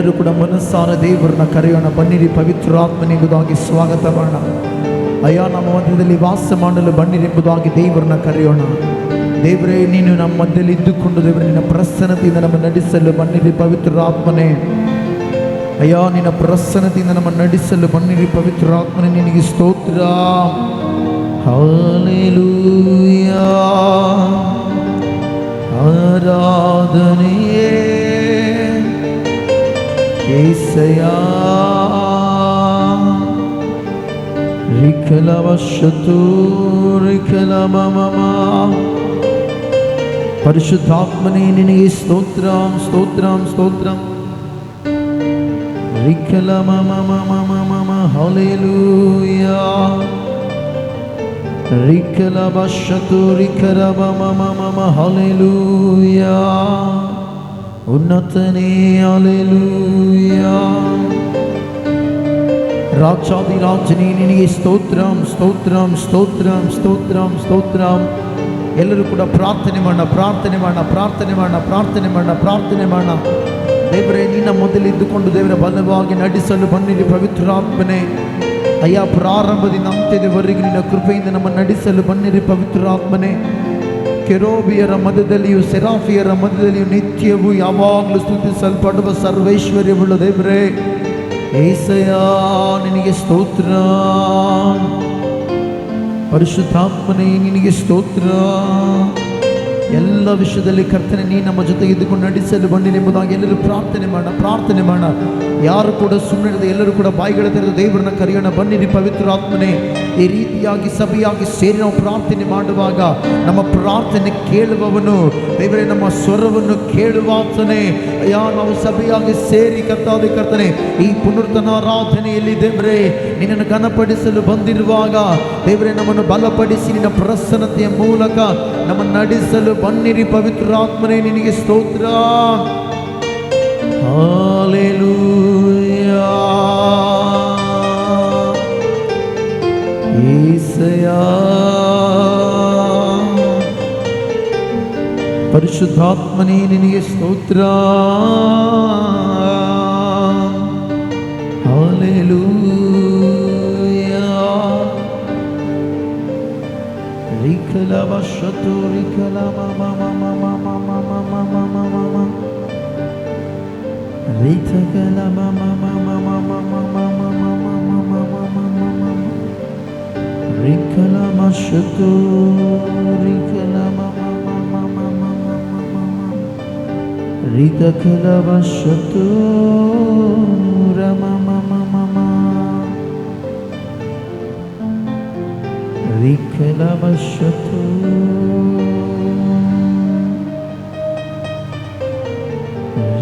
ಎಲ್ಲರೂ ಕೂಡ ಮನಸ್ಸಾರ ದೇವರನ್ನ ಕರೆಯೋಣ. ಬನ್ನಿರಿ, ಪವಿತ್ರಾತ್ಮನೆಂಬುದಾಗಿ ಸ್ವಾಗತ ಮಾಡೋಣ. ಅಯ್ಯ, ನಮ್ಮ ಮಧ್ಯದಲ್ಲಿ ವಾಸ ಮಾಡಲು ಬನ್ನಿರೆಂಬುದಾಗಿ ದೇವರನ್ನ ಕರೆಯೋಣ. ದೇವರೇ, ನೀನು ನಮ್ಮ ಮಧ್ಯದಲ್ಲಿ ಇದ್ದುಕೊಂಡು ದೇವರೇ ನಿನ್ನ ಪ್ರಸನ್ನತೆಯಿಂದ ನಮ್ಮ ನಡೆಸಲು ಬನ್ನಿರಿ ಪವಿತ್ರಾತ್ಮನೇ. ಅಯ್ಯ, ನಿನ್ನ ಪ್ರಸನ್ನತೆಯಿಂದ ನಮ್ಮ ನಡೆಸಲು ಬನ್ನಿರಿ ಪವಿತ್ರಾತ್ಮನೇ. ನಿನಗೆ ಸ್ತೋತ್ರ. ಹಲ್ಲೆಲೂಯಾ, ಆರಾಧನೆಯೇ యేసయ్యా. రికలవశతు రికలమమమా. పరిశుద్ధాత్మనే నినగే స్తోత్రం స్తోత్రం స్తోత్రం. రికలమమమమమమ. హల్లెలూయా. రికలవశతు రికలమమమమ. హల్లెలూయా. ఉన్నతనే హల్లెలూయా. రాజాది రాజని నినಗೆ ಸ್ತೋತ್ರಂ ಸ್ತೋತ್ರಂ ಸ್ತೋತ್ರಂ ಸ್ತೋತ್ರಂ ಸ್ತೋತ್ರಂ. ಎಲ್ಲರೂ ಕೂಡ ಪ್ರಾರ್ಥನೆ ಮಾಡೋಣ, ಪ್ರಾರ್ಥನೆ ಮಾಡೋಣ, ಪ್ರಾರ್ಥನೆ ಮಾಡೋಣ, ಪ್ರಾರ್ಥನೆ ಮಾಡೋಣ, ಪ್ರಾರ್ಥನೆ ಮಾಡೋಣ. ದೇವರೇ, ನಿನ್ನ ಮೊದಲಿದ್ದುಕೊಂಡು ದೇವರ ಬಲವಾಗಿ ನಡೆಸಲು ಬನ್ನಿರಿ ಪವಿತ್ರಾತ್ಮನೇ. ಅಯ್ಯ, ಪ್ರಾರಂಭದಿಂದ ಅಂತ್ಯದವರೆಗೆ ನಿನ್ನ ಕೃಪೆಯಿಂದ ನಮ್ಮ ನಡೆಸಲು ಬನ್ನಿರಿ ಪವಿತ್ರಾತ್ಮನೇ. ಕೆರೋಬಿಯರ ಮಧ್ಯದಲ್ಲಿಯೂ ಸೆರಾಫಿಯರ ಮಧ್ಯದಲ್ಲಿಯೂ ನಿತ್ಯವೂ ಯಾವಾಗಲೂ ಸ್ತುತಿಸಲ್ಪಡುವ ಸರ್ವೈಶ್ವರ್ಯವುಳ್ಳ ದೇವರೇ, యేసయ్య, ನಿನಗೆ ಸ್ತೋತ್ರ. ಪರಿಶುದ್ಧಾತ್ಮನೇ, ನಿನಗೆ ಸ್ತೋತ್ರ. ಎಲ್ಲ ವಿಷಯದಲ್ಲಿ ಕರ್ತನೆ ನೀ ನಮ್ಮ ಜೊತೆಗೆ ಇದ್ದುಕೊಂಡು ನಡೆಸಲು ಬನ್ನಿರೆಂಬುದಾಗಿ ಎಲ್ಲರೂ ಪ್ರಾರ್ಥನೆ ಮಾಡೋಣ, ಪ್ರಾರ್ಥನೆ ಮಾಡೋಣ. ಯಾರು ಕೂಡ ಸುಮ್ಮನೆ ಎಲ್ಲರೂ ಕೂಡ ಬಾಯಿಗಳ ತೆರೆದು ದೇವರನ್ನ ಕರೆಯೋಣ. ಬನ್ನಿರಿ ಪವಿತ್ರಾತ್ಮನೇ. ಈ ರೀತಿಯಾಗಿ ಸಭೆಯಾಗಿ ಸೇರಿ ನಾವು ಪ್ರಾರ್ಥನೆ ಮಾಡುವಾಗ ನಮ್ಮ ಪ್ರಾರ್ಥನೆ ಕೇಳುವವನು ದೇವರೇ, ನಮ್ಮ ಸ್ವರವನ್ನು ಕೇಳುವಾತನೇ. ಅಯ್ಯ, ನಾವು ಸಭೆಯಾಗಿ ಸೇರಿ ಕರ್ತನೆ ಈ ಪುನರ್ತನ ಆರಾಧನೆಯಲ್ಲಿ ದೇವರೇ ನಿನ್ನನ್ನು ಘನಪಡಿಸಲು ಬಂದಿರುವಾಗ ದೇವರೇ, ನಮ್ಮನ್ನು ಬಲಪಡಿಸಿ ನಿನ್ನ ಪ್ರಸನ್ನತೆಯ ಮೂಲಕ ನಮ್ಮನ್ನು ನಡೆಸಲು ಬನ್ನಿರಿ ಪವಿತ್ರಾತ್ಮನೇ. ನಿನಗೆ ಸ್ತೋತ್ರ. ಹಲ್ಲೆಲೂಯಾ. యేసయ్యా. పరిశుద్ధాత్మనే, నినಗೆ స్తోತ್ರ. హల్లెలూయా. రికలవశతు రికలమమమమమమమమమమమ. రికలమమమమమమమమమమమమమ. రికలమశతు రికలమమమమమమమమమ. రికలవశతు రమమమమమ. రికలవశతు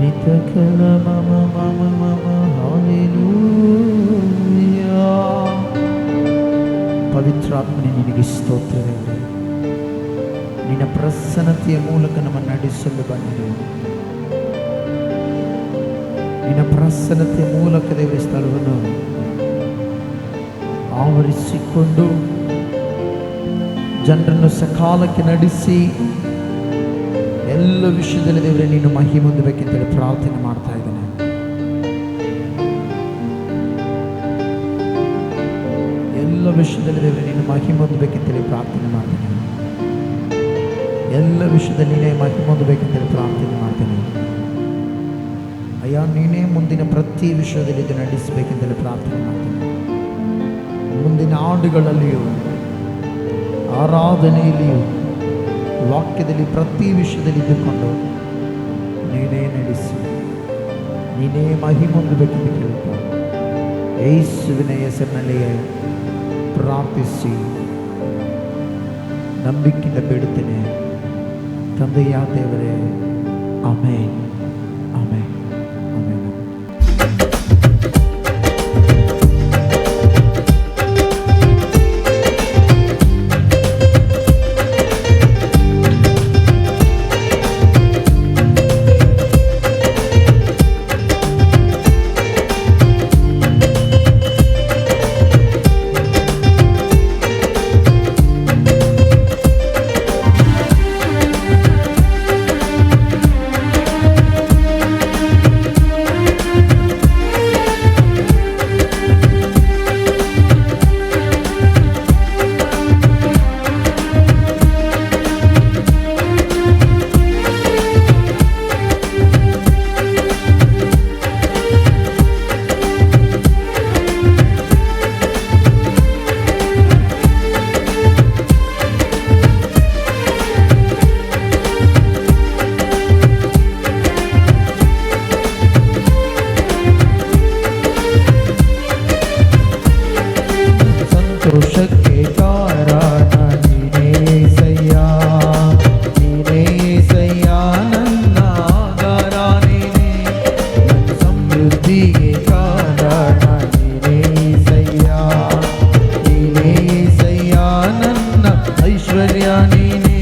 రికలమమమమమమ. హల్లెలూయా. ಪವಿತ್ರಾತ್ಮನೇ, ನಿನಗೆ ಸ್ತೋತ್ರವಿದೆ. ನಿನ್ನ ಪ್ರಸನ್ನತೆಯ ಮೂಲಕ ನಮ್ಮನ್ನು ನಡೆಸಲು ಬಂದಿದೆ. ನಿನ್ನ ಪ್ರಸನ್ನತೆಯ ಮೂಲಕ ದೇವರ ಸ್ಥಳವನ್ನು ಆವರಿಸಿಕೊಂಡು ಜನರನ್ನು ಸಕಾಲಕ್ಕೆ ನಡೆಸಿ ಎಲ್ಲ ವಿಷಯದಲ್ಲಿ ದೇವರೇ ನೀನು ಮಹಿಮೆ ಹೊಂದಬೇಕೆಂತೇಳಿ ಪ್ರಾರ್ಥನೆ ಮಾಡ್ತಾ ಇದ್ದೇನೆ. ಎಲ್ಲ ವಿಷಯದಲ್ಲಿ ದೇವರೇ ನೀನು ಮಹಿಮೆ ಹೊಂದಬೇಕೆಂತೇಳಿ ಪ್ರಾರ್ಥನೆ ಮಾಡ್ತೇನೆ. ಎಲ್ಲ ವಿಷಯದಲ್ಲಿ ನೀನೇ ಮಹಿಮೆ ಹೊಂದಬೇಕೆಂತೇಳಿ ಪ್ರಾರ್ಥನೆ ಮಾಡ್ತೇನೆ. ಅಯ್ಯ, ನೀನೇ ಮುಂದಿನ ಪ್ರತಿ ವಿಷಯದಲ್ಲಿ ಇದು ನಡೆಸಬೇಕೆಂತೇಳಿ ಪ್ರಾರ್ಥನೆ ಮಾಡ್ತೇನೆ. ಮುಂದಿನ ಹಾಡುಗಳಲ್ಲಿಯೂ ಆರಾಧನೆಯಲ್ಲಿಯೂ ವಾಕ್ಯದಲ್ಲಿ ಪ್ರತಿ ವಿಷಯದಲ್ಲಿ ಇದ್ದುಕೊಂಡು ನೀನೇ ನಡೆಸಿ ನೀನೇ ಮಹಿಮೆ ಹೊಂದಬೇಕೆಂದು ಕೇಳುತ್ತಾ ಯೇಸುವಿನ ಹೆಸರಿನಲ್ಲಿಯೇ ಪ್ರಾರ್ಥಿಸಿ ನಂಬಿಕೆಯಿಂದ ಬೇಡುತ್ತೇನೆ ತಂದೆಯಾದ ದೇವರೇ. Amen, amen, amen. ಸಮೃದ್ಧಿಗೆ ಕಾರಣ ನೀನೇಸಯ್ಯ, ನೀನೇಸಯ್ಯ ನನ್ನ ಐಶ್ವರ್ಯ ನೀನೇ.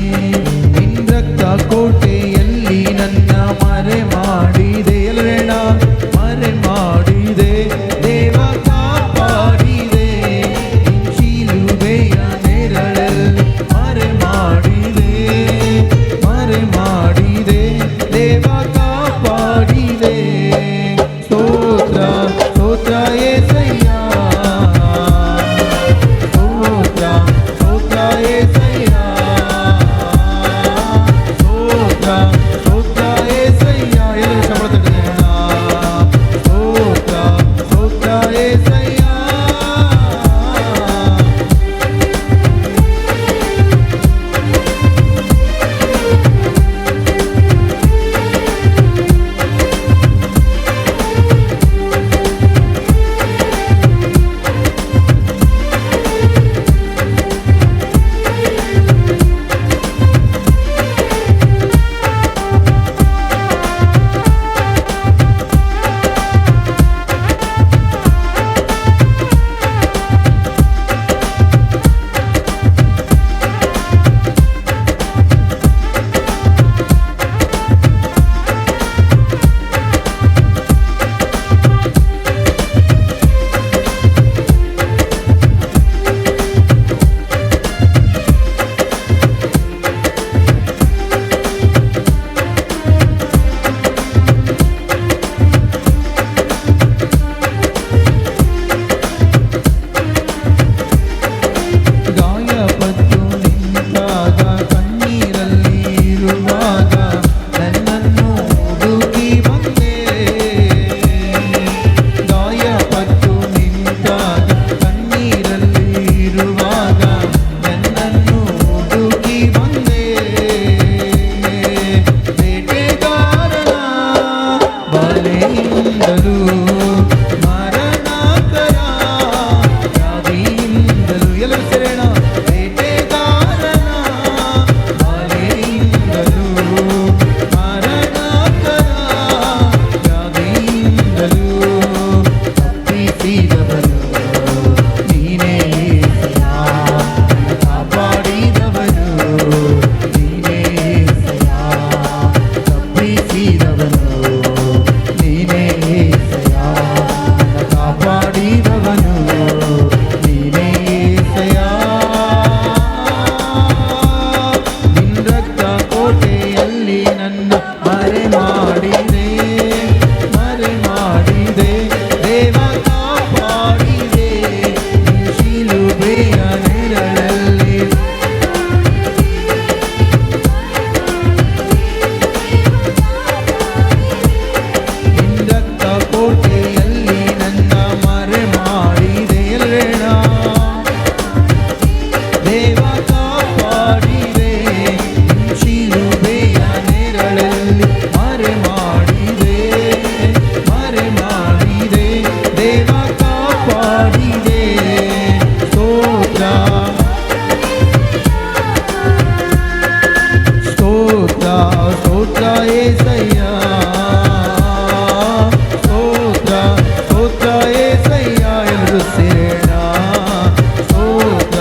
ನಿನ್ನ ರಕ್ತ ಕೋಟೆಯಲ್ಲಿ ನನ್ನ ಮರೆ ಮಾಡಿದೆ, ಎಲ್ಲರೇಣ ಮರೆ ಮಾಡಿದೆ, ದೇವ ಕಾಪಾಡಿದೆ. ಶಿಲುಬೆಯ ನೆರಳಲ್ಲಿ ಮರೆ ಮಾಡಿದೆ, ಮರೆ ಮಾಡಿದೆ, ದೇವ ಕಾಪಾಡಿದೆ. ಸ್ತೋತ್ರ ಸ್ತೋತ್ರ యేసయ్య, ಸ್ತೋತ್ರ ಸ್ತೋತ್ರ యేసయ్య, ಸ್ತೋತ್ರ ಸ್ತೋತ್ರ యేసయ్య. ಎಲ್ಲರೂ ಶಬ್ದ ತಟ್ಟೋಣ. ಸ್ತೋತ್ರ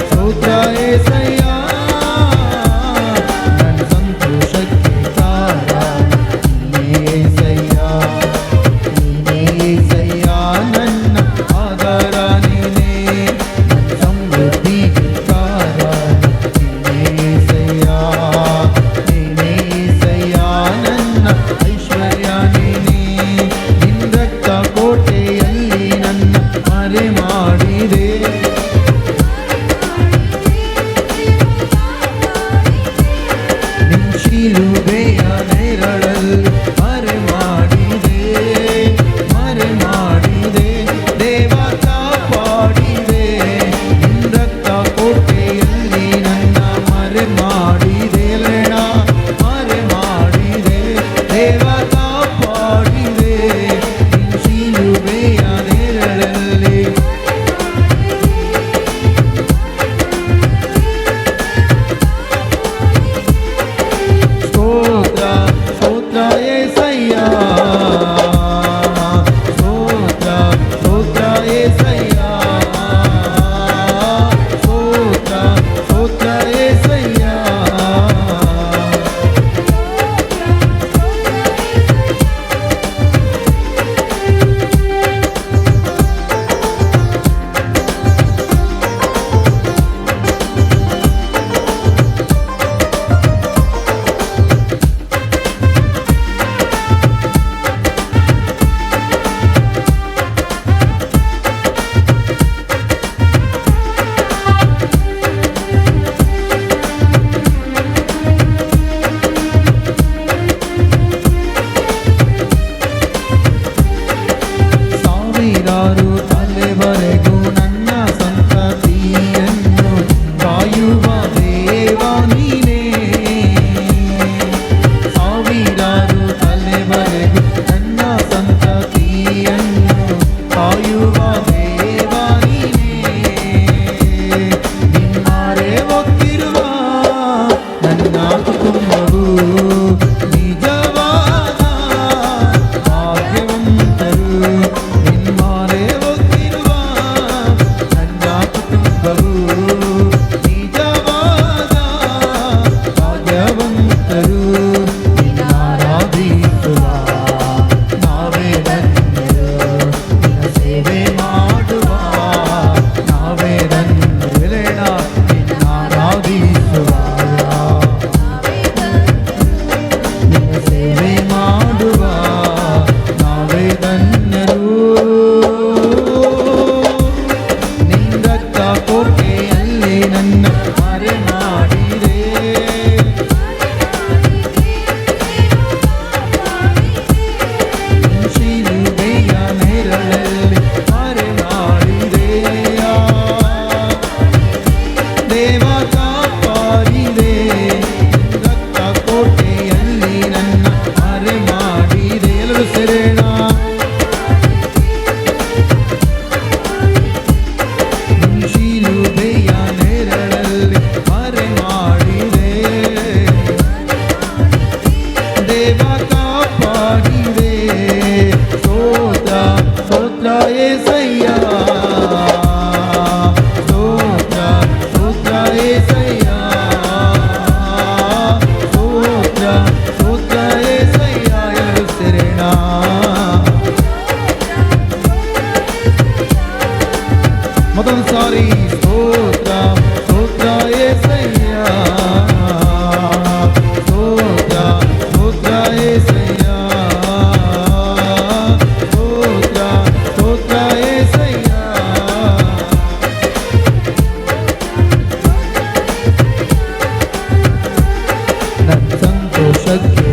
ಸ್ತೋತ್ರ యేసయ్య. ಶಿಲುಬೆಯ ನೆರಳಲ್ಲಿ ಮರೆ ಮಾಡಿದೆ, ಮರೆ ಮತ್ತೊಂದು ಸಾರಿ ಸ್ತೋತ್ರ ಸ್ತೋತ್ರ యేసయ్య ಸ್ತೋತ್ರ ಸ್ತೋತ್ರ యేసయ్య ಸ್ತೋತ್ರ ಸ್ತೋತ್ರ యేసయ్య ನನ್ನ ಸಂತೋಷಕ್ಕೆ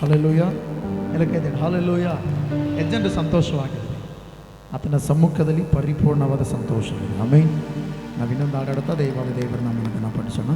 ಹಲ್ಲೆಲೂಯ. ಎಲ್ಲ ಕೈದೇಳಿ ಹಲ್ಲೆಲೂಯ. ಎಷ್ಟು ಜನರು ಸಂತೋಷವಾಗಿದೆ? ಆತನ ಸಮ್ಮುಖದಲ್ಲಿ ಪರಿಪೂರ್ಣವಾದ ಸಂತೋಷ. ಆಮೇನ್. ನಾವು ಇನ್ನೊಂದು ಹಾಡಾಡುತ್ತಾ ದೇವರ ನಾಮವನ್ನು ಘನಪಡಿಸೋಣ.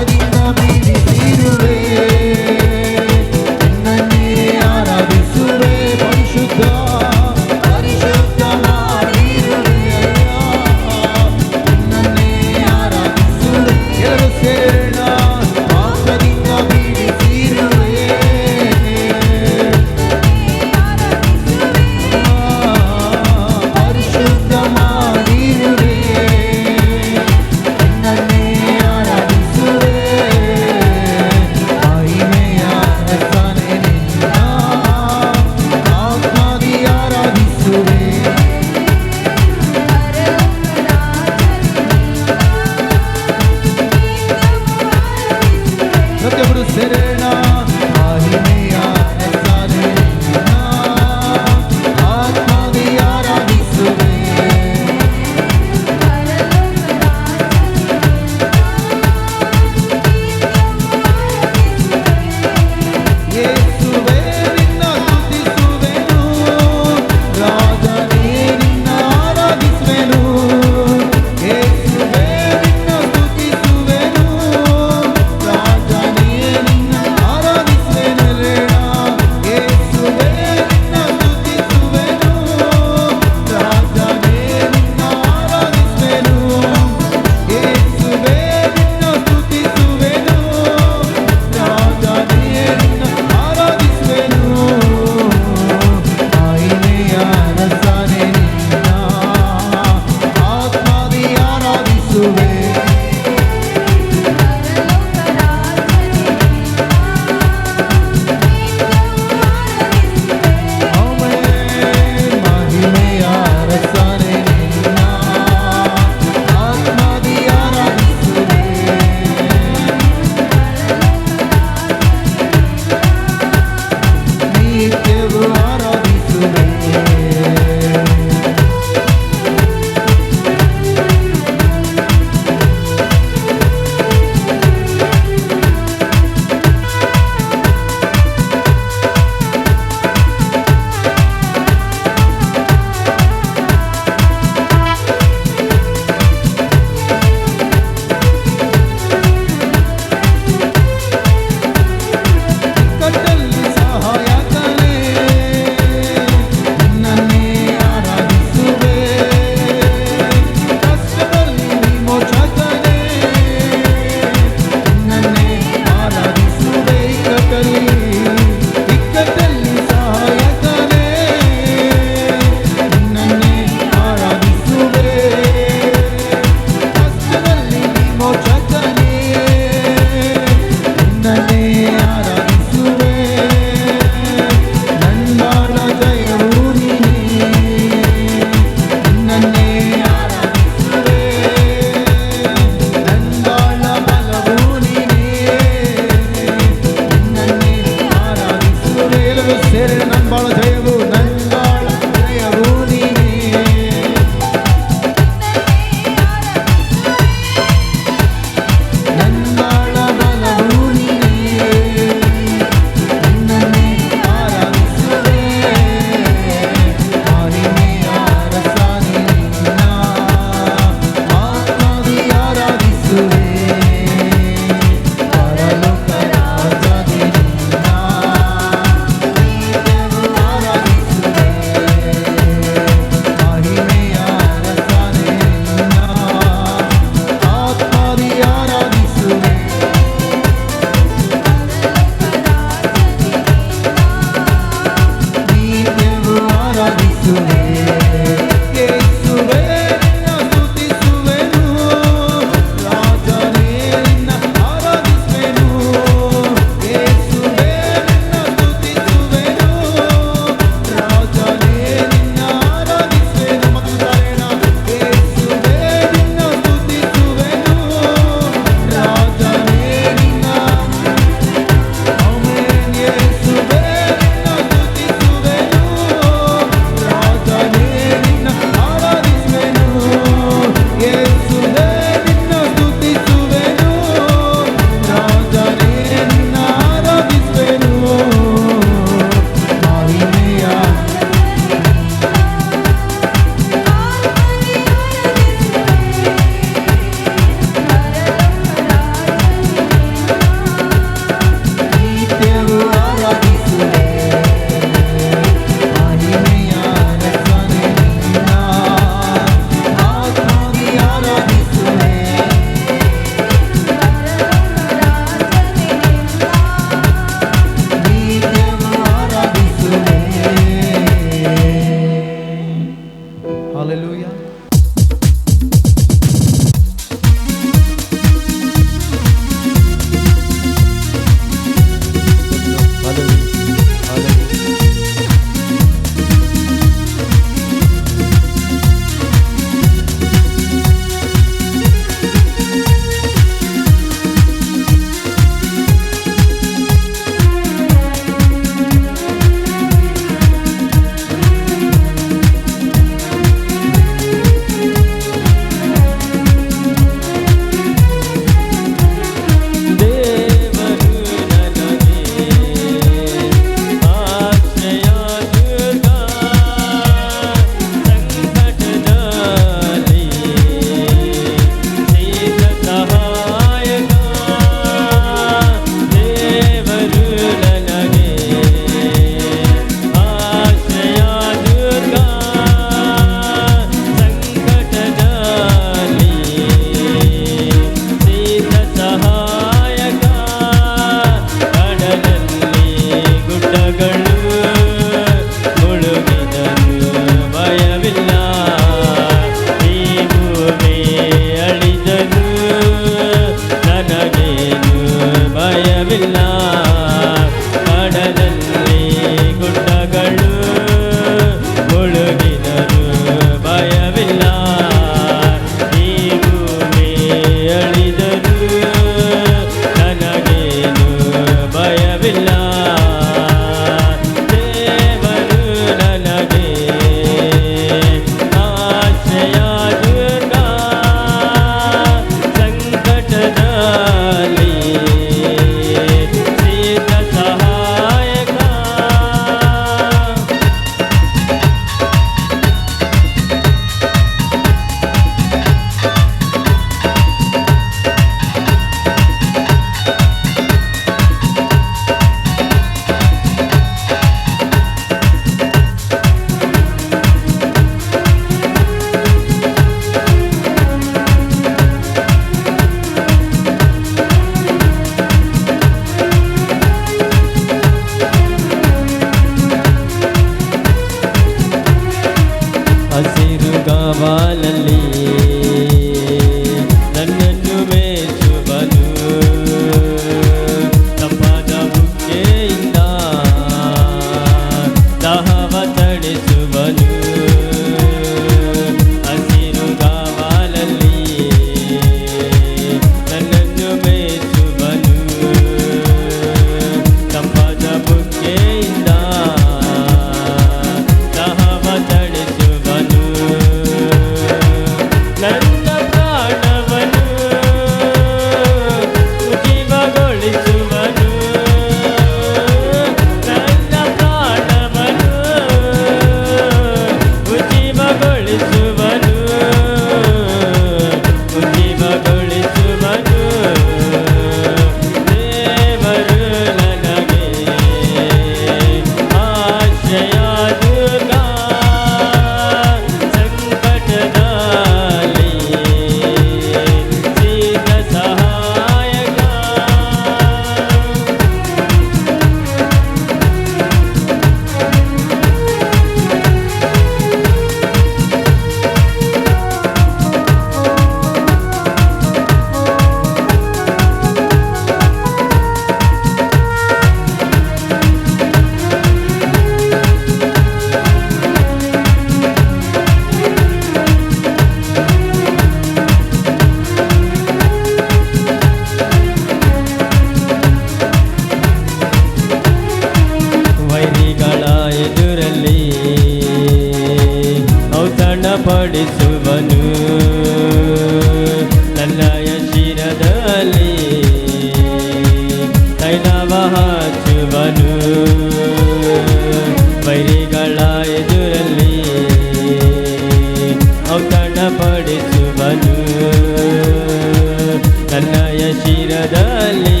ನನ್ನಯ ಶಿರದಲ್ಲಿ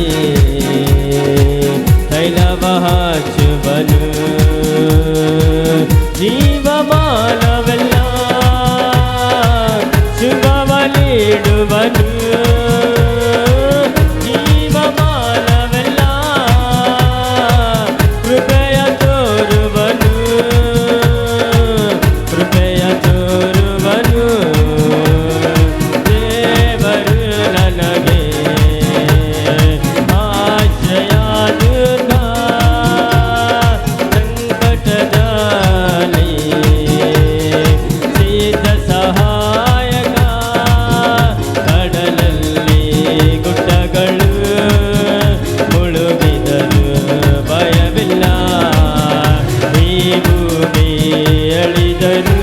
ತೈಲವ ಹಚ್ಚುವನು. ಜೀವಮಾನವೆಲ್ಲ ಶುಭವ ನೀಡುವನು. ಜೀವಮಾನವೆಲ್ಲ ಕೃಪೆಯ ತೋರುವನು. ಕೃಪೆಯ ತೋರುವನು. ದೇವರು ನನಗೆ ಆಶ್ರಯಾದುರ್ಗ. ಸಂಕಟದಲ್ಲಿ ಸಿದ್ಧ ಸಹಾಯಕ. ಕಡಲಲ್ಲಿ ಗುಡ್ಡಗಳು ಮುಳುಗಿದರು ಭಯವಿಲ್ಲ. ಈ ಭೂಮಿ ಅಳಿದರು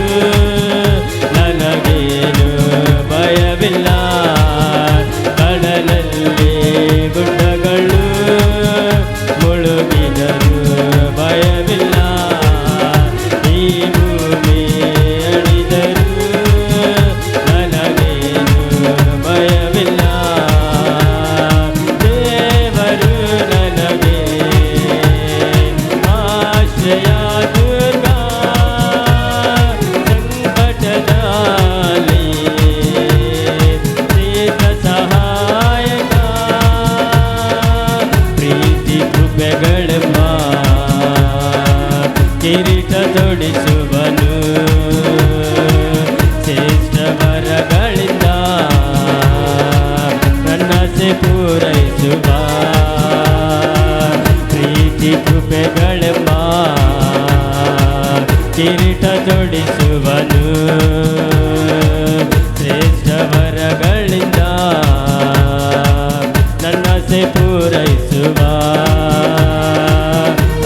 ನನಗೇನು ಭಯವಿಲ್ಲ. ಕಡಲಲ್ಲಿ ಗುಡ್ಡಗಳು ಮುಳುಗಿದರು ಭಯವಿಲ್ಲ. ಈ ಭೂಮಿ ಅಳಿದರು ನನಗೇನು ಭಯವಿಲ್ಲ. ದೇವರು ನನಗೆ ಆಶ್ರಯಾದುರ್ಗ. ಸಂಕಟದಲ್ಲಿ ಸಿದ್ಧ ಸಹಾಯಕ. ಪ್ರೀತಿ ಕೃಪೆಗಳೆಂಬ ಕಿರೀಟ ತೊಡಿಸುವನು. ಶ್ರೇಷ್ಠ ವರಗಳಿಂದ ನನ್ನಸೆ ಪೂರೈಸುವ. ಪ್ರೀತಿ ಕೃಪೆಗಳೆಂಬ ಕಿರೀಟ ತೊಡಿಸುವನು. ಶ್ರೇಷ್ಠ ವರಗಳಿಂದ ನನ್ನಸೆ ಪೂರೈಸುವ.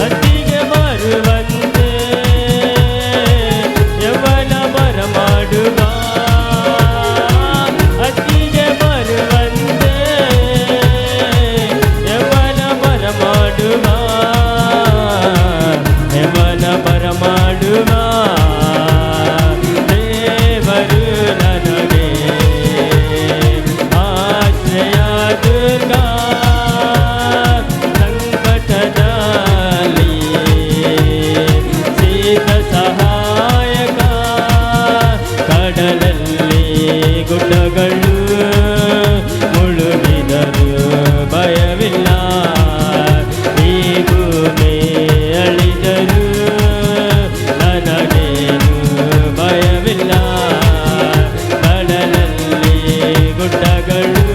ಹತ್ತಿಗೆ ಬರುವಂತೆ ಯವನ ಬರಮಾಡುವ. ಹತ್ತಿಗೆ ಬರುವಂತೆ ಯವನ ಬರಮಾಡುವ. ಯವನ ಬರಮಾಡುವ. ದೇವರು ನನಗೆ ಆಶ್ರಯಾದುರ್ಗ. ಸಂಕಟದಲ್ಲಿ ಸಿದ್ಧ ಸಹಾಯಕ. ಕಡಲಲ್ಲಿ ಗುಡ್ಡಗಳು ಮುಳುಗಿದರು ಭಯವಿಲ್ಲ. ಈ ಭೂಮಿ ಅಳಿದರು ನನಗೇನು ಭಯವಿಲ್ಲ. ಕಡಲಲ್ಲಿ ಗುಡ್ಡಗಳು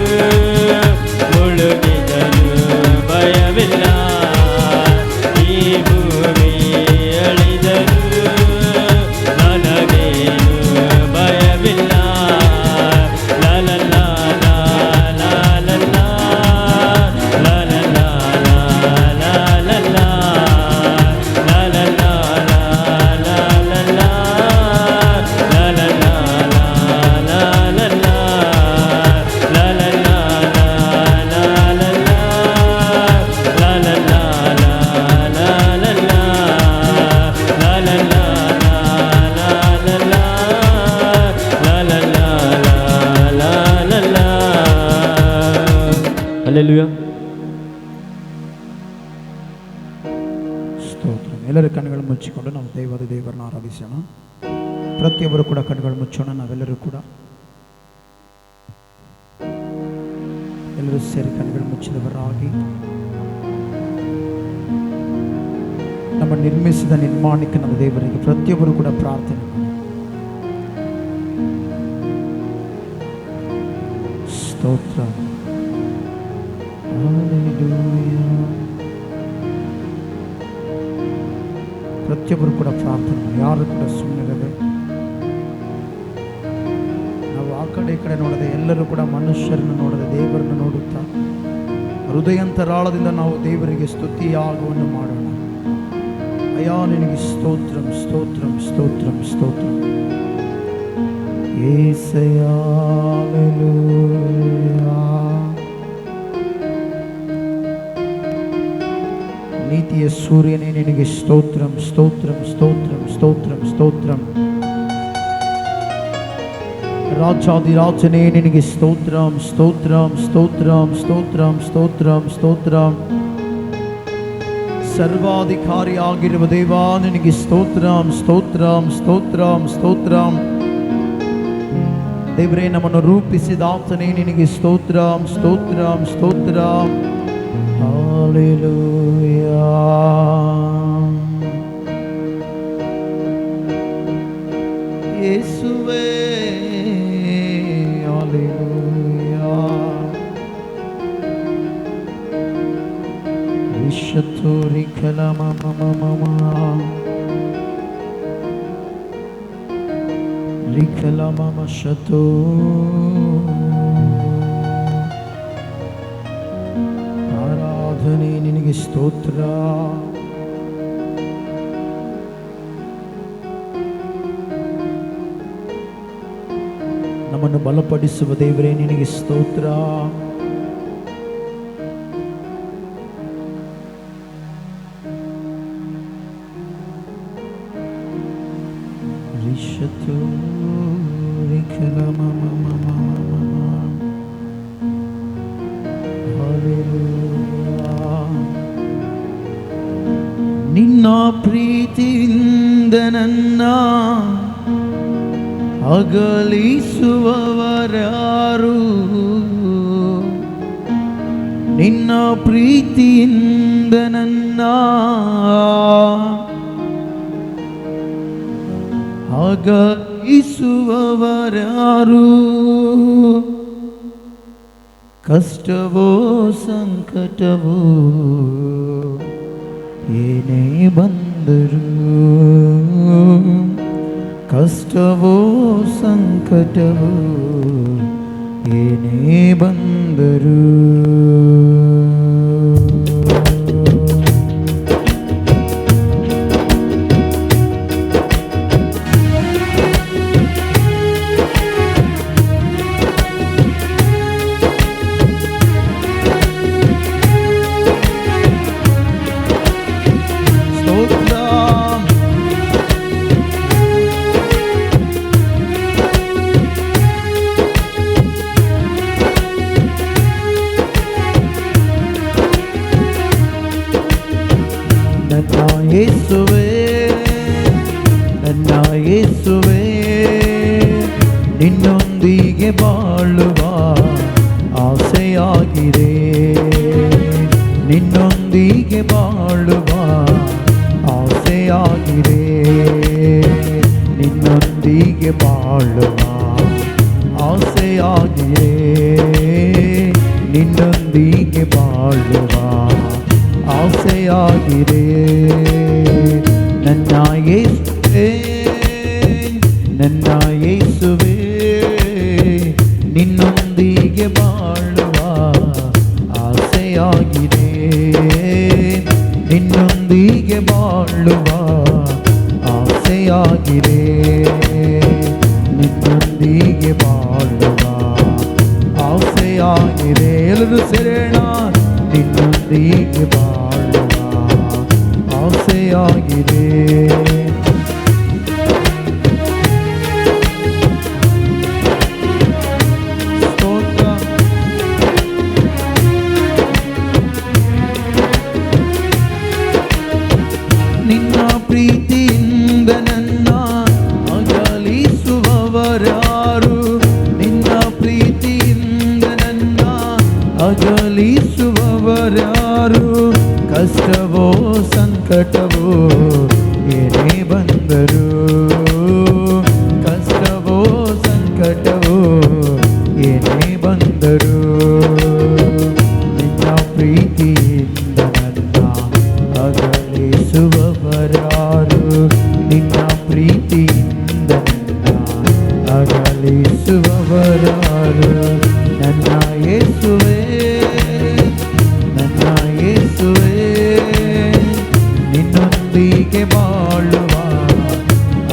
ಮುಳುಗಿದರು ಭಯವಿಲ್ಲ. ಈ ಭೂಮಿ ಅಳಿದರು ನನಗೇನು ಭಯವಿಲ್ಲ. ಲಾ ಲಾ ಲಾ ಲಾ ಲಾ ಲಾ ಲಾ ಲಾ ಲಾ ಲಾ ಲಾ ಲಾ ಲಾ ಲಾ ಲಾ ಲಾ ಲಾ ಲಾ ಹಲ್ಲೆಲೂಯಾ. ಸ್ತೋತ್ರ. ಎಲ್ಲರ ಕಣ್ಣುಗಳು ಮುಚ್ಚಿಕೊಂಡು ನಾವು ದೇವರ ದೇವರನ್ನ ಆರಾಧಿಸೋಣ. ಪ್ರತಿಯೊಬ್ಬರು ಕೂಡ ಕಣ್ಣುಗಳು ಮುಚ್ಚೋಣ. ನಾವೆಲ್ಲರೂ ಕೂಡ ಎಲ್ಲರೂ ಸೇರಿ ಕಣ್ಣುಗಳು ಮುಚ್ಚಿದವರಾಗಿ ನಮ್ಮ ನಿರ್ಮಿಸಿದ ನಿರ್ಮಾಣಕ್ಕೆ ನಮ್ಮ ದೇವರಿಗೆ ಪ್ರತಿಯೊಬ್ಬರು ಕೂಡ ಪ್ರಾರ್ಥನೆ ಮಾಡಿ. ಸ್ತೋತ್ರ. ಪ್ರತಿಯೊಬ್ಬರು ಕೂಡ ಪ್ರಾರ್ಥನೆ ಮಾಡಿ. ಯಾರು ಕೂಡ ಸುಮ್ಮನಿರದೆ, ನಾವು ಆ ಕಡೆ ಈ ಕಡೆ ನೋಡದೆ, ಎಲ್ಲರೂ ಕೂಡ ಮನುಷ್ಯರನ್ನು ನೋಡದೆ ದೇವರನ್ನು ನೋಡುತ್ತಾ ಹೃದಯಾಂತರಾಳದಿಂದ ನಾವು ದೇವರಿಗೆ ಸ್ತುತಿಯಾಗವನ್ನು ಮಾಡೋಣ. ಅಯ್ಯಾ ನಿನಗೆ ಸ್ತೋತ್ರಂ ಸ್ತೋತ್ರಂ ಸ್ತೋತ್ರಂ ಸ್ತೋತ್ರಂ. యేసయ్యా హల్లెలూయా. ನೀತಿಯ ಸೂರ್ಯನೇ ನಿನಗೆ ಸ್ತೋತ್ರಂ ಸ್ತೋತ್ರಂ ಸ್ತೋತ್ರಂ ಸ್ತೋತ್ರಂ ಸ್ತೋತ್ರಂ. ರಾಜಾದಿರಾಜನೇ ನಿನಗೆ ಸ್ತೋತ್ರಂ ಸ್ತೋತ್ರಂ ಸ್ತೋತ್ರಂ ಸ್ತೋತ್ರಂ ಸ್ತೋತ್ರಂ ಸ್ತೋತ್ರಂ. ಸರ್ವಾಧಿಕಾರಿಯಾಗಿರುವ ದೇವ ನಿನಗೆ ಸ್ತೋತ್ರಂ ಸ್ತೋತ್ರಂ ಸ್ತೋತ್ರಂ ಸ್ತೋತ್ರಂ. ದೇವರೇ, ನಮ್ಮನ್ನು ರೂಪಿಸಿದಾತನೇ ನಿನಗೆ ಸ್ತೋತ್ರಂ ಸ್ತೋತ್ರಂ ಸ್ತೋತ್ರಂ. ಹಲ್ಲೆಲೂಯಾ. ಯೇಸುವೇ ಹಲ್ಲೆಲೂಯಾ. ವಿಶತೋರಿ ಕಲಮ ಮಮ ಮಮ ರಿಕಲಮ ಶತೋ. ಆರಾಧನೆ ನಿನಗೆ ಸ್ತೋತ್ರ. ನಮ್ಮನ್ನು ಬಲಪಡಿಸುವ ದೇವರೇ ನಿನಗೆ ಸ್ತೋತ್ರ. ರಿಷತು ರಿಖಲಮ ಮಮ ಮಮ. ಹಲ್ಲೆಲೂಯಾ. ನಿನ್ನ ಪ್ರೀತಿಯಿಂದ ನನ್ನ ಅಗಲಿಸುವವರಾರು, ನಿನ್ನ ಪ್ರೀತಿಯಿಂದ ನನ್ನ ಅಗಲಿಸುವವರಾರು. ಕಷ್ಟವೋ ಸಂಕಟವೋ ಏನೇ ಬಂದರು, ಕಷ್ಟವೋ ಸಂಕಟವೋ ಏನೇ ಬಂದರು, ಯೇಸುವೇ ನನ್ನ ಯೇಸುವೇ, ನಿನ್ನೊಂದಿಗೆ ಬಾಳುವ ಆಸೆಯಾಗಿದೆ, ನಿನ್ನೊಂದಿಗೆ ಬಾಳುವ ಆಸೆಯಾಗಿದೆ, ನಿನ್ನೊಂದಿಗೆ ಬಾಳುವ ಆಸೆಯಾಗಿದೆ, ನಿನ್ನೊಂದಿಗೆ ಬಾಳುವ ಆಸೆಯಾಗಿದೆ. ನನ್ನ ಯೇಸುವೇ ನನ್ನ ಯೇಸುವೇ, ನಿನ್ನೊಂದಿಗೆ ಬಾಳುವ ಆಸೆಯಾಗಿದೆ, ನಿನ್ನೊಂದಿಗೆ ಬಾಳುವ ಆಸೆಯಾಗಿದೆ, ನಿನ್ನೊಂದಿಗೆ ಬಾಳುವ ಆಸೆಯಾಗಿದೆ. ಎಲ್ಲರೂ ಸೇರೋಣ, ನಿನ್ನೊಂದಿಗೆ ಬಾಳುವ ಆಸೆಯಾಗಿದೆ. ಸ್ತೋತ್ರ. ನಿನ್ನ ಪ್ರೀತಿಯಿಂದ ನನ್ನ ಅಗಲಿಸುವವರಾರು, ನಿನ್ನ ಪ್ರೀತಿಯಿಂದ ನನ್ನ ಅಗಲಿಸುವವರಾರು, ಕಷ್ಟವೋ ಸಂಕಟವೋ ಏನೇ ಬಂದರು, ಕಷ್ಟವೋ ಸಂಕಟವೋ ಏನೇ ಬಂದರು, ನಿನ್ನ ಪ್ರೀತಿಯಿಂದ ನನ್ನ ಅಗಲಿಸುವವರಾರು, ನಿನ್ನ ಪ್ರೀತಿಯಿಂದ ನನ್ನ ಅಗಲಿಸುವವರಾರು. ನನ್ನ ಯೇಸುವೇ ನನ್ನ ಯೇಸುವೇ, ನಿನ್ನೊಂದಿಗೆ ಬಾಳುವ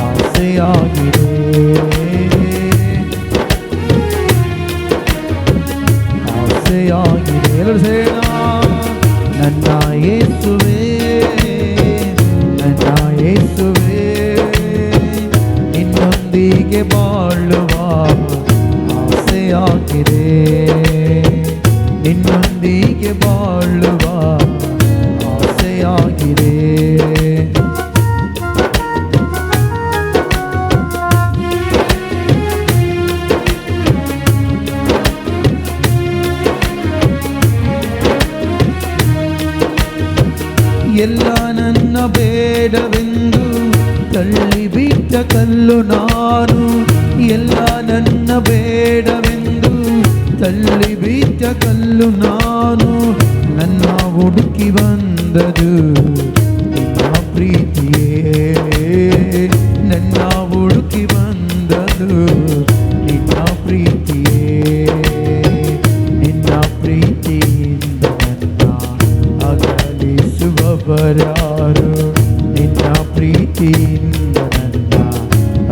ಆಸೆಯಾಗಿದೆ, ಆಸೆಯಾಗಿದೆ. ಎಲ್ಲರೂ ಸೇರೋಣ, ನನ್ನ ಯೇಸುವೇ ನನ್ನ ಯೇಸುವೇ, ನಿನ್ನೊಂದಿಗೆ ಬಾಳುವ ಆಸೆಯಾಗಿದೆ ನಿನ್ನೊಂದಿಗೆ ಬಾಳುವ ಆಸೆಯಾಗಿದೆ. ಎಲ್ಲ ನನ್ನ ಬೇಡವೆಂದು ತಳ್ಳಿಬಿಟ್ಟ ಕಲ್ಲು ನಾನು, ಎಲ್ಲ ನನ್ನ ಬೇಡವೆಂದು ತಳ್ಳಿಬಿಟ್ಟ ಕಲ್ಲು ನಾನು, ನನ್ನ ಹುಡುಕಿ ಬಂದದು ನಿನ್ನ ಪ್ರೀತಿಯೇ, ನನ್ನ ಹುಡುಕಿ ಬಂದದು ನಿನ್ನ ಪ್ರೀತಿಯೇ. ನಿನ್ನ ಪ್ರೀತಿಯಿಂದ ನನ್ನ ಅಗಲಿಸುವವರಾರು, ನಿನ್ನ ಪ್ರೀತಿಯಿಂದ ನನ್ನ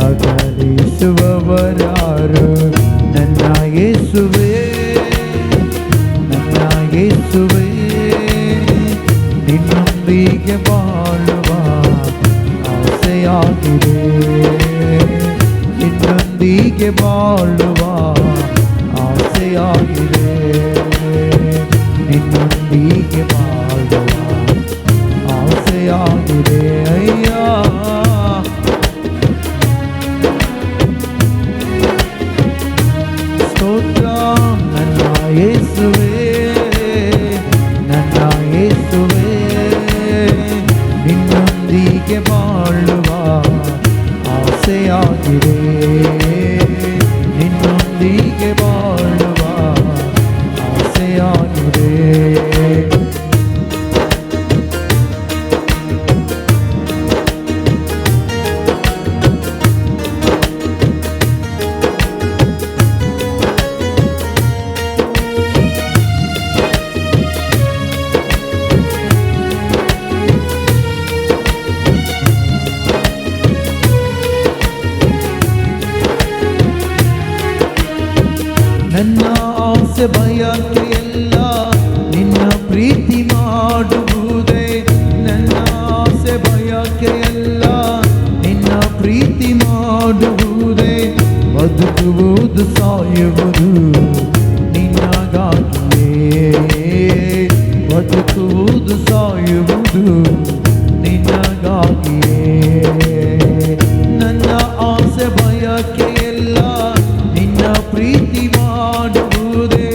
ಅಗಲಿಸುವವರಾರು. ನನ್ನ ಯೇಸುವೇ, ನನ್ನ ಯೇಸುವೇ, ನಿನ್ನೊಂದಿಗೆ ಬಾಳುವ ಆಸೆಯಾಗಿದೆ, ನಿನ್ನೊಂದಿಗೆ ಬಾಳುವ ಆಸೆಯಾಗಿದೆ, ನಿನ್ನೊಂದಿಗೆ ಬಾಳುವ ಆಸೆಯಾಗಿದೆ. ಅಯ್ಯ ಸ್ತೋತ್ರ ನನ್ನ ಯೇಸುವೇ, ನನ್ನ ಯೇಸುವೇ, ನಿನ್ನೊಂದಿಗೆ ಬಾಳುವ ಆಸೆಯಾಗಿದೆ, ನಿನ್ನೊಂದಿಗೆ ಬಾಳುವ ಆಸೆಯಾಗಿದೆ. ನನ್ನ ಆಸೆ ಬಯಕೆ ಎಲ್ಲ ನಿನ್ನ ಪ್ರೀತಿ ಮಾಡುವುದೇ, ನನ್ನ ಆಸೆ ಬಯಕೆ ಎಲ್ಲ ನಿನ್ನ ಪ್ರೀತಿ ಮಾಡುವುದೇ. ಬದುಕುವುದು ಸಾಯುವುದು ನಿನ್ನಗಾಗಿಯೇ, ಬದುಕುವುದು ಸಾಯುವುದು ನಿನ್ನಗಾಗಿಯೇ. ನನ್ನ ಆಸೆ ಬಯಕೆ ಎಲ್ಲ ನಿನ್ನ ಪ್ರೀತಿ ಮಾಡುವುದೇ,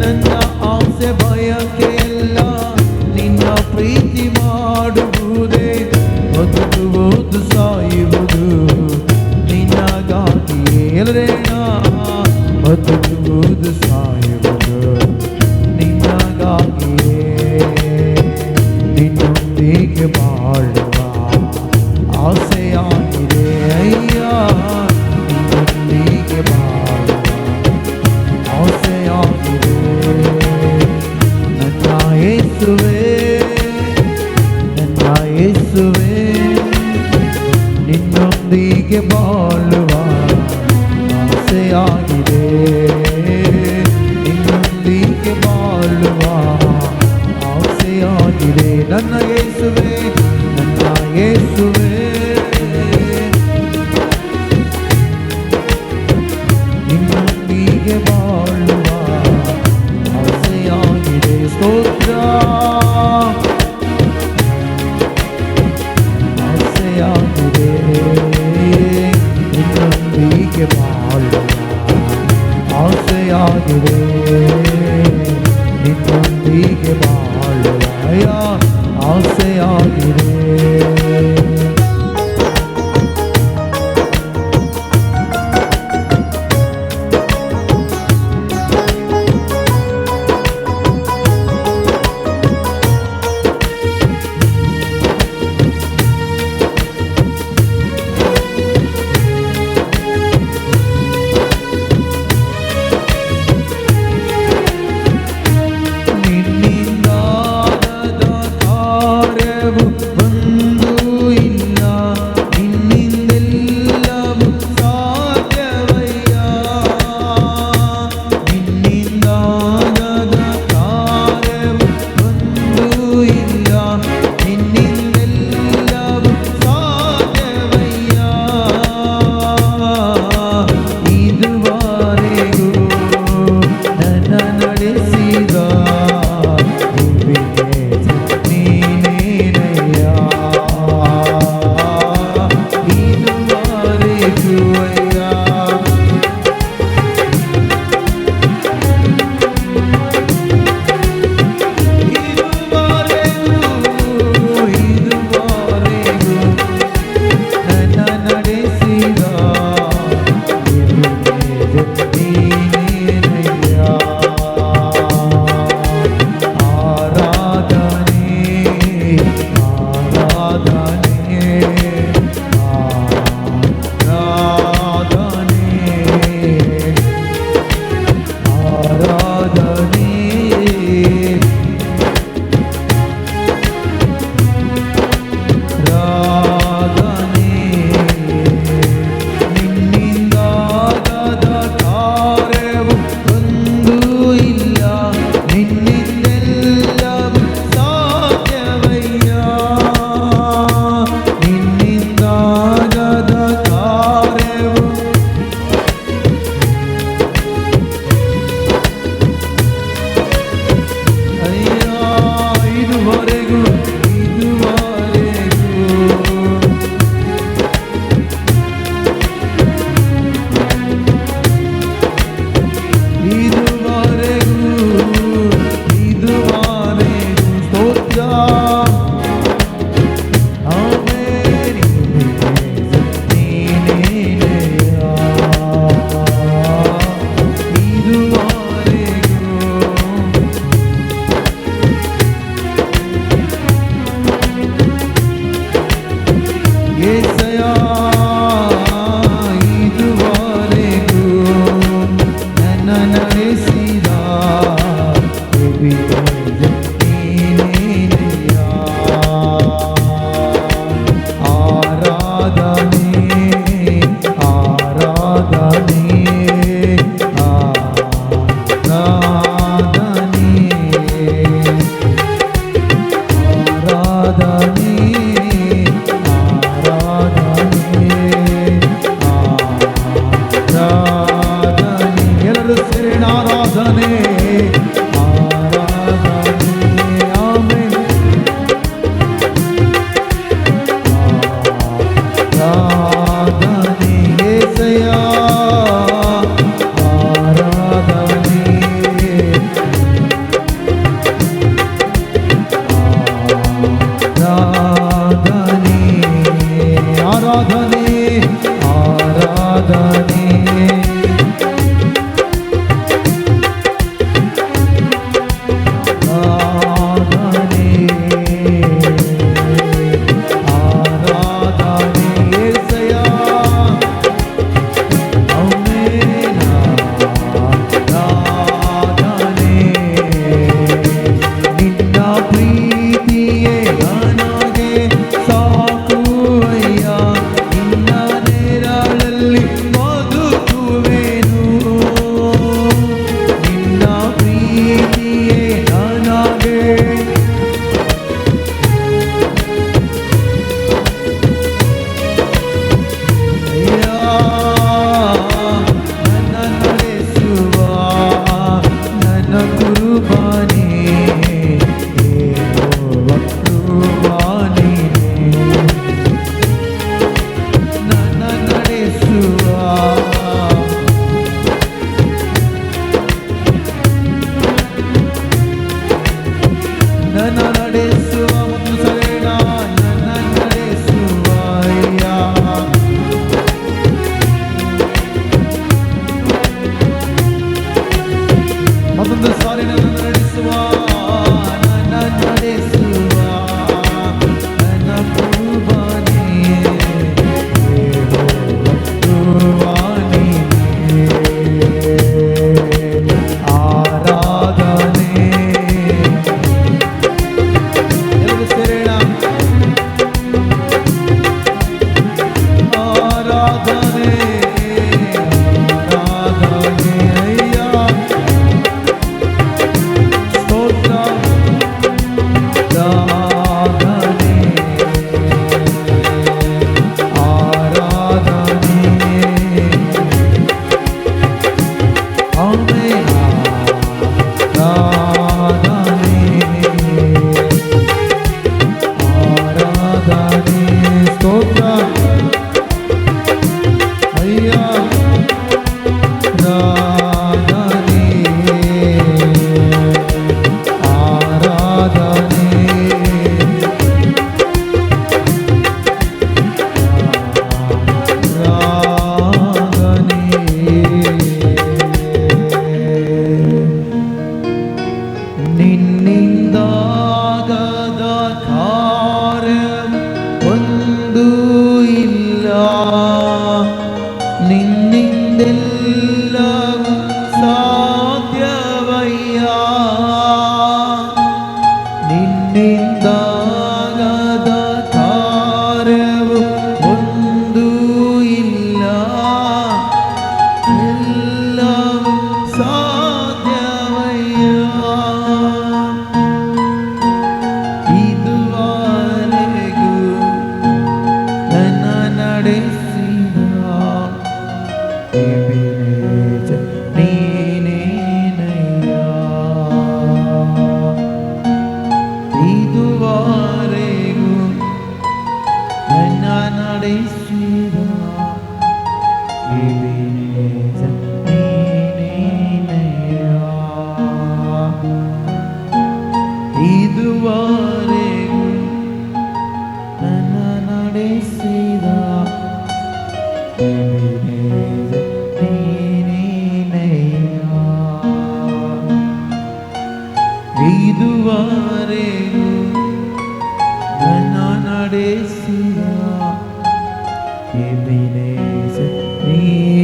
ನನ್ನ ಆಸೆ ಬಯಕೆ ಎಲ್ಲ ನಿನ್ನ ಪ್ರೀತಿ ಮಾಡುವುದೇ. ಬದುಕುವುದು ಸಾಯುವುದು ನಿನ್ನಗಾಗಿಯೇ, ಎಲ್ಲರೇನ ಬದುಕುವುದು ಸಾಯುವುದು ನಿನ್ನಗಾಗಿಯೇ. ನಿನ್ನೊಂದಿಗೆ ಬಾಳುವ ಆಸೆಯಾಗಿದೆ ಅಯ್ಯ, ನಿನ್ನೊಂದಿಗೆ ಬಾಳುವ ಆಸೆಯಾಗಿದೆ. ನನ್ನ ಯೇಸುವೇ, ನನ್ನ ಯೇಸುವೇ, ನಿನ್ನೊಂದಿಗೆ ಬಾಳುವ ಆಸೆಯಾಗಿದೆ, ನಿನ್ನೊಂದಿಗೆ ಬಾಳುವ ಆಸೆಯಾಗಿದೆ. ನನ್ನ ಯೇಸುವೇ, ನನ್ನ ಯೇಸುವೇ, ನಿನ್ನೊಂದಿಗೆ ಬಾಳುವ ಆಸೆಯಾಗಿದೆ. ಸ್ತೋತ್ರ ಆಸೆಯಾಗಿದೆ, ನಿನ್ನೊಂದಿಗೆ ಬಾಳುವ ಆಸೆಯಾಗಿದೆ, ನಿನ್ನೊಂದಿಗೆ ಬಾಳುವ ಆಸೆಯಾಗಿದೆ.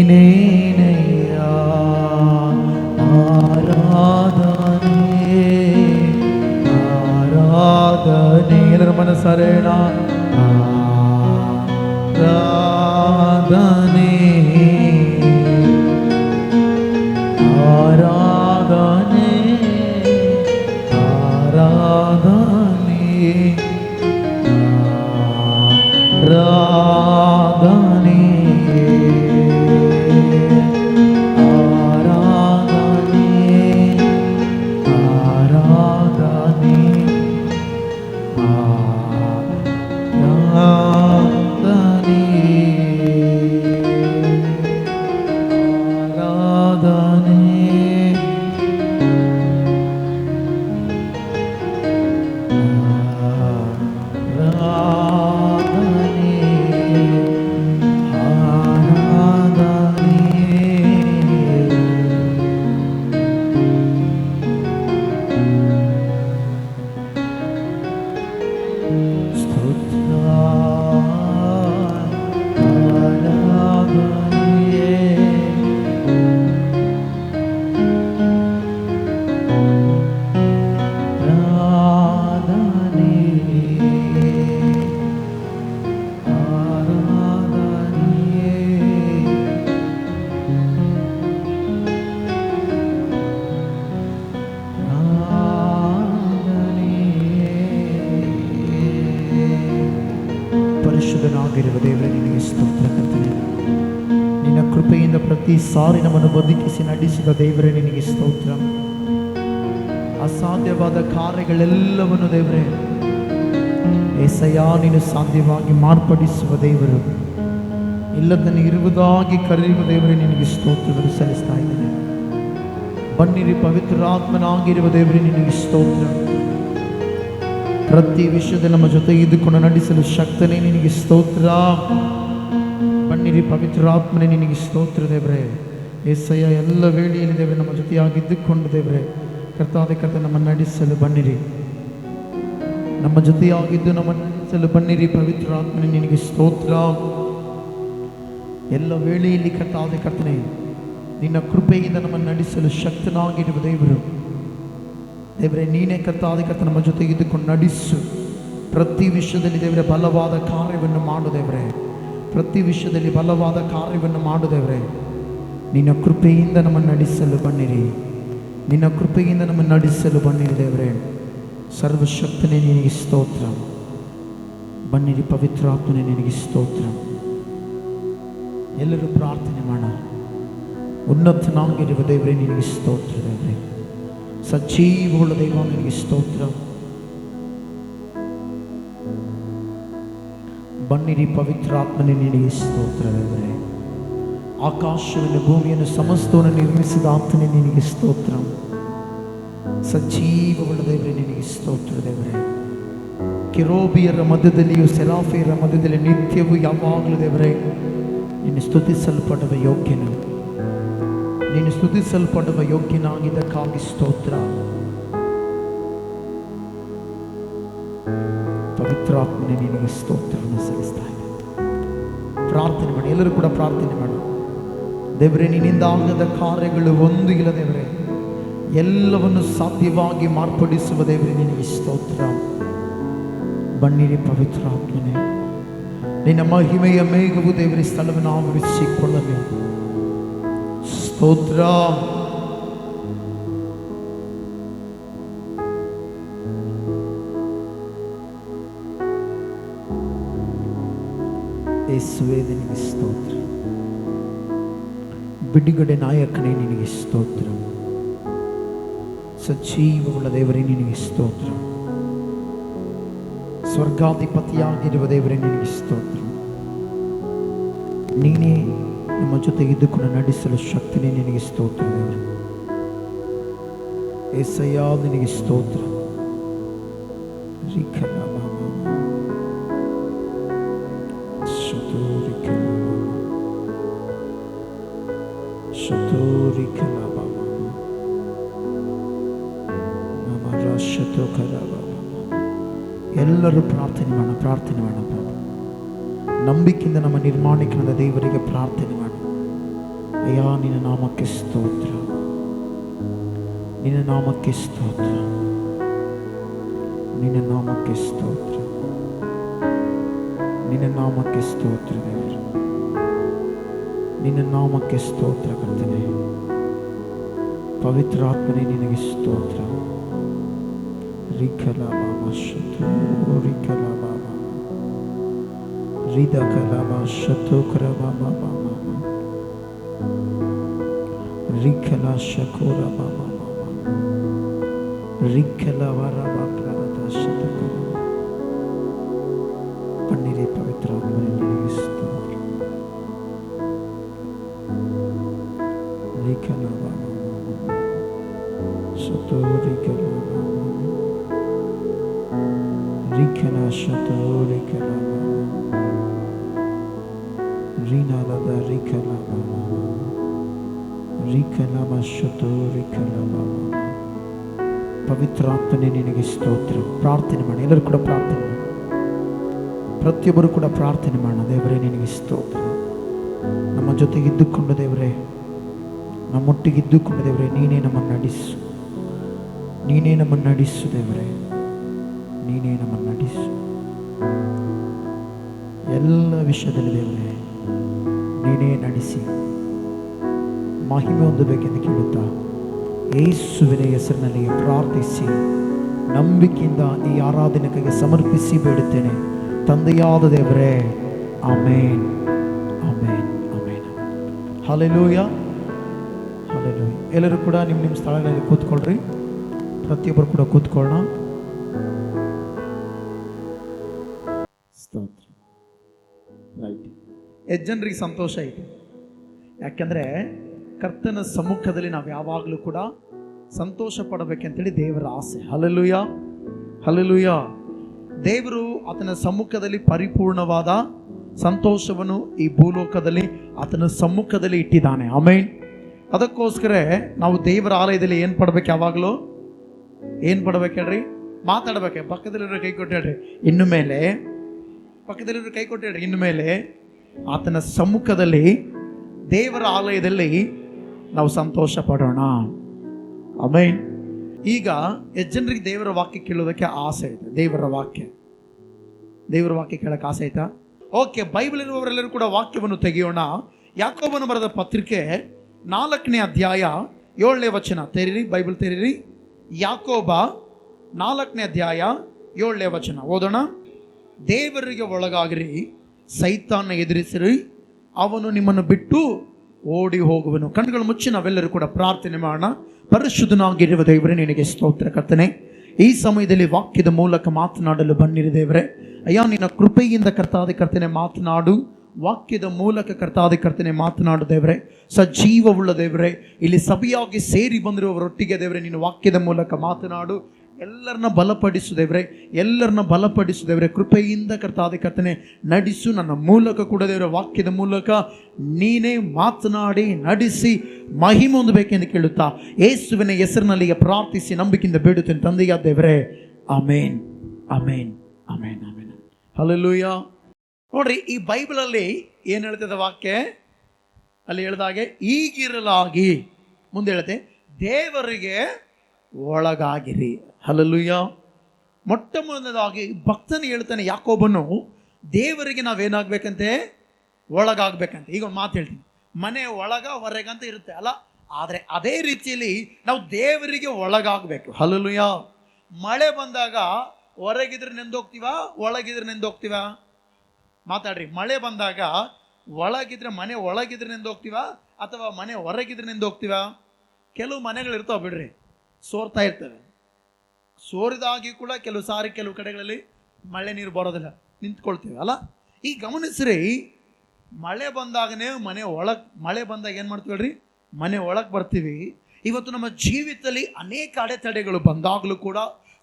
ನೀನೇನಯ್ಯ ಆರಾಧನೆ ಆಗಿರುವ ದೇವರೇ ನಿನಗೆ ಸ್ತೋತ್ರ ಕರ್ತನೆ. ನಿನ್ನ ಕೃಪೆಯಿಂದ ಪ್ರತಿ ಸಾರಿ ನಮ್ಮನ್ನು ಬದುಕಿಸಿ ನಡೆಸಿದ ದೇವರೇ ನಿನಗೆ ಸ್ತೋತ್ರ. ಅಸಾಧ್ಯವಾದ ಕಾರ್ಯಗಳೆಲ್ಲವನ್ನು ದೇವರೇ ಏಸಯ್ಯ ನೀನು ಸಾಧ್ಯವಾಗಿ ಮಾರ್ಪಡಿಸುವ ದೇವರು, ಇಲ್ಲದನ್ನು ಇರುವುದಾಗಿ ಕರೆಯುವ ದೇವರೇ ನಿನಗೆ ಸ್ತೋತ್ರವನ್ನು ಸಲ್ಲಿಸ್ತಾ ಇದ್ದೇನೆ. ಬನ್ನಿರಿ ಪವಿತ್ರಾತ್ಮನಾಗಿರುವ ದೇವರೇ ನಿನಗೆ ಸ್ತೋತ್ರ. ಪ್ರತಿ ವಿಷಯದಲ್ಲಿ ನಮ್ಮ ಜೊತೆ ಇದ್ದುಕೊಂಡು ನಡೆಸಲು ಶಕ್ತನೇ ನಿನಗೆ ಸ್ತೋತ್ರ. ಬನ್ನಿರಿ ಪವಿತ್ರಾತ್ಮನೇ ನಿನಗೆ ಸ್ತೋತ್ರ ದೇವರೇ. ಏಸಯ್ಯ ಎಲ್ಲ ವೇಳೆಯಲ್ಲಿ ದೇವರೇ ನಮ್ಮ ಜೊತೆಯಾಗಿದ್ದುಕೊಂಡು ದೇವರೇ ಕರ್ತಾದೆ ಕರ್ತ ನಮ್ಮನ್ನು ನಡೆಸಲು ಬನ್ನಿರಿ. ನಮ್ಮ ಜೊತೆಯಾಗಿದ್ದು ನಮ್ಮನ್ನು ನಡೆಸಲು ಬನ್ನಿರಿ ಪವಿತ್ರಾತ್ಮನೇ ನಿನಗೆ ಸ್ತೋತ್ರ. ಎಲ್ಲ ವೇಳೆಯಲ್ಲಿ ಕರ್ತಾದೆ ಕರ್ತನೆ ನಿನ್ನ ಕೃಪೆಯಿಂದ ನಮ್ಮನ್ನು ನಡೆಸಲು ಶಕ್ತನಾಗಿರುವ ದೇವರು ದೇವರೇ ನೀನೇ ಕರ್ತಾದೆ ಕರ್ತ ನಮ್ಮ ಜೊತೆಗೆ ಇದ್ದುಕೊಂಡು ನಡೆಸು. ಪ್ರತಿ ವಿಷಯದಲ್ಲಿ ದೇವರೇ ಬಲವಾದ ಕಾರ್ಯವನ್ನು ಮಾಡು ದೇವರೇ. ಪ್ರತಿ ವಿಷಯದಲ್ಲಿ ಬಲವಾದ ಕಾರ್ಯವನ್ನು ಮಾಡು ದೇವರೇ. ನಿನ್ನ ಕೃಪೆಯಿಂದ ನಮ್ಮನ್ನು ನಡೆಸಲು ಬನ್ನಿರಿ. ನಿನ್ನ ಕೃಪೆಯಿಂದ ನಮ್ಮನ್ನು ನಡೆಸಲು ಬನ್ನಿರಿ ದೇವರೇ. ಸರ್ವಶಕ್ತನೇ ನಿನಗೆ ಸ್ತೋತ್ರ. ಬನ್ನಿರಿ ಪವಿತ್ರಾತ್ಮನೇ ನಿನಗೆ ಸ್ತೋತ್ರ. ಎಲ್ಲರೂ ಪ್ರಾರ್ಥನೆ ಮಾಡೋಣ. ಉನ್ನತನಾಗಿರುವ ದೇವರೇ ನಿನಗೆ ಸ್ತೋತ್ರ ದೇವರೇ. ಸಜೀವವುಳ್ಳ ದೈವ ನಿನಗೆ ಸ್ತೋತ್ರ. ಬನ್ನಿರಿ ಪವಿತ್ರಾತ್ಮನೇ ನಿನಗೆ ಸ್ತೋತ್ರ ದೇವರೇ. ಆಕಾಶವನ್ನು ಭೂಮಿಯನ್ನು ಸಮಸ್ತವನ್ನು ನಿರ್ಮಿಸಿದ ಆತನೇ ನಿನಗೆ ಸ್ತೋತ್ರ. ಸಜೀವವುಳ್ಳ ದೇವರೇ ನಿನಗೆ ಸ್ತೋತ್ರ ದೇವರೇ. ಕೆರೂಬಿಯರ ಮಧ್ಯದಲ್ಲಿಯೂ ಸೆರಾಫಿಯರ ಮಧ್ಯದಲ್ಲಿ ನಿತ್ಯವೂ ಯಾವಾಗಲೂ ದೇವರೇ ನೀನು ಸ್ತುತಿಸಲ್ಪಡುವ ಯೋಗ್ಯನು. ನೀನು ಸ್ತುತಿಸಲ್ಪಡುವ ಯೋಗ್ಯನಾಗಿದ್ದಕ್ಕಾಗಿ ಸ್ತೋತ್ರ. ಪವಿತ್ರಾತ್ಮನೇ ನಿನಗೆ ಸ್ತೋತ್ರವನ್ನು ಸಲ್ಲಿಸ್ತಾ ಇದೆ. ಪ್ರಾರ್ಥನೆ ಮಾಡಿ, ಎಲ್ಲರೂ ಕೂಡ ಪ್ರಾರ್ಥನೆ ಮಾಡು. ದೇವರೇ ನಿನ್ನಿಂದ ಆಗದ ಕಾರ್ಯಗಳು ಒಂದು ಇಲ್ಲ ದೇವರೇ. ಎಲ್ಲವನ್ನು ಸಾಧ್ಯವಾಗಿ ಮಾರ್ಪಡಿಸುವ ದೇವರೇ ನಿನಗೆ ಸ್ತೋತ್ರ. ಬನ್ನಿರಿ ಪವಿತ್ರಾತ್ಮನೇ. ನಿನ್ನ ಮಹಿಮೆಯ ಮೇಘವು ದೇವರೇ ಸ್ಥಳವನ್ನು ಆವರಿಸಿಕೊಳ್ಳಲಿ. ಸ್ತೋತ್ರ. ಯೇಸುವೇ ನಿನಗೆ ಸ್ತೋತ್ರ. ಬಿಡುಗಡೆ ನಾಯಕನೇ ನಿನಗೆ ಸ್ತೋತ್ರ. ಸಜೀವವುಳ್ಳ ದೇವರೇ ನಿನಗೆ ಸ್ತೋತ್ರ. ಸ್ವರ್ಗಾಧಿಪತಿಯಾಗಿರುವ ದೇವರೇ ನಿನಗೆ ಸ್ತೋತ್ರ. ನೀನೇ ನಮ್ಮ ಜೊತೆಗಿದ್ದುಕೊಂಡು ನಡೆಸಲು ಶಕ್ತಿನೇ ನಿನಗೆ ಸ್ತೋತ್ರ ದೇವರೇ. ಏಸಯ್ಯ ನಿನಗೆ ಸ್ತೋತ್ರ. ಎಲ್ಲರೂ ಪ್ರಾರ್ಥನೆ ಮಾಡೋಣ. ಪ್ರಾರ್ಥನೆ ಮಾಡೋಣ. ನಂಬಿಕೆಯಿಂದ ನಮ್ಮ ನಿರ್ಮಾಣಿಕನಾದ ದೇವರಿಗೆ ಪ್ರಾರ್ಥನೆ ಮಾಡು. ಅಯ್ಯ ನಿನ್ನ ನಾಮಕ್ಕೆ ಸ್ತೋತ್ರ. ನಿನ್ನ ನಾಮಕ್ಕೆ ಸ್ತೋತ್ರ. ನಿನ್ನ ನಾಮಕ್ಕೆ ಸ್ತೋತ್ರ. ನಿನ್ನ ನಾಮಕ್ಕೆ ಸ್ತೋತ್ರ ದೇವರು. ನಿನ್ನ ನಾಮಕ್ಕೆ ಸ್ತೋತ್ರ ಕರ್ತನೆ. ಪವಿತ್ರಾತ್ಮನೇ ನಿನಗೆ ಸ್ತೋತ್ರ. ರಿಕಲ ಬಾಬಾ ಶತು ರಿಕಲ ಬಾಬಾ ರಿದ ಕಲಬ ಶತು ಕರ ಬಾಬಾ ಬಾಬಾ ರಿಕಲ ಶಕೋರ ಬಾಬಾ ಬಾಬಾ ರಿಕಲ ವರ ಬಾಕ್ರದ ಶತು ಕರ. ಪನ್ನಿರಿ ಪವಿತ್ರಾತ್ಮನೇ ನಿನಗೆ ಸ್ತೋತ್ರ. ರಿಕಲ ಬಾಬಾ ಶತು ರಿಕಲ ರಿಕಲ ಶತು ರಿಕಲ ರೀನಾಲದ ರಿಕಲ ರಿಕಲ ಶತು ರಿಕಲ. ಪವಿತ್ರಾತ್ಮನೇ ನಿನಗೆ ಸ್ತೋತ್ರ. ಪ್ರಾರ್ಥನೆ ಮಾಡಿ. ಎಲ್ಲರೂ ಕೂಡ ಪ್ರಾರ್ಥನೆ ಮಾಡಿ. ಪ್ರತಿಯೊಬ್ಬರು ಕೂಡ ಪ್ರಾರ್ಥನೆ ಮಾಡೋಣ. ದೇವರೇ ನಿನಗೆ ಸ್ತೋತ್ರ. ನಮ್ಮ ಜೊತೆಗಿದ್ದುಕೊಂಡು ದೇವರೇ, ನಮ್ಮೊಟ್ಟಿಗಿದ್ದುಕೊಂಡು ದೇವರೇ ನೀನೇ ನಮ್ಮನ್ನು ನಡೆಸು. ನೀನೇ ನಮ್ಮನ್ನು ನಡೆಸು ದೇವರೇ. ನೀನೇ ನಮ್ಮನ್ನು ನಡೆಸು. ಎಲ್ಲ ವಿಷಯದಲ್ಲಿ ದೇವರೇ ನೀನೇ ನಡೆಸಿ ಮಹಿಮೆ ಹೊಂದಬೇಕೆಂದು ಕೇಳುತ್ತಾ ಯೇಸುವಿನ ಹೆಸರಿನಲ್ಲಿ ಪ್ರಾರ್ಥಿಸಿ ನಂಬಿಕೆಯಿಂದ ಈ ಆರಾಧನೆಗೆ ಸಮರ್ಪಿಸಿ ಬೇಡುತ್ತೇನೆ. ತಂದೆಯಾದ ದೇವರೇ, ಆಮೇನ್ ಆಮೇನ್ ಆಮೇನ್. Hallelujah hallelujah. ಎಲ್ಲರೂ ಕೂಡ ನಿಮ್ಮ ನಿಮ್ಮ ಸ್ಥಳಗಳಲ್ಲಿ ಕೂತ್ಕೊಳ್ರಿ. ಪ್ರತಿಯೊಬ್ಬರು ಕೂಡ ಕೂತ್ಕೊಳ್ಳೋಣ. ಸ್ತೋತ್ರ. ರೈಟ್. ಎಷ್ಟು ಜನರಿಗೆ ಸಂತೋಷ ಇದೆ? ಯಾಕೆಂದರೆ ಕರ್ತನ ಸಮ್ಮುಖದಲ್ಲಿ ನಾವು ಯಾವಾಗಲೂ ಕೂಡ ಸಂತೋಷ ಪಡಬೇಕಂತೇಳಿ ದೇವರ ಆಸೆ. Hallelujah hallelujah. ದೇವರು ಆತನ ಸಮ್ಮುಖದಲ್ಲಿ ಪರಿಪೂರ್ಣವಾದ ಸಂತೋಷವನ್ನು ಈ ಭೂಲೋಕದಲ್ಲಿ ಆತನ ಸಮ್ಮುಖದಲ್ಲಿ ಇಟ್ಟಿದ್ದಾನೆ. ಆಮೇನ್. ಅದಕ್ಕೋಸ್ಕರ ನಾವು ದೇವರ ಆಲಯದಲ್ಲಿ ಏನು ಪಡ್ಬೇಕು? ಯಾವಾಗಲೂ ಏನು ಪಡ್ಬೇಕು ಹೇಳ್ರಿ? ಮಾತಾಡ್ಬೇಕು. ಪಕ್ಕದಲ್ಲಿರೋ ಕೈ ಕೊಟ್ಟು ಹೇಳ್ರಿ ಇನ್ನು ಮೇಲೆ. ಪಕ್ಕದಲ್ಲಿರೋ ಕೈ ಕೊಟ್ಟು ಹೇಳ್ರಿ ಇನ್ನು ಮೇಲೆ ಆತನ ಸಮ್ಮುಖದಲ್ಲಿ ದೇವರ ಆಲಯದಲ್ಲಿ ನಾವು ಸಂತೋಷ ಪಡೋಣ. ಆಮೇನ್. ಈಗ ಎಷ್ಟು ಜನರಿಗೆ ದೇವರ ವಾಕ್ಯ ಕೇಳೋದಕ್ಕೆ ಆಸೆ ಇದೆ? ದೇವರ ವಾಕ್ಯ ಕೇಳಕ್ಕೆ ಆಸೆ ಆಯ್ತಾ? ಓಕೆ, ಬೈಬಲ್ ಇರುವವರೆಲ್ಲರೂ ಕೂಡ ವಾಕ್ಯವನ್ನು ತೆಗೆಯೋಣ. ಯಾಕೋಬನು ಬರೆದ ಪತ್ರಿಕೆ 4ನೇ ಅಧ್ಯಾಯ 7ನೇ ವಚನ ತೆರೀರಿ. ಬೈಬಲ್ ತೆರೀರಿ. ಯಾಕೋಬ 4ನೇ ಅಧ್ಯಾಯ 7ನೇ ವಚನ ಓದೋಣ. ದೇವರಿಗೆ ಒಳಗಾಗಿರಿ, ಸೈತಾನ ಎದುರಿಸಿರಿ, ಅವನು ನಿಮ್ಮನ್ನು ಬಿಟ್ಟು ಓಡಿ ಹೋಗುವನು. ಕಣ್ಣುಗಳು ಮುಚ್ಚಿ ನಾವೆಲ್ಲರೂ ಕೂಡ ಪ್ರಾರ್ಥನೆ ಮಾಡೋಣ. ಪರಿಶುದ್ಧನಾಗಿರುವ ದೇವರೇ, ನಿನಗೆ ಸ್ತೋತ್ರ ಕರ್ತನೆ. ಈ ಸಮಯದಲ್ಲಿ ವಾಕ್ಯದ ಮೂಲಕ ಮಾತನಾಡಲು ಬನ್ನಿರಿ ದೇವರೇ. ಅಯ್ಯ, ನಿನ್ನ ಕೃಪೆಯಿಂದ ಕರ್ತನೆ ಮಾತನಾಡು. ವಾಕ್ಯದ ಮೂಲಕ ಕರ್ತನೆ ಮಾತನಾಡು ದೇವರೇ. ಸಜೀವವುಳ್ಳ ದೇವರೇ, ಇಲ್ಲಿ ಸಭೆಯಾಗಿ ಸೇರಿ ಬಂದಿರುವವರೊಟ್ಟಿಗೆ ದೇವರೇ ನಿನ್ನ ವಾಕ್ಯದ ಮೂಲಕ ಮಾತನಾಡು. ಎಲ್ಲರನ್ನ ಬಲಪಡಿಸು ದೇವರೇ. ಕೃಪೆಯಿಂದ ಕರ್ತನೆ ನಡೆಸು. ನನ್ನ ಮೂಲಕ ಕೂಡ ದೇವರ ವಾಕ್ಯದ ಮೂಲಕ ನೀನೇ ಮಾತನಾಡಿ ನಡೆಸಿ ಮಹಿಮೆ ಹೊಂದಬೇಕೆಂದು ಕೇಳುತ್ತಾ ಯೇಸುವಿನ ಹೆಸರಿನಲ್ಲಿ ಪ್ರಾರ್ಥಿಸಿ ನಂಬಿಕೆಯಿಂದ ಬೇಡುತ್ತೇನೆ ತಂದೆಯ ದೇವರೇ. ಆಮೇನ್ ಆಮೇನ್ ಆಮೇನ್ ಆಮೇನ್. ಹಲ್ಲೆಲೂಯಾ. ನೋಡ್ರಿ, ಈ ಬೈಬಲಲ್ಲಿ ಏನು ಹೇಳ್ತದೆ ವಾಕ್ಯ? ಅಲ್ಲಿ ಹೇಳಿದಾಗೆ ಈಗಿರಲಾಗಿ ಮುಂದೆ ಹೇಳುತ್ತೆ ದೇವರಿಗೆ ಒಳಗಾಗಿರಿ. ಹಲ್ಲೆಲೂಯಾ. ಮೊಟ್ಟ ಮೊದಲನೇದಾಗಿ ಭಕ್ತನು ಹೇಳ್ತಾನೆ, ಯಾಕೋಬನು ದೇವರಿಗೆ ನಾವೇನಾಗಬೇಕಂತೆ? ಒಳಗಾಗಬೇಕಂತೆ. ಈಗ ಒಂದು ಮಾತು ಹೇಳ್ತೀನಿ, ಮನೆ ಒಳಗ ಹೊರಗಂತ ಇರುತ್ತೆ ಅಲ್ಲ, ಆದರೆ ಅದೇ ರೀತಿಯಲ್ಲಿ ನಾವು ದೇವರಿಗೆ ಒಳಗಾಗಬೇಕು. ಹಲ್ಲೆಲೂಯಾ. ಮಳೆ ಬಂದಾಗ ಹೊರಗಿದ್ರೆ ನೆಂದೋಗ್ತೀವ, ಒಳಗಿದ್ರೆ ನೆಂದೋಗ್ತೀವ? ಮಾತಾಡ್ರಿ. ಮಳೆ ಬಂದಾಗ ಒಳಗಿದ್ರೆ ಮನೆ ಒಳಗಿದ್ರೆ ನೆಂದೋಗ್ತೀವ ಅಥವಾ ಮನೆ ಹೊರಗಿದ್ರೆ ನೆಂದೋಗ್ತೀವ? ಕೆಲವು ಮನೆಗಳು ಇರ್ತಾವೆ ಬಿಡ್ರಿ, ಸೋರ್ತಾ ಇರ್ತವೆ. ಸೋರಿದಾಗಿ ಕೂಡ ಕೆಲವು ಕಡೆಗಳಲ್ಲಿ ಮಳೆ ನೀರು ಬರೋದಿಲ್ಲ, ನಿಂತ್ಕೊಳ್ತೀವಿ ಅಲ್ಲ. ಈಗ ಗಮನಿಸ್ರಿ, ಮಳೆ ಬಂದಾಗನೇ ಮಳೆ ಬಂದಾಗ ಏನು ಮಾಡ್ತೀವಿ ಹೇಳ್ರಿ? ಮನೆ ಒಳಗೆ ಬರ್ತೀವಿ. ಇವತ್ತು ನಮ್ಮ ಜೀವಿತದಲ್ಲಿ ಅನೇಕ ಅಡೆತಡೆಗಳು ಬಂದಾಗಲೂ ಕೂಡ,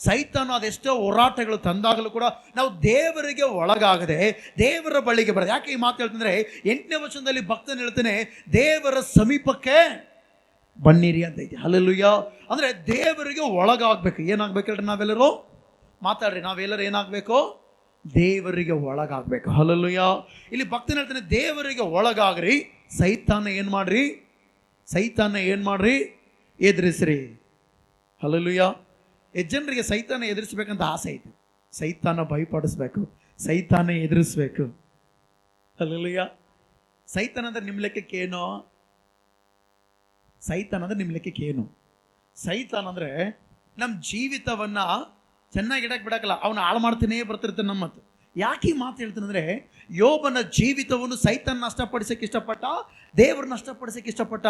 ಸೈತಾನ ಅದೆಷ್ಟೋ ಹೋರಾಟಗಳು ತಂದಾಗಲೂ ಕೂಡ ನಾವು ದೇವರಿಗೆ ಒಳಗಾಗದೆ ದೇವರ ಬಳಿಗೆ ಬರೋದು. ಯಾಕೆ ಈ ಮಾತು ಹೇಳ್ತಂದ್ರೆ 8ನೇ ವಚನದಲ್ಲಿ ಭಕ್ತನು ಹೇಳ್ತಾನೆ, ದೇವರ ಸಮೀಪಕ್ಕೆ ಬನ್ನಿರಿ ಅಂತ ಐತಿ. ಹಲ್ಲೆಲೂಯಾ. ಅಂದರೆ ದೇವರಿಗೆ ಒಳಗಾಗಬೇಕು. ಏನಾಗಬೇಕು ಹೇಳ್ರಿ? ನಾವೆಲ್ಲರೂ ಮಾತಾಡ್ರಿ. ನಾವೆಲ್ಲರೂ ಏನಾಗಬೇಕು? ದೇವರಿಗೆ ಒಳಗಾಗಬೇಕು. ಹಲ್ಲೆಲೂಯಾ. ಇಲ್ಲಿ ಭಕ್ತನ ಹೇಳ್ತಾನೆ, ದೇವರಿಗೆ ಒಳಗಾಗ್ರಿ, ಸೈತಾನ ಏನು ಮಾಡ್ರಿ? ಎದುರಿಸ್ರಿ. ಹಲ್ಲೆಲೂಯಾ. ಜನರಿಗೆ ಸೈತಾನ ಎದುರಿಸ್ಬೇಕಂತ ಆಸೆ ಐತೆ. ಸೈತಾನ ಭಯಪಡಿಸ್ಬೇಕು, ಸೈತಾನ ಎದುರಿಸ್ಬೇಕು. ಹಲ್ಲೆಲೂಯಾ. ಸೈತಾನ ಅಂದ್ರೆ ನಿಮ್ಮ ಲೆಕ್ಕಕ್ಕೇನೋ? ಸೈತಾನ ಅಂದ್ರೆ ನಿಮ್ಮ ಲೆಕ್ಕಕ್ಕೇನು? ಸೈತಾನ ಅಂದ್ರೆ ನಮ್ಮ ಜೀವಿತವನ್ನ ಚೆನ್ನಾಗಿಡಕ್ಕೆ ಬಿಡಕ್ಕಲ್ಲ, ಅವನು ಹಾಳು ಮಾಡ್ತಾನೇ ಬರ್ತಿರ್ತಾನೆ ನಮ್ಮ ಮಾತು. ಯಾಕೆ ಈ ಮಾತು ಹೇಳ್ತಾನಂದ್ರೆ, ಯೋಬನ ಜೀವಿತವನ್ನು ಸೈತಾನ ನಷ್ಟಪಡಿಸಕ್ಕೆ ಇಷ್ಟಪಟ್ಟ, ದೇವ್ರನ್ನ ನಷ್ಟಪಡಿಸಕ್ಕೆ ಇಷ್ಟಪಟ್ಟ.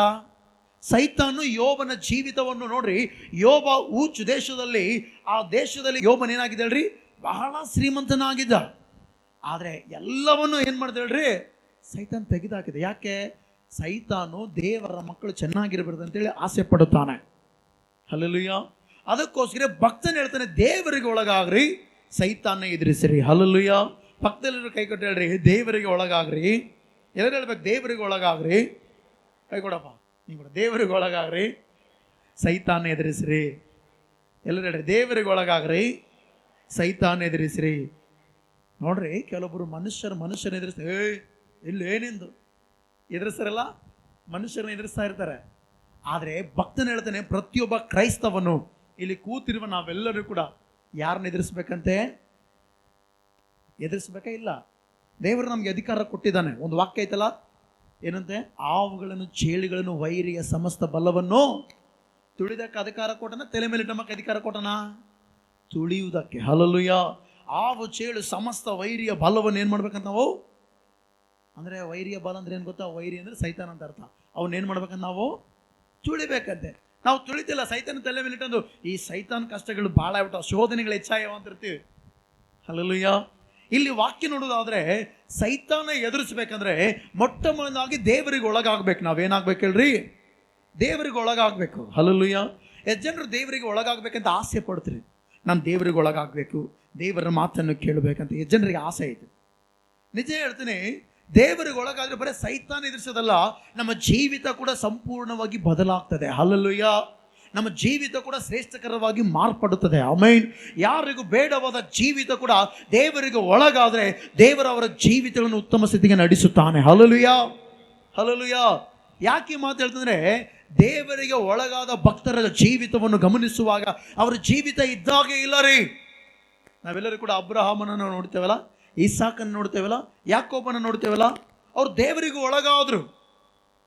ಸೈತಾನು ಯೋಬನ ಜೀವಿತವನ್ನು ನೋಡ್ರಿ, ಯೋಬ ಊಚ್ ದೇಶದಲ್ಲಿ, ಆ ದೇಶದಲ್ಲಿ ಯೋಬನ ಏನಾಗಿದೆ ಹೇಳ್ರಿ? ಬಹಳ ಶ್ರೀಮಂತನಾಗಿದ್ದ. ಆದರೆ ಎಲ್ಲವನ್ನು ಏನು ಮಾಡಿದೆ ಹೇಳ್ರಿ? ಸೈತಾನ್ ತೆಗೆದಾಕಿದೆ. ಯಾಕೆ? ಸೈತಾನು ದೇವರ ಮಕ್ಕಳು ಚೆನ್ನಾಗಿರಬಾರ್ದು ಅಂತೇಳಿ ಆಸೆ ಪಡುತ್ತಾನೆ. ಹಲ್ಲೆಲೂಯಾ. ಅದಕ್ಕೋಸ್ಕರ ಭಕ್ತನ ಹೇಳ್ತಾನೆ, ದೇವರಿಗೆ ಒಳಗಾಗ್ರಿ, ಸೈತಾನ ಎದುರಿಸಿರಿ. ಹಲ್ಲೆಲೂಯಾ. ಪಕ್ಕದಲ್ಲಿರೋ ಕೈ ಕೊಟ್ಟು ಹೇಳ್ರಿ, ದೇವರಿಗೆ ಒಳಗಾಗ್ರಿ. ಎಲ್ಲರೂ ಹೇಳ್ಬೇಕು, ದೇವರಿಗೆ ಒಳಗಾಗ್ರಿ. ಕೈ ಕೊಡಪ್ಪ, ನೀವು ಕೂಡ ದೇವರಿಗೆ ಒಳಗಾಗ್ರಿ, ಸೈತಾನ ಎದುರಿಸ್ರಿ. ಎಲ್ಲರೂ ಹೇಳ್ರಿ, ದೇವರಿಗೆ ಒಳಗಾಗ್ರಿ, ಸೈತಾನ ಎದುರಿಸ್ರಿ. ನೋಡ್ರಿ, ಕೆಲವೊಬ್ಬರು ಮನುಷ್ಯನ ಎದುರಿಸ್ತಾರೆ. ಇಲ್ಲಿ ಏನೆಂದು ಎದುರಿಸ್ತಾರಲ್ಲ, ಮನುಷ್ಯರನ್ನ ಎದುರಿಸ್ತಾ ಇರ್ತಾರೆ. ಆದರೆ ಭಕ್ತನ ಹೇಳ್ತಾನೆ, ಪ್ರತಿಯೊಬ್ಬ ಕ್ರೈಸ್ತವನು, ಇಲ್ಲಿ ಕೂತಿರುವ ನಾವೆಲ್ಲರೂ ಕೂಡ ಯಾರನ್ನ ಎದುರಿಸ್ಬೇಕಂತೆ? ಎದುರಿಸ್ಬೇಕಾ? ಇಲ್ಲ. ದೇವರು ನಮಗೆ ಅಧಿಕಾರ ಕೊಟ್ಟಿದ್ದಾನೆ. ಒಂದು ವಾಕ್ಯ ಐತಲ್ಲ, ಏನಂತೆ? ಆವುಗಳನ್ನು, ಚೇಳಿಗಳನ್ನು, ವೈರಿಯ ಸಮಸ್ತ ಬಲವನ್ನು ತುಳಿದಕ್ಕೆ ಅಧಿಕಾರ ಕೊಟ್ಟನ, ತಲೆ ಮೇಲೆ ನಮ್ಮಕ್ಕೆ ಅಧಿಕಾರ ಕೊಟ್ಟನ ತುಳಿಯುವುದಕ್ಕೆ. ಹಲ್ಲೆಲೂಯಾ. ಆವು, ಚೇಳು, ಸಮಸ್ತ ವೈರಿಯ ಬಲವನ್ನು ಏನು ಮಾಡ್ಬೇಕಂತ ನಾವು ಅಂದರೆ ವೈರಿಯ ಬಲ ಅಂದ್ರೆ ಏನು ಗೊತ್ತಾ? ವೈರಿ ಅಂದರೆ ಸೈತಾನ ಅಂತ ಅರ್ಥ. ಅವನ್ನ ಏನು ಮಾಡ್ಬೇಕಂತ ನಾವು ತುಳಿಬೇಕಂತೆ. ನಾವು ತುಳಿತಿಲ್ಲ, ಸೈತಾನ ತಲೆ ಮೇಲೆ ಇಟ್ಟಂದು ಈ ಸೈತಾನ್ ಕಷ್ಟಗಳು ಭಾಳ ಆಗ್ಬಿಟ್ಟು ಶೋಧನೆಗಳು ಹೆಚ್ಚಾಗ್ಯಾವ ಅಂತಿರ್ತೀವಿ. ಹಲ್ಲೆಲೂಯಾ. ಇಲ್ಲಿ ವಾಕ್ಯ ನೋಡೋದಾದ್ರೆ ಸೈತಾನ ಎದುರಿಸ್ಬೇಕಂದ್ರೆ ಮೊಟ್ಟ ಮೊದಲಾಗಿ ದೇವರಿಗೆ ಒಳಗಾಗ್ಬೇಕು. ನಾವೇನಾಗ್ಬೇಕು ಹೇಳ್ರಿ? ದೇವರಿಗೆ ಒಳಗಾಗಬೇಕು. ಹಲ್ಲೆಲೂಯಾ. ಎಷ್ಟು ಜನರು ದೇವರಿಗೆ ಒಳಗಾಗಬೇಕಂತ ಆಸೆ ಪಡ್ತೀರಿ? ನಾನು ದೇವರಿಗೆ ಒಳಗಾಗಬೇಕು, ದೇವರ ಮಾತನ್ನು ಕೇಳಬೇಕಂತ ಎಷ್ಟು ಜನರಿಗೆ ಆಸೆ ಇದೆ. ನಿಜ ಹೇಳ್ತೀನಿ, ದೇವರಿಗೆ ಒಳಗಾದ್ರೆ ಬರೀ ಸೈತಾನ ಎದುರಿಸೋದಲ್ಲ, ನಮ್ಮ ಜೀವಿತ ಕೂಡ ಸಂಪೂರ್ಣವಾಗಿ ಬದಲಾಗ್ತದೆ. ಹಲ್ಲೆಲೂಯಾ. ನಮ್ಮ ಜೀವಿತ ಕೂಡ ಶ್ರೇಷ್ಠಕರವಾಗಿ ಮಾರ್ಪಡುತ್ತದೆ. ಆಮೆನ್. ಯಾರಿಗೂ ಬೇಡವಾದ ಜೀವಿತ ಕೂಡ ದೇವರಿಗೆ ಒಳಗಾದ್ರೆ ದೇವರ ಅವರ ಜೀವಿತಗಳನ್ನು ಉತ್ತಮ ಸ್ಥಿತಿಗೆ ನಡೆಸುತ್ತಾನೆ. ಹಲ್ಲೆಲೂಯಾ. ಹಲ್ಲೆಲೂಯಾ. ಯಾಕೆ ಮಾತು ಹೇಳ್ತಂದ್ರೆ, ದೇವರಿಗೆ ಒಳಗಾದ ಭಕ್ತರ ಜೀವಿತವನ್ನು ಗಮನಿಸುವಾಗ ಅವರ ಜೀವಿತ ಇದ್ದಾಗೆ ಇಲ್ಲ ರೀ. ನಾವೆಲ್ಲರೂ ಕೂಡ ಅಬ್ರಹಾಮನನ್ನು ನೋಡ್ತೇವಲ್ಲ, ಇಸಾಕನ್ನು ನೋಡ್ತೇವಲ್ಲ, ಯಾಕೋಬನ ನೋಡ್ತೇವಲ್ಲ, ಅವ್ರು ದೇವರಿಗೂ ಒಳಗಾದ್ರು.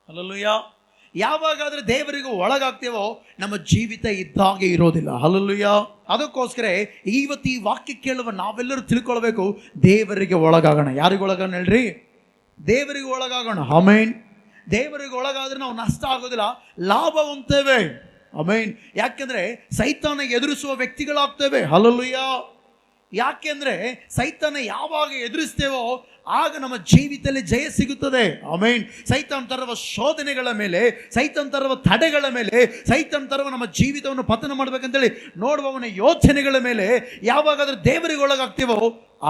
ಹಲ್ಲೆಲೂಯಾ. ಯಾವಾಗಾದ್ರೆ ದೇವರಿಗೂ ಒಳಗಾಗ್ತೇವೋ ನಮ್ಮ ಜೀವಿತ ಇದ್ದಾಗೆ ಇರೋದಿಲ್ಲ. ಹಲ್ಲೆಲೂಯಾ. ಅದಕ್ಕೋಸ್ಕರ ಇವತ್ತು ಈ ವಾಕ್ಯ ಕೇಳುವ ನಾವೆಲ್ಲರೂ ತಿಳ್ಕೊಳ್ಬೇಕು, ದೇವರಿಗೆ ಒಳಗಾಗೋಣ. ಯಾರಿಗೆ ಒಳಗಾಗೋಣ ಹೇಳ್ರಿ? ದೇವರಿಗೆ ಒಳಗಾಗೋಣ. ಆಮೆನ್. ದೇವರಿಗೆ ಒಳಗಾದ್ರೆ ನಾವು ನಷ್ಟ ಆಗೋದಿಲ್ಲ, ಲಾಭ ಹೊಂದ್ತೇವೆ. ಆಮೆನ್. ಯಾಕೆಂದ್ರೆ ಸೈತಾನ ಎದುರಿಸುವ ವ್ಯಕ್ತಿಗಳಾಗ್ತೇವೆ. ಹಲ್ಲೆಲೂಯಾ. ಯಾಕೆಂದ್ರೆ ಸೈತಾನ ಯಾವಾಗ ಎದುರಿಸ್ತೇವೋ ಆಗ ನಮ್ಮ ಜೀವಿತದಲ್ಲಿ ಜಯ ಸಿಗುತ್ತದೆ. ಆಮೆನ್. ಸೈತಾನ್ ತರುವ ಶೋಧನೆಗಳ ಮೇಲೆ, ಸೈತಾನ್ ತರುವ ತಡೆಗಳ ಮೇಲೆ, ಸೈತಾನ್ ತರುವ ನಮ್ಮ ಜೀವಿತವನ್ನು ಪತನ ಮಾಡ್ಬೇಕಂತೇಳಿ ನೋಡುವವನ ಯೋಚನೆಗಳ ಮೇಲೆ ಯಾವಾಗಾದ್ರೂ ದೇವರಿಗೆ ಒಳಗಾಗ್ತೇವೋ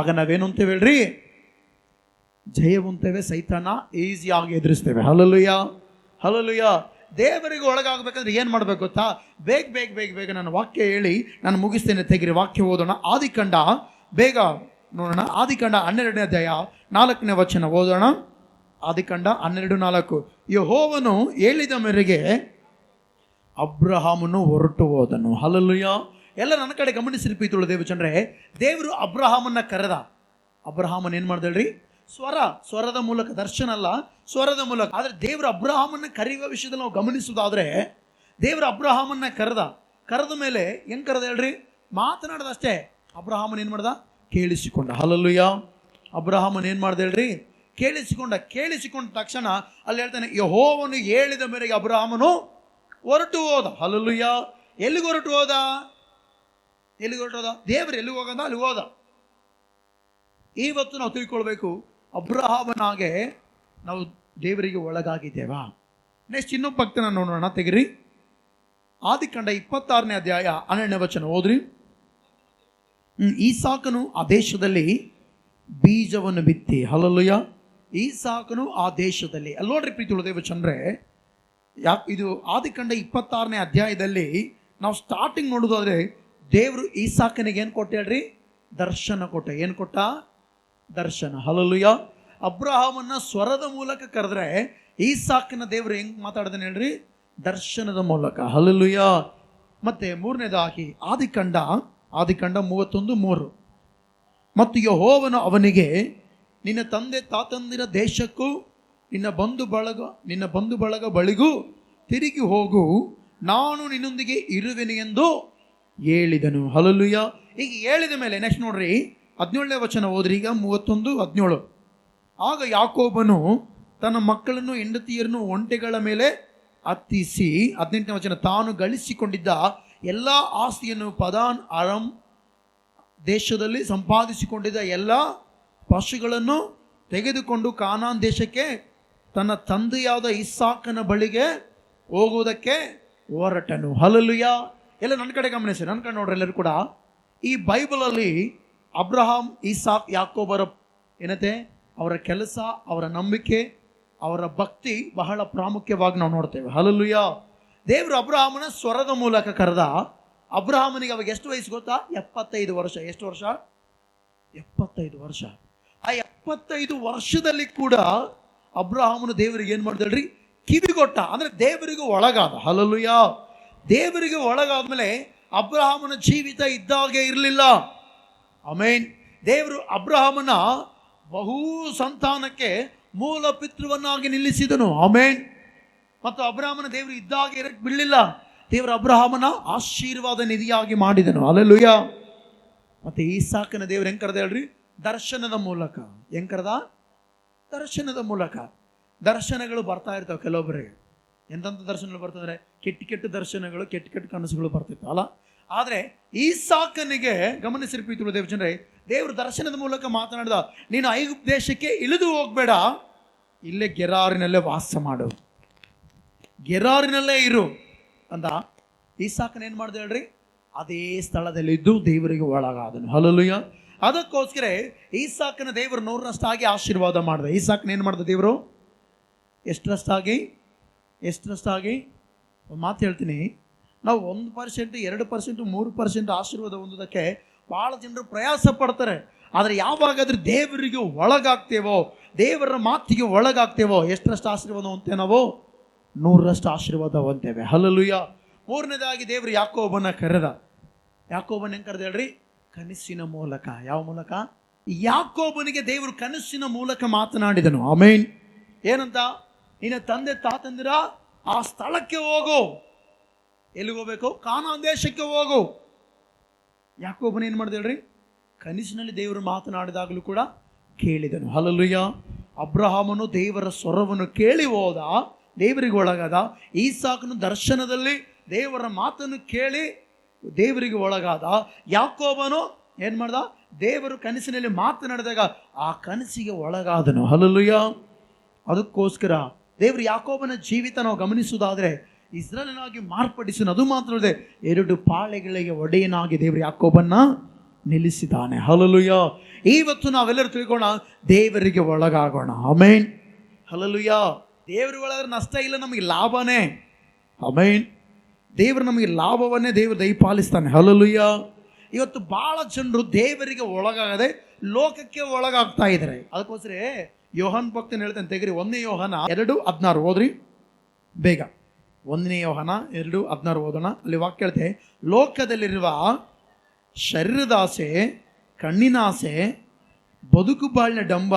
ಆಗ ನಾವೇನು ಅಂತೇವೆ ಹೇಳ್ರಿ? ಜಯ ಹೊಂದ್ತೇವೆ. ಸೈತಾನ ಈಸಿಯಾಗಿ ಎದುರಿಸ್ತೇವೆ. ಹಲ್ಲೆಲೂಯಾ. ಹಲ್ಲೆಲೂಯಾ. ದೇವರಿಗೆ ಒಳಗಾಗಬೇಕಂದ್ರೆ ಏನು ಮಾಡಬೇಕು ಗೊತ್ತಾ? ಬೇಗ ಬೇಗ ಬೇಗ ಬೇಗ ನಾನು ವಾಕ್ಯ ಹೇಳಿ ನಾನು ಮುಗಿಸ್ತೇನೆ. ತೆಗಿರಿ, ವಾಕ್ಯ ಓದೋಣ. ಆದಿಕಾಂಡ ಬೇಗ ನೋಡೋಣ. ಆದಿಕಾಂಡ 12ನೇ ಅಧ್ಯಾಯ 4ನೇ ವಚನ ಓದೋಣ. ಆದಿಕಾಂಡ 12:4. ಯೆಹೋವನು ಹೇಳಿದ ಮೇರೆಗೆ ಅಬ್ರಹಾಮನು ಹೊರಟು ಹೋದನು. ಹಲ್ಲೆಲೂಯಾ. ಎಲ್ಲ ನನ್ನ ಕಡೆ ಗಮನಿಸಿ ಪ್ರೀತಿಯುಳ್ಳ ದೇವಜನರೇ, ದೇವರು ಅಬ್ರಹಾಮನ್ನ ಕರೆದ. ಅಬ್ರಹಾಮನ್ ಏನು ಮಾಡ್ದಳ್ರಿ? ಸ್ವರದ ಮೂಲಕ, ದರ್ಶನ ಅಲ್ಲ, ಸ್ವರದ ಮೂಲಕ. ಆದರೆ ದೇವರು ಅಬ್ರಹಾಮನ್ನ ಕರೆಯುವ ವಿಷಯದಲ್ಲಿ ನಾವು ಗಮನಿಸೋದಾದ್ರೆ, ದೇವರು ಅಬ್ರಹಾಮನ್ನ ಕರೆದ ಮೇಲೆ ಹೆಂಗೆ ಕರೆದ ಹೇಳ್ರಿ? ಮಾತನಾಡದಷ್ಟೇ. ಅಬ್ರಹಾಮನ್ ಏನು ಮಾಡ್ದ? ಕೇಳಿಸಿಕೊಂಡ. ಹಲ್ಲೆಲೂಯಾ. ಅಬ್ರಹಾಮನ್ ಏನು ಮಾಡ್ದ ಹೇಳ್ರಿ? ಕೇಳಿಸಿಕೊಂಡ ತಕ್ಷಣ ಅಲ್ಲಿ ಹೇಳ್ತಾನೆ, ಯೆಹೋವನು ಹೇಳಿದ ಮೇರೆಗೆ ಅಬ್ರಹಾಮನು ಹೊರಟು ಹೋದ. ಹಲ್ಲೆಲೂಯಾ. ಎಲ್ಲಿಗೆ ಹೊರಟು ಹೋದ? ದೇವರು ಎಲ್ಲಿಗೆ ಹೋಗದ ಅಲ್ಲಿ ಹೋದ. ಇವತ್ತು ನಾವು ತಿಳ್ಕೊಳ್ಬೇಕು, ಅಬ್ರಹಾಮನಾಗೆ ನಾವು ದೇವರಿಗೆ ಒಳಗಾಗಿದ್ದೇವಾ? ನೆಕ್ಸ್ಟ್ ಇನ್ನೊಬ್ಬ ಭಕ್ತನ ನೋಡೋಣ. ತೆಗಿರಿ. ಆದಿಕಾಂಡ 26ನೇ ಅಧ್ಯಾಯ 12ನೇ ವಚನ ಓದ್ರಿ. ಈಸಾಕನು ಆ ದೇಶದಲ್ಲಿ ಬೀಜವನ್ನು ಬಿತ್ತಿ. ಹಲ್ಲೆಲೂಯಾ. ಈಸಾಕನು ಆ ದೇಶದಲ್ಲಿ. ಅಲ್ಲಿ ನೋಡ್ರಿ ಪ್ರೀತಿಯುಳ್ಳ ದೇವಚಂದ್ರೆ, ಇದು ಆದಿಕಾಂಡ 26ನೇ ಅಧ್ಯಾಯದಲ್ಲಿ ನಾವು ಸ್ಟಾರ್ಟಿಂಗ್ ನೋಡೋದಾದ್ರೆ ದೇವರು ಈಸಾಕನಿಗೆ ಏನು ಕೊಟ್ಟ ಹೇಳ್ರಿ? ದರ್ಶನ ಕೊಟ್ಟ. ಏನು ಕೊಟ್ಟ? ದರ್ಶನ. ಹಲ್ಲೆಲೂಯಾ. ಅಬ್ರಹಾಮನ್ನ ಸ್ವರದ ಮೂಲಕ ಕರೆದ್ರೆ ಈಸಾಕನ ದೇವರು ಹೆಂಗ್ ಮಾತಾಡ್ತಾನೆ ಹೇಳ್ರಿ? ದರ್ಶನದ ಮೂಲಕ. ಹಲ್ಲೆಲೂಯಾ. ಮತ್ತೆ ಮೂರನೇದಾಗಿ ಆದಿಕಾಂಡ 31:3. ಮತ್ತು ಯೆಹೋವನು ಅವನಿಗೆ, ನಿನ್ನ ತಂದೆ ತಾತಂದಿರ ದೇಶಕ್ಕೂ ನಿನ್ನ ಬಂಧು ಬಳಗ ಬಳಿಗೂ ತಿರುಗಿ ಹೋಗು, ನಾನು ನಿನ್ನೊಂದಿಗೆ ಇರುವೆನು ಎಂದು ಹೇಳಿದನು. ಹಲ್ಲೆಲೂಯಾ. ಈಗ ಹೇಳಿದ ಮೇಲೆ ನೆಕ್ಸ್ಟ್ ನೋಡ್ರಿ 17ನೇ ವಚನ ಓದ್ರಿ. ಈಗ 31:17. ಆಗ ಯಾಕೋಬನು ತನ್ನ ಮಕ್ಕಳನ್ನು ಹೆಂಡತಿಯರನ್ನು ಒಂಟೆಗಳ ಮೇಲೆ ಹತ್ತಿಸಿ, 18ನೇ ವಚನ, ತಾನು ಗಳಿಸಿಕೊಂಡಿದ್ದ ಎಲ್ಲ ಆಸ್ತಿಯನ್ನು ಪದಾನ್ ಅರಾಮ್ ದೇಶದಲ್ಲಿ ಸಂಪಾದಿಸಿಕೊಂಡಿದ್ದ ಎಲ್ಲ ಪಶುಗಳನ್ನು ತೆಗೆದುಕೊಂಡು ಕಾನಾನ್ ದೇಶಕ್ಕೆ ತನ್ನ ತಂದೆಯಾದ ಇಸಾಕನ ಬಳಿಗೆ ಹೋಗುವುದಕ್ಕೆ ಹೊರಟನು. ಹಲ್ಲೆಲೂಯಾ. ಎಲ್ಲ ನನ್ನ ಕಡೆ ಗಮನಿಸಿ, ನನ್ನ ಕಡೆ ನೋಡ್ರಿ ಎಲ್ಲರೂ ಕೂಡ. ಈ ಬೈಬಲಲ್ಲಿ ಅಬ್ರಹಾಂ, ಇಸಾಕ್, ಯಾಕೋಬರ ಏನತೆ ಅವರ ಕೆಲಸ, ಅವರ ನಂಬಿಕೆ, ಅವರ ಭಕ್ತಿ ಬಹಳ ಪ್ರಾಮುಖ್ಯವಾಗಿ ನಾವು ನೋಡ್ತೇವೆ. ಹಲ್ಲೆಲೂಯಾ. ದೇವರು ಅಬ್ರಹಾಮನ ಸ್ವರದ ಮೂಲಕ ಕರೆದ. ಅಬ್ರಹಾಮನಿಗೆ ಅವಾಗ ಎಷ್ಟು ವಯಸ್ಸು ಗೊತ್ತಾ? 75 ವರ್ಷ. ಎಷ್ಟು ವರ್ಷ? 75 ವರ್ಷ. ಆ 75 ವರ್ಷದಲ್ಲಿ ಕೂಡ ಅಬ್ರಹಾಮನು ದೇವರಿಗೆ ಏನು ಮಾಡ್ದಲ್ರಿ? ಕಿವಿಗೊಟ್ಟ. ಅಂದ್ರೆ ದೇವರಿಗೆ ಒಳಗಾದ. ಹಲ್ಲೆಲೂಯಾ. ದೇವರಿಗೆ ಒಳಗಾದ್ಮೇಲೆ ಅಬ್ರಹಾಮನ ಜೀವಿತ ಇದ್ದಾಗೆ ಇರಲಿಲ್ಲ. ಆಮೆನ್. ದೇವರು ಅಬ್ರಹಾಮನ ಬಹು ಸಂತಾನಕ್ಕೆ ಮೂಲ ಪಿತೃವನ್ನಾಗಿ ನಿಲ್ಲಿಸಿದನು. ಆಮೆನ್. ಮತ್ತು ಅಬ್ರಹಾಮನ ದೇವರು ಇದ್ದಾಗೆ ಇರಕ್ಕೆ ಬಿಡಲಿಲ್ಲ. ದೇವರು ಅಬ್ರಹಾಮನ ಆಶೀರ್ವಾದ ನಿಧಿಯಾಗಿ ಮಾಡಿದನು. ಹಲ್ಲೆಲೂಯಾ. ಮತ್ತೆ ಈಸಾಕನ ದೇವರು ಹೆಂಗ್ ಕರೆದ ಹೇಳ್ರಿ? ದರ್ಶನದ ಮೂಲಕ. ಹೆಂಗ್ ಕರೆದ? ದರ್ಶನದ ಮೂಲಕ. ದರ್ಶನಗಳು ಬರ್ತಾ ಇರ್ತಾವೆ ಕೆಲವೊಬ್ಬರಿಗೆ. ಎಂತೆಂಥ ದರ್ಶನಗಳು ಬರ್ತಂದ್ರೆ ಕೆಟ್ಟ ಕೆಟ್ಟ ದರ್ಶನಗಳು, ಕೆಟ್ಟ ಕೆಟ್ಟ ಕನಸುಗಳು ಬರ್ತಿತ್ತು ಅಲ್ಲ. ಆದರೆ ಈಸಾಕನಿಗೆ ಗಮನಿಸಿರಿ ಪ್ರೀತಿಯುಳ್ಳ ದೇವಜನರೇ, ದೇವರು ದರ್ಶನದ ಮೂಲಕ ಮಾತನಾಡಿದ, ನೀನು ಐಗುಪ್ತ ದೇಶಕ್ಕೆ ಇಳಿದು ಹೋಗ್ಬೇಡ, ಇಲ್ಲೇ ಗೆರಾರಿನಲ್ಲೇ ವಾಸ ಮಾಡು, ಗೆರಾರಿನಲ್ಲೇ ಇರು ಅಂದ. ಈಸಾಕನ ಏನು ಮಾಡ್ದೆ ಹೇಳ್ರಿ? ಅದೇ ಸ್ಥಳದಲ್ಲಿದ್ದು ದೇವರಿಗೆ ಒಳಗಾದನು. ಹಲ್ಲೆಲೂಯಾ. ಅದಕ್ಕೋಸ್ಕರ ಈಸಾಕನ ದೇವರು 100ರಷ್ಟಾಗಿ ಆಶೀರ್ವಾದ ಮಾಡಿದೆ. ಈಸಾಕನ ಏನು ಮಾಡಿದ ದೇವರು? ಎಷ್ಟರಷ್ಟಾಗಿ? ಒಂದು ಮಾತು ಹೇಳ್ತೀನಿ, ನಾವು 1%, 2%, 3% ಆಶೀರ್ವಾದ ಹೊಂದೋದಕ್ಕೆ ಭಾಳ ಜನರು ಪ್ರಯಾಸ ಪಡ್ತಾರೆ. ಆದರೆ ಯಾವಾಗಾದ್ರೂ ದೇವರಿಗೆ ಒಳಗಾಗ್ತೇವೋ, ದೇವರ ಮಾತಿಗೆ ಒಳಗಾಗ್ತೇವೋ, ಎಷ್ಟರಷ್ಟು ಆಶೀರ್ವಾದ ಹೊಂದ್ತೇವೆ ನಾವು? 100ರಷ್ಟು ಆಶೀರ್ವಾದ ಹೊಂದ್ತೇವೆ. ಹಲ್ಲೆಲೂಯಾ. ಮೂರನೇದಾಗಿ ದೇವರು ಯಾಕೋಬನ ಕರೆದ. ಯಾಕೋಬನ ಹೆಂಗೆ ಕರೆದ ಹೇಳ್ರಿ? ಕನಸಿನ ಮೂಲಕ. ಯಾವ ಮೂಲಕ? ಯಾಕೋಬನಿಗೆ ದೇವರು ಕನಸಿನ ಮೂಲಕ ಮಾತನಾಡಿದನು. ಆಮೇನ್. ಏನಂತ? ನಿನ್ನ ತಂದೆ ತಾತಂದಿರ ಆ ಸ್ಥಳಕ್ಕೆ ಹೋಗು. ಎಲ್ಲಿಗೆ ಹೋಗ್ಬೇಕು? ಕಾನಾನ್ ದೇಶಕ್ಕೆ ಹೋಗು. ಯಾಕೋಬನ ಏನು ಮಾಡಿದೆ ಹೇಳ್ರಿ? ಕನಸಿನಲ್ಲಿ ದೇವರು ಮಾತನಾಡಿದಾಗಲೂ ಕೂಡ ಕೇಳಿದನು. ಹಲ್ಲೆಲೂಯಾ. ಅಬ್ರಹಾಮನು ದೇವರ ಸ್ವರವನ್ನು ಕೇಳಿ ಹೋದ, ದೇವರಿಗೆ ಒಳಗಾದ. ಈಸಾಕನು ದರ್ಶನದಲ್ಲಿ ದೇವರ ಮಾತನ್ನು ಕೇಳಿ ದೇವರಿಗೆ ಒಳಗಾದ. ಯಾಕೋಬನು ಏನು ಮಾಡ್ದ? ದೇವರು ಕನಸಿನಲ್ಲಿ ಮಾತನಾಡಿದಾಗ ಆ ಕನಸಿಗೆ ಒಳಗಾದನು. ಹಲ್ಲೆಲೂಯಾ. ಅದಕ್ಕೋಸ್ಕರ ದೇವರು ಯಾಕೋಬನ ಜೀವಿತ ನಾವು ಗಮನಿಸುವುದಾದರೆ ಇಸ್ರಾಯೇಲನಾಗಿ ಮಾರ್ಪಡಿಸಿನ. ಅದು ಮಾತ್ರ ಅಲ್ಲದೆ 2 ಪಾಳೆಗಳಿಗೆ ಒಡೆಯನಾಗಿ ದೇವರು ಯಾಕೋಬನ್ನ ನಿಲ್ಲಿಸಿದ್ದಾನೆ. ಹಲ್ಲೆಲೂಯಾ. ಇವತ್ತು ನಾವೆಲ್ಲರೂ ತಿಳ್ಕೋಣ, ದೇವರಿಗೆ ಒಳಗಾಗೋಣ. ಆಮೇನ್. ಹಲ್ಲೆಲೂಯಾ. ದೇವರಿಗೆ ಒಳಗಾದ್ರೆ ನಷ್ಟ ಇಲ್ಲ, ನಮಗೆ ಲಾಭನೇ. ಆಮೇನ್. ದೇವರು ನಮಗೆ ಲಾಭವನ್ನೇ ದೇವರು ದಯಪಾಲಿಸ್ತಾನೆ. ಹಲ್ಲೆಲೂಯಾ. ಇವತ್ತು ಭಾಳ ಜನರು ದೇವರಿಗೆ ಒಳಗಾಗದೆ ಲೋಕಕ್ಕೆ ಒಳಗಾಗ್ತಾ ಇದ್ದಾರೆ. ಅದಕ್ಕೋಸ್ಕರ ಯೋಹಾನ್ ಭಕ್ತನ ಹೇಳ್ತಾನೆ, ತೆಗಿರಿ 1 ಯೋಹಾನ 2:16 ಓದ್ರಿ ಬೇಗ. 1 ಯೋಹಾನ 2:16 ಓದೋಣ. ಅಲ್ಲಿ ವಾಕ್ಯ ಹೇಳ್ತೆ, ಲೋಕದಲ್ಲಿರುವ ಶರೀರದಾಸೆ, ಕಣ್ಣಿನಾಸೆ, ಬದುಕು ಬಾಳಿನ ಡಂಬ,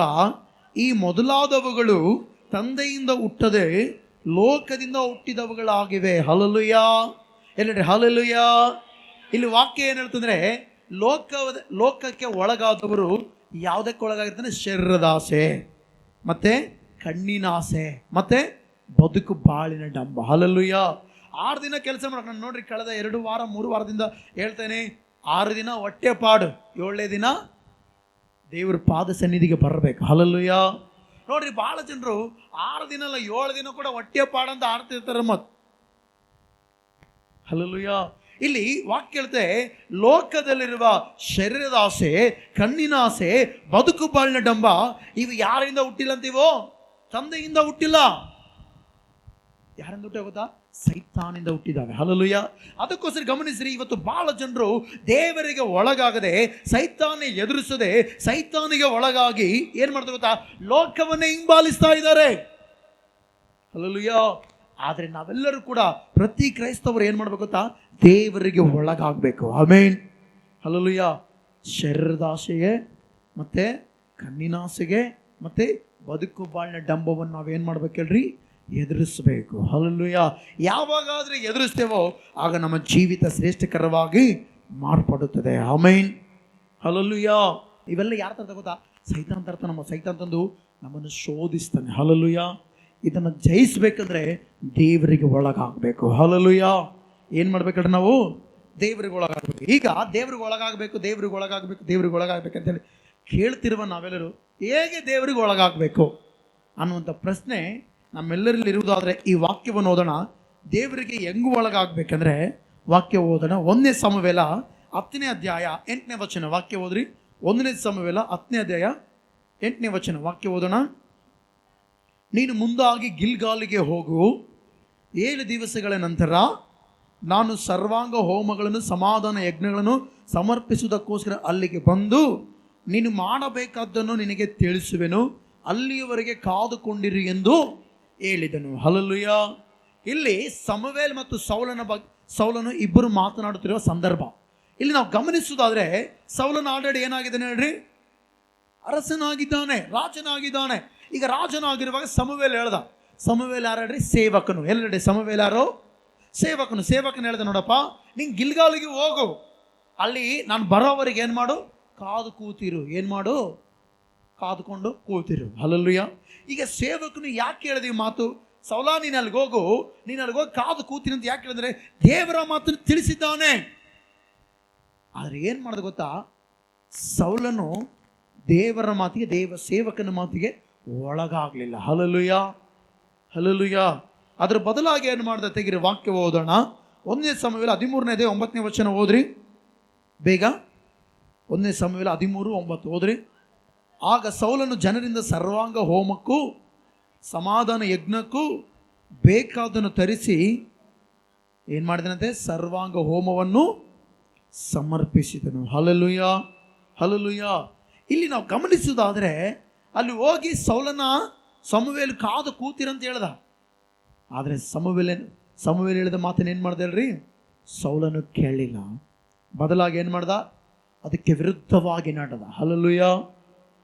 ಈ ಮೊದಲಾದವುಗಳು ತಂದೆಯಿಂದ ಹುಟ್ಟದೆ ಲೋಕದಿಂದ ಹುಟ್ಟಿದವುಗಳಾಗಿವೆ. ಹಲ್ಲೆಲೂಯಾ. ಎಲ್ಲರಿ ಹಲ್ಲೆಲೂಯಾ. ಇಲ್ಲಿ ವಾಕ್ಯ ಏನು ಹೇಳ್ತಂದ್ರೆ, ಲೋಕಕ್ಕೆ ಒಳಗಾದವರು ಯಾವುದಕ್ಕೆ ಒಳಗಾಗಿರ್ತಾನೆ? ಶರೀರದಾಸೆ, ಮತ್ತೆ ಕಣ್ಣಿನಾಸೆ, ಮತ್ತೆ ಬದುಕು ಬಾಳಿನ ಡಂಬ. ಹಲ್ಲೆಲೂಯಾ. 6 ದಿನ ಕೆಲಸ ಮಾಡೋಕೆ ನಾನು ನೋಡ್ರಿ, ಕಳೆದ 2 ವಾರ 3 ವಾರದಿಂದ ಹೇಳ್ತೇನೆ, 6 ದಿನ ಹೊಟ್ಟೆ ಪಾಡು, 7ನೇ ದಿನ ದೇವ್ರ ಪಾದ ಸನ್ನಿಧಿಗೆ ಬರಬೇಕು. ಹಲ್ಲೆಲೂಯಾ. ನೋಡ್ರಿ, ಭಾಳ ಜನರು 6 ದಿನ ಅಲ್ಲ 7 ದಿನ ಕೂಡ ಹೊಟ್ಟೆ ಪಾಡಂತ ಆಡ್ತಿರ್ತಾರೆ. ಮತ್ತು ಹಲ್ಲೆಲೂಯಾ. ಇಲ್ಲಿ ವಾಕ್ಯ ಹೇಳ್ತೆ, ಲೋಕದಲ್ಲಿರುವ ಶರೀರದಾಸೆ, ಕಣ್ಣಿನಾಸೆ, ಬದುಕು ಬಾಳಿನ ಡಂಬ, ಇವು ಯಾರಿಂದ ಹುಟ್ಟಿಲ್ಲ ಅಂತೀವೋ? ತಂದೆಯಿಂದ ಹುಟ್ಟಿಲ್ಲ. ಯಾರಿಂದ ಹುಟ್ಟ ಗೊತ್ತಾ? ಸೈತಾನಿಂದ ಹುಟ್ಟಿದಾವೆ. ಹಲ್ಲೆಲೂಯಾ. ಅದಕ್ಕೋಸ್ಕರ ಗಮನಿಸ್ರಿ, ಇವತ್ತು ಬಹಳ ಜನರು ದೇವರಿಗೆ ಒಳಗಾಗದೆ, ಸೈತಾನ ಎದುರಿಸದೆ, ಸೈತಾನಿಗೆ ಒಳಗಾಗಿ ಏನ್ ಮಾಡ್ತಾರೆ ಗೊತ್ತಾ? ಲೋಕವನ್ನೇ ಹಿಂಬಾಲಿಸ್ತಾ ಇದ್ದಾರೆ. ಹಲ್ಲೆಲೂಯಾ. ಆದರೆ ನಾವೆಲ್ಲರೂ ಕೂಡ, ಪ್ರತಿ ಕ್ರೈಸ್ತವರು ಏನು ಮಾಡಬೇಕು ಗೊತ್ತಾ? ದೇವರಿಗೆ ಒಳಗಾಗಬೇಕು. ಆಮೇನ್. ಹಲ್ಲೆಲೂಯಾ. ಶರೀರದಾಸೆಗೆ, ಮತ್ತೆ ಕಣ್ಣಿನಾಸೆಗೆ, ಮತ್ತೆ ಬದುಕು ಬಾಳಿನ ಡಂಬವನ್ನು ನಾವೇನು ಮಾಡ್ಬೇಕು ಹೇಳ್ರಿ? ಎದುರಿಸಬೇಕು. ಹಲ್ಲೆಲೂಯಾ. ಯಾವಾಗಾದ್ರೆ ಎದುರಿಸ್ತೇವೋ ಆಗ ನಮ್ಮ ಜೀವಿತ ಶ್ರೇಷ್ಠಕರವಾಗಿ ಮಾರ್ಪಡುತ್ತದೆ. ಆಮೇನ್. ಹಲ್ಲೆಲೂಯಾ. ಇವೆಲ್ಲ ಯಾರ ತರ ಗೊತ್ತಾ? ಸೈತಾನ್ ತರ್ತಾನೆ. ಸೈತಾನ್ ತಂದು ನಮ್ಮನ್ನು ಶೋಧಿಸ್ತಾನೆ. ಹಲ್ಲೆಲೂಯಾ. ಇದನ್ನು ಜಯಿಸ್ಬೇಕಂದ್ರೆ ದೇವರಿಗೆ ಒಳಗಾಗಬೇಕು. ಹಲ್ಲೆಲೂಯಾ. ಏನು ಮಾಡ್ಬೇಕಂದ್ರೆ ನಾವು ದೇವರಿಗೆ ಒಳಗಾಗಬೇಕು. ಈಗ ದೇವ್ರಿಗೆ ಒಳಗಾಗಬೇಕು, ದೇವ್ರಿಗೆ ಒಳಗಾಗಬೇಕು, ದೇವ್ರಿಗೆ ಒಳಗಾಗಬೇಕಂತೇಳಿ ಕೇಳ್ತಿರುವ ನಾವೆಲ್ಲರೂ ಹೇಗೆ ದೇವರಿಗೆ ಒಳಗಾಗಬೇಕು ಅನ್ನುವಂಥ ಪ್ರಶ್ನೆ ನಮ್ಮೆಲ್ಲರಲ್ಲಿ ಇರುವುದಾದರೆ ಈ ವಾಕ್ಯವನ್ನು ಓದೋಣ. ದೇವರಿಗೆ ಹೆಂಗೂ ಒಳಗಾಗಬೇಕಂದ್ರೆ ವಾಕ್ಯ ಓದೋಣ. 1ನೇ ಸಮುವೇಲ 10ನೇ ಅಧ್ಯಾಯ 8ನೇ ವಚನ. ವಾಕ್ಯ ಓದ್ರಿ. 1ನೇ ಸಮುವೇಲ 10ನೇ ಅಧ್ಯಾಯ 8ನೇ ವಚನ. ವಾಕ್ಯ ಓದೋಣ. ನೀನು ಮುಂದಾಗಿ ಗಿಲ್ಗಾಲಿಗೆ ಹೋಗು. 7 ದಿವಸಗಳ ನಂತರ ನಾನು ಸರ್ವಾಂಗ ಹೋಮಗಳನ್ನು, ಸಮಾಧಾನ ಯಜ್ಞಗಳನ್ನು ಸಮರ್ಪಿಸುವುದಕ್ಕೋಸ್ಕರ ಅಲ್ಲಿಗೆ ಬಂದು ನೀನು ಮಾಡಬೇಕಾದ್ದನ್ನು ನಿನಗೆ ತಿಳಿಸುವೆನು. ಅಲ್ಲಿಯವರೆಗೆ ಕಾದುಕೊಂಡಿರಿ ಎಂದು ಹೇಳಿದನು. ಹಲ್ಲೆಲೂಯಾ. ಇಲ್ಲಿ ಸಮುವೇಲ್ ಮತ್ತು ಸೌಲನು ಇಬ್ಬರು ಮಾತನಾಡುತ್ತಿರುವ ಸಂದರ್ಭ ಇಲ್ಲಿ ನಾವು ಗಮನಿಸುವುದಾದ್ರೆ, ಸೌಲನ ಆಲ್ರೆಡಿ ಏನಾಗಿದ್ದಾನೆ ಹೇಳ್ರಿ? ಅರಸನಾಗಿದ್ದಾನೆ, ರಾಜನಾಗಿದ್ದಾನೆ. ಈಗ ರಾಜನಾಗಿರುವಾಗ ಸಮುವೇಲ್ ಹೇಳ್ದ. ಸಮುವೇಲ್ ಯಾರು ಹೇಳ್ರಿ? ಸೇವಕನು. ಎಲ್ಲೆಡೆ ಸಮುವೇಲ್ ಯಾರು? ಸೇವಕನು. ಸೇವಕನು ಹೇಳ್ದ, ನೋಡಪ್ಪ, ನೀನು ಗಿಲ್ಗಾಲಿಗೆ ಹೋಗು, ಅಲ್ಲಿ ನಾನು ಬರೋವರೆಗೆ ಏನು ಮಾಡು? ಕಾದು ಕೂತಿರು. ಏನು ಮಾಡು? ಕಾದುಕೊಂಡು ಕೂತಿರು. ಹಲ್ಲೆಲೂಯಾ. ಈಗ ಸೇವಕನು ಯಾಕೆ ಹೇಳಿದ್ವಿ ಮಾತು, ಸೌಲ ನೀನು ಅಲ್ಲಿಗೆ ಹೋಗಿ ಕಾದು ಕೂತೀನಿ ಅಂತ ಯಾಕೆ ಹೇಳಿದ್ರೆ ದೇವರ ಮಾತನ್ನು ತಿಳಿಸಿದ್ದಾನೆ. ಆದರೆ ಏನು ಮಾಡೋದು ಗೊತ್ತಾ, ಸೌಲನು ದೇವರ ಮಾತಿಗೆ, ದೇವ ಸೇವಕನ ಮಾತಿಗೆ ಒಳಗಾಗಲಿಲ್ಲ. Hallelujah, hallelujah. ಅದರ ಬದಲಾಗಿ ಏನು ಮಾಡ್ದ, ತೆಗಿರಿ ವಾಕ್ಯ ಓದೋಣ. 1 ಸಮುವೇಲ 13:9 ವಚನ ಓದ್ರಿ ಬೇಗ. 1 ಸಮುವೇಲ 13:9 ಓದ್ರಿ. ಆಗ ಸೌಲನು ಜನರಿಂದ ಸರ್ವಾಂಗ ಹೋಮಕ್ಕೂ ಸಮಾಧಾನ ಯಜ್ಞಕ್ಕೂ ಬೇಕಾದನ್ನು ತರಿಸಿ ಏನು ಮಾಡಿದನಂತೆ, ಸರ್ವಾಂಗ ಹೋಮವನ್ನು ಸಮರ್ಪಿಸಿದನು. Hallelujah, hallelujah. ಇಲ್ಲಿ ನಾವು ಗಮನಿಸುವುದಾದರೆ ಅಲ್ಲಿ ಹೋಗಿ ಸೌಲನ ಸಮುವೇಲ್ ಕಾದು ಕೂತಿರಂತ ಹೇಳ್ದ. ಆದರೆ ಸಮುವೇಲ್ ಹೇಳಿದ ಮಾತನ್ನು ಏನು ಮಾಡ್ದೆ ಹೇಳ್ರಿ, ಸೌಲನು ಕೇಳಲಿಲ್ಲ. ಬದಲಾಗಿ ಏನು ಮಾಡ್ದ, ಅದಕ್ಕೆ ವಿರುದ್ಧವಾಗಿ ನಡೆದ. Hallelujah,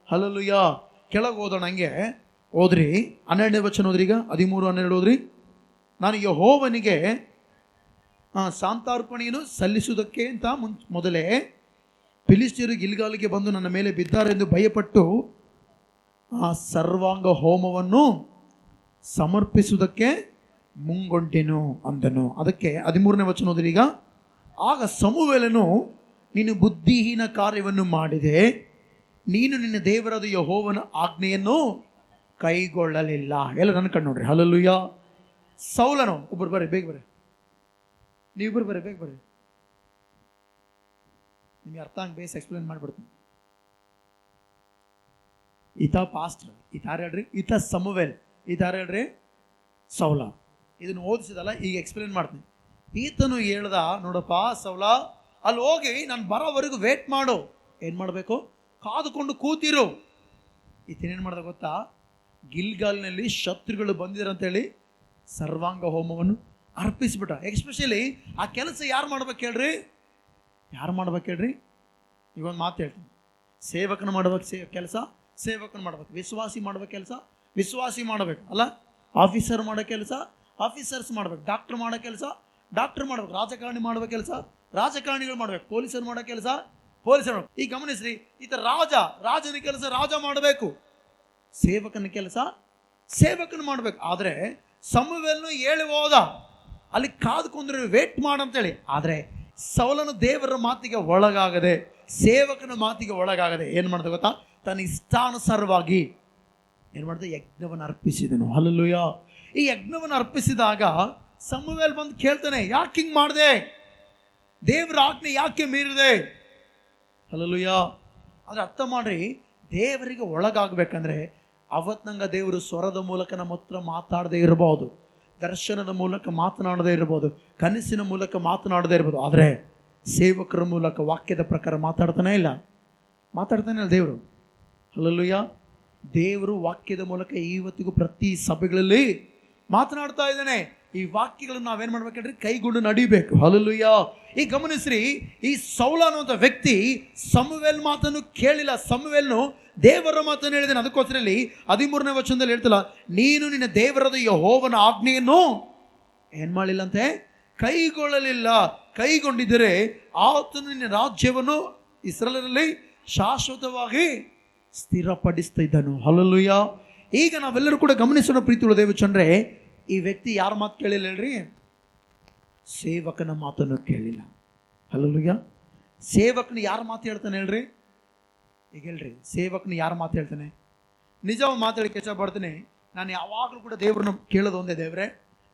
hallelujah. ಕೆಳಗೆ ಓದೋಣ, ಹಂಗೆ ಓದ್ರಿ. 12ನೇ ವಚನ ಓದ್ರಿ. ಈಗ 13:12 ಓದ್ರಿ. ನಾನು ಯೆಹೋವನಿಗೆ ಶಾಂತಾರ್ಪಣೆಯನ್ನು ಸಲ್ಲಿಸುವುದಕ್ಕೆ ಅಂತ ಮೊದಲೇ ಫಿಲಿಷ್ಟಿಯರು ಗಿಲ್ಗಾಲಿಗೆ ಬಂದು ನನ್ನ ಮೇಲೆ ಬಿದ್ದಾರೆಂದು ಭಯಪಟ್ಟು ಆ ಸರ್ವಾಂಗ ಹೋಮವನ್ನು ಸಮರ್ಪಿಸುವುದಕ್ಕೆ ಮುಂಗೊಂಡೆನು ಅಂದನು. ಅದಕ್ಕೆ 13ನೇ ವಚನ ಓದ್ರಿ. ಈಗ ಆಗ ಸಮುವೇಲನು, ನೀನು ಬುದ್ಧಿಹೀನ ಕಾರ್ಯವನ್ನು ಮಾಡಿದೆ, ನೀನು ನಿನ್ನ ದೇವರಾದ ಯೆಹೋವನ ಆಜ್ಞೆಯನ್ನು ಕೈಗೊಳ್ಳಲಿಲ್ಲ. ಎಲ್ಲ ನನ್ನ ಕಣ್ಣು ನೋಡ್ರಿ. ಹಲ್ಲೆಲೂಯಾ. ಸೌಲನು, ಒಬ್ಬರು ಬರ್ರಿ, ಬೇಗ ಬರ್ರಿ, ನೀವಿಬ್ಬರು ಬರ್ರಿ, ಬೇಗ ಬರ್ರಿ, ನಿಮ್ಗೆ ಅರ್ಥ ಹಂಗೆ ಬೇಸ್ ಎಕ್ಸ್ಪ್ಲೇನ್ ಮಾಡಿಬಿಡ್ತೀನಿ. ಈತ ಪಾಸ್ಟರ್, ಈತ ಯಾರು ಹೇಳ್ರಿ, ಈತ ಸಮುವೇಲ್, ಈತ ಯಾರು ಹೇಳ್ರಿ, ಸೌಲ. ಇದನ್ನು ಓದಿಸಿದಲ್ಲ, ಈಗ ಎಕ್ಸ್ಪ್ಲೇನ್ ಮಾಡ್ತೀನಿ. ಈತನು ಹೇಳ್ದ, ನೋಡಪ್ಪ ಸೌಲ, ಅಲ್ಲಿ ಹೋಗಿ ನಾನು ಬರೋವರೆಗೂ ವೇಟ್ ಮಾಡು. ಏನು ಮಾಡಬೇಕು, ಕಾದುಕೊಂಡು ಕೂತಿರು. ಈತನೇನು ಮಾಡ್ದ ಗೊತ್ತಾ, ಗಿಲ್ಗಾಲ್ನಲ್ಲಿ ಶತ್ರುಗಳು ಬಂದಿರಂತೇಳಿ ಸರ್ವಾಂಗ ಹೋಮವನ್ನು ಅರ್ಪಿಸ್ಬಿಟ್ಟ. ಎಸ್ಪೆಷಲಿ ಆ ಕೆಲಸ ಯಾರು ಮಾಡ್ಬೇಕು ಹೇಳ್ರಿ, ಯಾರು ಮಾಡ್ಬೇಕು ಹೇಳ್ರಿ? ಈಗ ಒಂದು ಮಾತು ಹೇಳ್ತೀನಿ, ಸೇವಕನ ಮಾಡ್ಬೇಕು ಕೆಲಸ, ಸೇವಕನ ಮಾಡ್ಬೇಕು. ವಿಶ್ವಾಸಿ ಮಾಡ್ಬೇಕು ಕೆಲಸ, ವಿಶ್ವಾಸಿ ಮಾಡಬೇಕು ಅಲ್ಲ. ಆಫೀಸರ್ ಮಾಡೋ ಕೆಲಸ, ಆಫೀಸರ್ಸ್ ಮಾಡ್ಬೇಕು. ಡಾಕ್ಟರ್ ಮಾಡೋ ಕೆಲಸ, ಡಾಕ್ಟರ್ ಮಾಡ್ಬೇಕು. ರಾಜಕಾರಣಿ ಮಾಡೋ ಕೆಲಸ, ರಾಜಕಾರಣಿಗಳು ಮಾಡ್ಬೇಕು. ಪೊಲೀಸರು ಮಾಡೋ ಕೆಲಸ, ಪೊಲೀಸರು. ಈಗ ಗಮನಿಸ್ರಿ, ಈತ ರಾಜನ ಕೆಲಸ ರಾಜ ಮಾಡಬೇಕು, ಸೇವಕನ ಕೆಲಸ ಸೇವಕನ ಮಾಡಬೇಕು. ಆದರೆ ಸಮುವೇಲನು ಹೇಳಿ ಹೋದ, ಅಲ್ಲಿ ಕಾದುಕೊಂಡ್ರೆ ವೇಟ್ ಮಾಡಂತೇಳಿ. ಆದರೆ ಸೌಲನು ದೇವರ ಮಾತಿಗೆ ಒಳಗಾಗದೆ, ಸೇವಕನ ಮಾತಿಗೆ ಒಳಗಾಗದೆ ಏನು ಮಾಡ್ದೆ ಗೊತ್ತಾ, ತನ್ನ ಇಷ್ಟಾನುಸಾರವಾಗಿ ಏನು ಮಾಡಿದೆ, ಯಜ್ಞವನ್ನು ಅರ್ಪಿಸಿದನು. ಹಲ್ಲೆಲೂಯಾ. ಈ ಯಜ್ಞವನ್ನು ಅರ್ಪಿಸಿದಾಗ ಸಮುವೇಲ್ ಬಂದು ಕೇಳ್ತಾನೆ, ಯಾಕೆ ಹಿಂಗೆ ಮಾಡಿದೆ, ದೇವರ ಆಜ್ಞೆ ಯಾಕೆ ಮೀರಿದೆ? ಹಲ್ಲೆಲೂಯಾ. ಆದರೆ ಅರ್ಥ ಮಾಡ್ರಿ, ದೇವರಿಗೆ ಒಳಗಾಗಬೇಕಂದ್ರೆ ಅವತ್ತು ನಂಗೆ ದೇವರು ಸ್ವರದ ಮೂಲಕ ನಮ್ಮ ಹತ್ರ ಮಾತಾಡದೇ ಇರಬಹುದು, ದರ್ಶನದ ಮೂಲಕ ಮಾತನಾಡದೇ ಇರ್ಬೋದು, ಕನಸಿನ ಮೂಲಕ ಮಾತನಾಡದೇ ಇರ್ಬೋದು. ಆದರೆ ಸೇವಕರ ಮೂಲಕ ವಾಕ್ಯದ ಪ್ರಕಾರ ಮಾತಾಡ್ತಾನೆ ಇಲ್ಲ ದೇವರು. ಹಲ್ಲೆಲೂಯಾ. ದೇವರು ವಾಕ್ಯದ ಮೂಲಕ ಇವತ್ತಿಗೂ ಪ್ರತಿ ಸಭೆಗಳಲ್ಲಿ ಮಾತನಾಡ್ತಾ ಇದ್ದಾನೆ. ಈ ವಾಕ್ಯಗಳನ್ನು ನಾವೇನು ಮಾಡ್ಬೇಕಂದ್ರೆ ಕೈಗೊಂಡು ನಡಿಬೇಕು. ಹಲ್ಲೆಲೂಯಾ. ಈಗ ಗಮನಿಸ್ರಿ, ಈ ಸೌಲ ಅನ್ನುವಂಥ ವ್ಯಕ್ತಿ ಸಮುವೇಲ್ ಮಾತನ್ನು ಕೇಳಿಲ್ಲ. ಸಮುವೇಲ್ನು ದೇವರ ಮಾತನ್ನು ಹೇಳಿದಾನೆ. ಅದಕ್ಕೋಸ್ಕರಲ್ಲಿ 13ನೇ ವಚನದಲ್ಲಿ ಹೇಳ್ತಲ್ಲ, ನೀನು ನಿನ್ನ ದೇವರಾದ ಯೆಹೋವನ ಆಜ್ಞೆಯನ್ನು ಏನು ಮಾಡಲಿಲ್ಲಂತೆ, ಕೈಗೊಳ್ಳಲಿಲ್ಲ. ಕೈಗೊಂಡಿದ್ದರೆ ಆತನು ನಿನ್ನ ರಾಜ್ಯವನ್ನು ಇಸ್ರಾಯೇಲರಲ್ಲಿ ಶಾಶ್ವತವಾಗಿ ಸ್ಥಿರಪಡಿಸ್ತಾ ಇದ್ದನು. ಹಲ್ಲೆಲೂಯಾ. ಈಗ ನಾವೆಲ್ಲರೂ ಕೂಡ ಗಮನಿಸೋಣ ಪ್ರೀತಿಯುಳ್ಳ ದೇವಚಂದ್ರೆ, ಈ ವ್ಯಕ್ತಿ ಯಾರ ಮಾತು ಕೇಳಿಲ್ಲ ಹೇಳ್ರಿ, ಸೇವಕನ ಮಾತನ್ನು ಕೇಳಿಲ್ಲ. ಹಲ್ಲೆಲೂಯಾ. ಸೇವಕನ ಯಾರ ಮಾತು ಹೇಳ್ತಾನೆ ಹೇಳ್ರಿ? ಈಗ ಹೇಳ್ರಿ, ಸೇವಕನ ಯಾರ ಮಾತು ಹೇಳ್ತಾನೆ? ನಿಜ ಮಾತಾಡಕ್ಕೆ ಇಷ್ಟಪಡ್ತೀನಿ. ನಾನು ಯಾವಾಗಲೂ ಕೂಡ ದೇವ್ರನ್ನ ಕೇಳೋದು ಒಂದೇ, ದೇವರೇ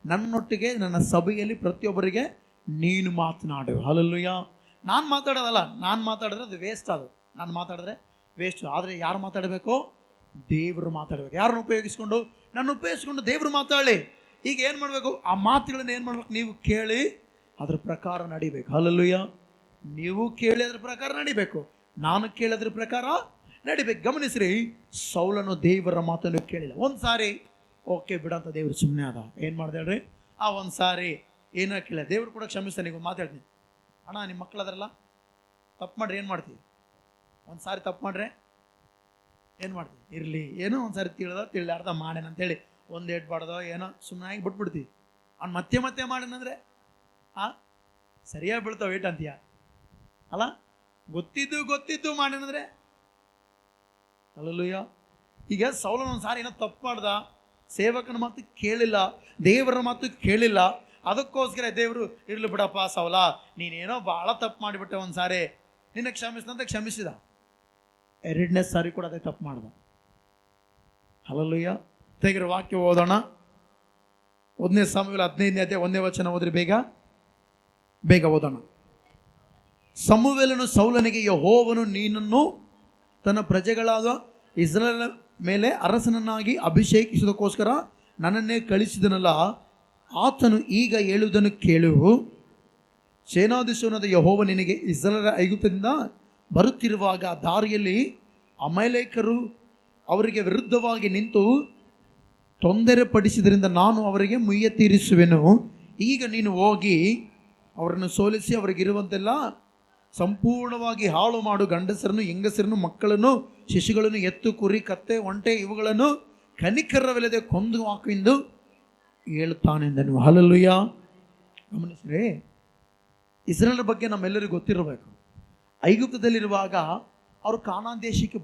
ನನ್ನೊಟ್ಟಿಗೆ ನನ್ನ ಸಭೆಯಲ್ಲಿ ಪ್ರತಿಯೊಬ್ಬರಿಗೆ ನೀನು ಮಾತನಾಡು. ಹಲ್ಲೆಲೂಯಾ. ನಾನು ಮಾತಾಡೋದಲ್ಲ, ನಾನು ಮಾತಾಡಿದ್ರೆ ಅದು ವೇಸ್ಟ್. ಅದು ನಾನು ಮಾತಾಡಿದ್ರೆ ವೇಸ್ಟ್. ಆದರೆ ಯಾರು ಮಾತಾಡಬೇಕು? ದೇವರು ಮಾತಾಡಬೇಕು. ಯಾರನ್ನು ಉಪಯೋಗಿಸ್ಕೊಂಡು? ನನ್ನ ಉಪಯೋಗಿಸ್ಕೊಂಡು ದೇವರು ಮಾತಾಡಲಿ. ಈಗ ಏನು ಮಾಡಬೇಕು? ಆ ಮಾತುಗಳನ್ನು ಏನು ಮಾಡ್ಬೇಕು? ನೀವು ಕೇಳಿ ಅದ್ರ ಪ್ರಕಾರ ನಡಿಬೇಕು. ಹಲ್ಲೆಲೂಯಾ. ನೀವು ಕೇಳಿ ಅದ್ರ ಪ್ರಕಾರ ನಡಿಬೇಕು, ನಾನು ಕೇಳೋದ್ರ ಪ್ರಕಾರ ನಡಿಬೇಕು. ಗಮನಿಸ್ರಿ, ಸೌಲನು ದೇವರ ಮಾತನ್ನು ಕೇಳಿಲ್ಲ. ಒಂದು ಸಾರಿ ಓಕೆ ಬಿಡಂತ ದೇವರು ಸುಮ್ಮನೆ ಆದ. ಏನು ಮಾಡ್ದೆ ಹೇಳ್ರಿ? ಆ ಒಂದು ಸಾರಿ ಏನೋ ಕೇಳಿಲ್ಲ, ದೇವ್ರು ಕೂಡ ಕ್ಷಮಿಸ್ತಾನೆ. ಈಗ ಮಾತಾಡ್ತೀನಿ, ಅಣ್ಣ ನಿಮ್ಮ ಮಕ್ಕಳದ್ರಲ್ಲ ತಪ್ಪು ಮಾಡ್ರಿ, ಏನು ಮಾಡ್ತೀವಿ? ಒಂದು ಸಾರಿ ತಪ್ಪು ಮಾಡ್ರೆ ಏನು ಮಾಡ್ತೀವಿ? ಇರಲಿ, ಏನೋ ಒಂದು ಸಾರಿ ತಿಳಿದಾರ್ದ ಮಾಡೇನಂತೇಳಿ ಒಂದು ಏಟ್ ಬಾಡ್ದೋ ಏನೋ ಸುಮ್ಮನೆ ಬಿಟ್ಬಿಡ್ತೀವಿ. ಅವ್ನು ಮತ್ತೆ ಮತ್ತೆ ಮಾಡೇನಂದ್ರೆ ಸರಿಯಾಗಿ ಬೀಳ್ತಾವೆ ಏಟ್, ಅಂತೀಯ? ಅಲ್ಲ, ಗೊತ್ತಿದ್ದು ಮಾಡೇನಂದ್ರೆ ಹಲ್ಲೆಲೂಯಾ. ಈಗ ಸೌಲನ ಒಂದು ಸಾರಿ ಏನೋ ತಪ್ಪು ಮಾಡ್ದ, ಸೇವಕನ ಮಾತು ಕೇಳಿಲ್ಲ, ದೇವರ ಮಾತು ಕೇಳಿಲ್ಲ. ಅದಕ್ಕೋಸ್ಕರ ದೇವರು ಇರ್ಲಿ ಬಿಡಪ್ಪ ಸೌಲ, ನೀನೇನೋ ಭಾಳ ತಪ್ಪು ಮಾಡಿಬಿಟ್ಟೆ, ಒಂದು ಸಾರಿ ನಿನ್ನ ಕ್ಷಮಿಸಿದಂತೆ ಕ್ಷಮಿಸಿದ. ಎರಡನೇ ಸಾರಿ ಕೂಡ ಅದೇ ತಪ್ಪು ಮಾಡ್ದ. ಹಲ್ಲೆಲೂಯಾ. ತೆಗಿರೋ ವಾಕ್ಯ ಓದೋಣ. 1 ಸಮುವೇಲ 15ನೇ ಅಧ್ಯಾಯ 1ನೇ ವಚನ ಓದ್ರಿ, ಬೇಗ ಓದೋಣ. ಸಮುವೇಲನು ಸೌಲನಿಗೆ, ಯೆಹೋವನು ನೀನನ್ನು ತನ್ನ ಪ್ರಜೆಗಳಾದ ಇಸ್ರಾಯೇಲ್ ಮೇಲೆ ಅರಸನನ್ನಾಗಿ ಅಭಿಷೇಕಿಸುವುದಕ್ಕೋಸ್ಕರ ನನ್ನನ್ನೇ ಕಳಿಸಿದನಲ್ಲ, ಆತನು ಈಗ ಹೇಳುವುದನ್ನು ಕೇಳು. ಸೇನಾಧೀಶನಾದ ಯೆಹೋವ ನಿನಗೆ ಇಸ್ರಾಯೇಲ್ ಐಗುಪ್ತದಿಂದ ಬರುತ್ತಿರುವಾಗ ದಾರಿಯಲ್ಲಿ ಅಮಲೇಕರು ಅವರಿಗೆ ವಿರುದ್ಧವಾಗಿ ನಿಂತು ತೊಂದರೆ ಪಡಿಸಿದ್ರಿಂದ ನಾನು ಅವರಿಗೆ ಮುಯ್ಯ ತೀರಿಸುವೆನು. ಈಗ ನೀನು ಹೋಗಿ ಅವರನ್ನು ಸೋಲಿಸಿ ಅವರಿಗಿರುವಂತೆಲ್ಲ ಸಂಪೂರ್ಣವಾಗಿ ಹಾಳು ಮಾಡು. ಗಂಡಸರನ್ನು, ಹೆಂಗಸರನ್ನು, ಮಕ್ಕಳನ್ನು, ಶಿಶುಗಳನ್ನು, ಎತ್ತು, ಕುರಿ, ಕತ್ತೆ, ಒಂಟೆ ಇವುಗಳನ್ನು ಕನಿಕರವಿಲ್ಲದೆ ಕೊಂದು ಹಾಕು ಎಂದು ಹೇಳ್ತಾನೆಂದನು. ಹಲ್ಲೆಲೂಯಾ. ಗಮನಿಸ್ರಿ, ಇಸ್ರಾಯೇಲ್ ಬಗ್ಗೆ ನಮ್ಮೆಲ್ಲರಿಗೂ ಗೊತ್ತಿರಬೇಕು. ಐಗುಪ್ತದಲ್ಲಿರುವಾಗ ಅವರು ಕಾನಾನ್ ದೇಶಕ್ಕೆ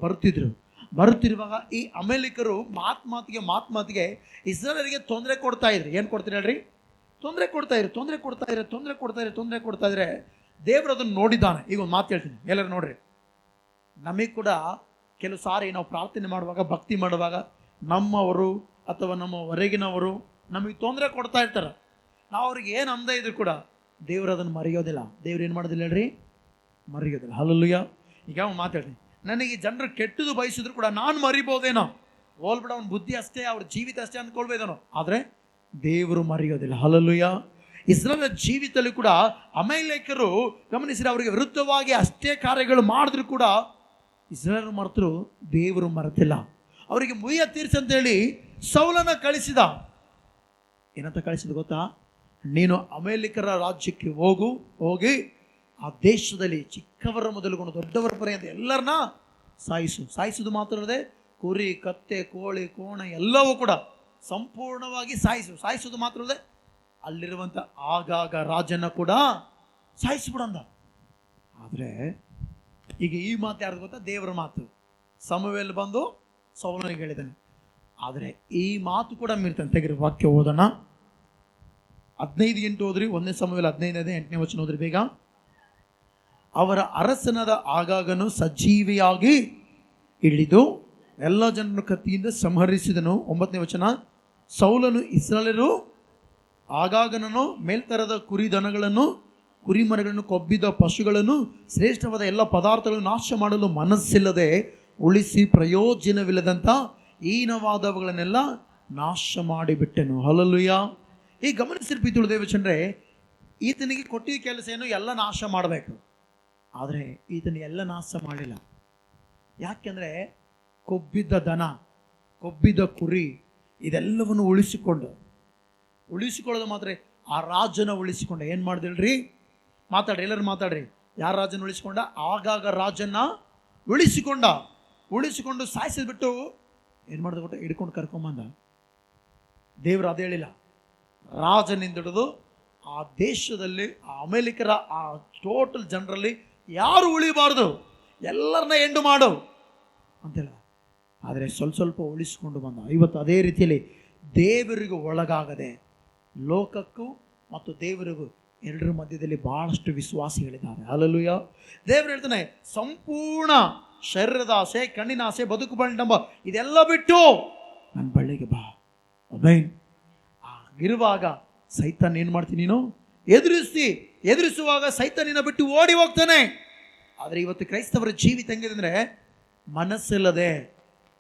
ಬರುತ್ತಿರುವಾಗ ಈ ಅಮೇಲಿಕರು ಮಾತಿಗೆ ಇಸ್ರಾಯೇಲರಿಗೆ ತೊಂದರೆ ಕೊಡ್ತಾ ಇದ್ರು. ಏನು ಕೊಡ್ತೀರಿ ಹೇಳ್ರಿ? ತೊಂದರೆ ಕೊಡ್ತಾ ಇದ್ರೆ ದೇವರು ಅದನ್ನು ನೋಡಿದ್ದಾನೆ. ಈಗ ಒಂದು ಮಾತು ಹೇಳ್ತೀನಿ, ಎಲ್ಲರೂ ನೋಡ್ರಿ. ನಮಗೆ ಕೂಡ ಕೆಲವು ಸಾರಿ ನಾವು ಪ್ರಾರ್ಥನೆ ಮಾಡುವಾಗ, ಭಕ್ತಿ ಮಾಡುವಾಗ ನಮ್ಮವರು ಅಥವಾ ನಮ್ಮ ಹೊರಗಿನವರು ನಮಗೆ ತೊಂದರೆ ಕೊಡ್ತಾ ಇರ್ತಾರೆ. ನಾವು ಅವ್ರಿಗೆ ಏನು ಅಂದ ಇದ್ರು ಕೂಡ ದೇವರು ಅದನ್ನು ಮರೆಯೋದಿಲ್ಲ. ದೇವ್ರು ಏನು ಮಾಡೋದಿಲ್ಲ ಹೇಳ್ರಿ? ಮರೆಯೋದಿಲ್ಲ. ಹಲ್ಲೆಲೂಯಾ. ಈಗ ಮಾತಾಡ್ತೀನಿ, ನನಗೆ ಜನರು ಕೆಟ್ಟದು ಬಯಸಿದ್ರು ಕೂಡ ನಾನು ಮರಿಬೋದೇನೋ, ಹೋಲ್ಬಿಡ ಅವ್ನ ಬುದ್ಧಿ ಅಷ್ಟೇ, ಅವ್ರ ಜೀವಿತ ಅಷ್ಟೇ ಅಂದ್ಕೊಳ್ಬೋದೇನೋ, ಆದರೆ ದೇವರು ಮರೆಯೋದಿಲ್ಲ. ಹಲ್ಲೆಲೂಯಾ. ಇಸ್ರಾಯೇಲ್ ಜೀವಿತದಲ್ಲಿ ಕೂಡ ಅಮಲೇಕರು ಗಮನಿಸಿದ್ರೆ ಅವರಿಗೆ ವಿರುದ್ಧವಾಗಿ ಅಷ್ಟೇ ಕಾರ್ಯಗಳು ಮಾಡಿದ್ರು ಕೂಡ ಇಸ್ರಾಯೇಲ್ ಮರೆತರು, ದೇವರು ಮರೆತಿಲ್ಲ. ಅವರಿಗೆ ಮುಯ್ಯ ತೀರ್ಸಂತೇಳಿ ಸೌಲನ ಕಳಿಸಿದ. ಏನಂತ ಕಳಿಸಿದ ಗೊತ್ತಾ? ನೀನು ಅಮೇಲಿಕರ ರಾಜ್ಯಕ್ಕೆ ಹೋಗಿ ಆ ದೇಶದಲ್ಲಿ ಚಿಕ್ಕವರ ಮೊದಲುಕೊಂಡು ದೊಡ್ಡವರ ಪರ್ಯಂತ ಎಲ್ಲರನ್ನ ಸಾಯಿಸುವುದು ಮಾತ್ರ ಅಲ್ಲದೆ ಕುರಿ, ಕತ್ತೆ, ಕೋಳಿ, ಕೋಣ ಎಲ್ಲವೂ ಕೂಡ ಸಂಪೂರ್ಣವಾಗಿ ಸಾಯಿಸುವುದು ಮಾತ್ರ ಅಲ್ಲದೆ ಅಲ್ಲಿರುವಂಥ ಆಗಾಗ ರಾಜನ ಕೂಡ ಸಾಯಿಸ್ಬಿಡಂದ. ಆದರೆ ಈಗ ಈ ಮಾತು ಯಾರ್ದು ಗೊತ್ತಾ? ದೇವರ ಮಾತು. ಸಮುವೇಲ್ ಬಂದು ಸೌಲನಿಗೆ ಹೇಳಿದ್ದಾನೆ. ಆದರೆ ಈ ಮಾತು ಕೂಡ ಮೀರ್ತಾನೆ. ತೆಗಿರಿ ವಾಕ್ಯ ಓದೋಣ. 15:8 ಓದ್ರಿ. 1 ಸಮುವೇಲ 15:8 ವಚನ ಓದ್ರಿ ಬೇಗ. ಅವರ ಅರಸನಾದ ಆಗಾಗನು ಸಜೀವಿಯಾಗಿ ಇಳಿದು ಎಲ್ಲ ಜನರನ್ನು ಕತ್ತಿಯಿಂದ ಸಂಹರಿಸಿದನು. 9ನೇ ವಚನ. ಸೌಲನು ಇಸ್ರಾಯೇಲರು ಆಗಾಗನನ್ನು, ಮೇಲ್ತರದ ಕುರಿದನಗಳನ್ನು, ಕುರಿಮರಗಳನ್ನು, ಕೊಬ್ಬಿದ ಪಶುಗಳನ್ನು, ಶ್ರೇಷ್ಠವಾದ ಎಲ್ಲ ಪದಾರ್ಥಗಳನ್ನು ನಾಶ ಮಾಡಲು ಮನಸ್ಸಿಲ್ಲದೆ ಉಳಿಸಿ ಪ್ರಯೋಜನವಿಲ್ಲದಂಥ ಹೀನವಾದವುಗಳನ್ನೆಲ್ಲ ನಾಶ ಮಾಡಿಬಿಟ್ಟೆನು. ಹಲ್ಲೆಲೂಯಾ. ಈ ಗಮನಿಸಿರ್ಬಿ ದೇವಚಂದ್ರೆ, ಈತನಿಗೆ ಕೊಟ್ಟಿದ್ದ ಕೆಲಸ ಏನು? ಎಲ್ಲ ನಾಶ ಮಾಡಬೇಕು. ಆದರೆ ಈತನ ಎಲ್ಲ ನಾಶ ಮಾಡಲಿಲ್ಲ. ಯಾಕೆಂದರೆ ಕೊಬ್ಬಿದ್ದ ದನ, ಕೊಬ್ಬಿದ ಕುರಿ ಇದೆಲ್ಲವನ್ನು ಉಳಿಸಿಕೊಳ್ಳೋದು ಮಾತ್ರ ಆ ರಾಜನ ಉಳಿಸಿಕೊಂಡ. ಏನು ಮಾಡ್ದಿಲ್ರಿ? ಮಾತಾಡ್ರಿ, ಎಲ್ಲರೂ ಮಾತಾಡ್ರಿ. ಯಾರ ರಾಜನ ಉಳಿಸಿಕೊಂಡ? ಆಗಾಗ ರಾಜನ ಉಳಿಸಿಕೊಂಡು ಸಾಯಿಸಿದ್ಬಿಟ್ಟು ಏನು ಮಾಡಿದ ಗೊತ್ತಾ? ಹಿಡ್ಕೊಂಡು ಕರ್ಕೊಂಬಂದ. ದೇವರು ಅದು ಹೇಳಿಲ್ಲ. ರಾಜನಿಂದ ಹಿಡಿದು ಆ ದೇಶದಲ್ಲಿ ಆ ಅಮೇಲಿಕರ ಆ ಟೋಟಲ್ ಜನರಲ್ಲಿ ಯಾರು ಉಳಿಬಾರ್ದು, ಎಲ್ಲರನ್ನ ಎಂಡು ಮಾಡು ಅಂತಿಲ್ಲ. ಆದರೆ ಸ್ವಲ್ಪ ಉಳಿಸಿಕೊಂಡು ಬಂದ. ಇವತ್ತು ಅದೇ ರೀತಿಯಲ್ಲಿ ದೇವರಿಗೂ ಒಳಗಾಗದೆ ಲೋಕಕ್ಕೂ ಮತ್ತು ದೇವರಿಗೂ ಎರಡರ ಮಧ್ಯದಲ್ಲಿ ಬಹಳಷ್ಟು ವಿಶ್ವಾಸಿಗಳಿದ್ದಾರೆ. ಹಲ್ಲೆಲೂಯಾ. ದೇವರು ಹೇಳ್ತಾನೆ, ಸಂಪೂರ್ಣ ಶರೀರದ ಆಸೆ, ಕಣ್ಣಿನ ಆಸೆ, ಬದುಕು ಬಂಡಂಬ ಇದೆಲ್ಲ ಬಿಟ್ಟು ನನ್ನ ಬಳಿಗೆ ಬಾ. ಇರುವಾಗ ಸೈತಾನ್ ಏನು ಮಾಡ್ತೀನಿ? ನೀನು ಎದುರಿಸುವಾಗ ಸೈತಾನಿನ ಬಿಟ್ಟು ಓಡಿ ಹೋಗ್ತಾನೆ. ಆದರೆ ಇವತ್ತು ಕ್ರೈಸ್ತವರ ಜೀವಿತ ಹೆಂಗಿದೆ ಅಂದರೆ, ಮನಸ್ಸಿಲ್ಲದೆ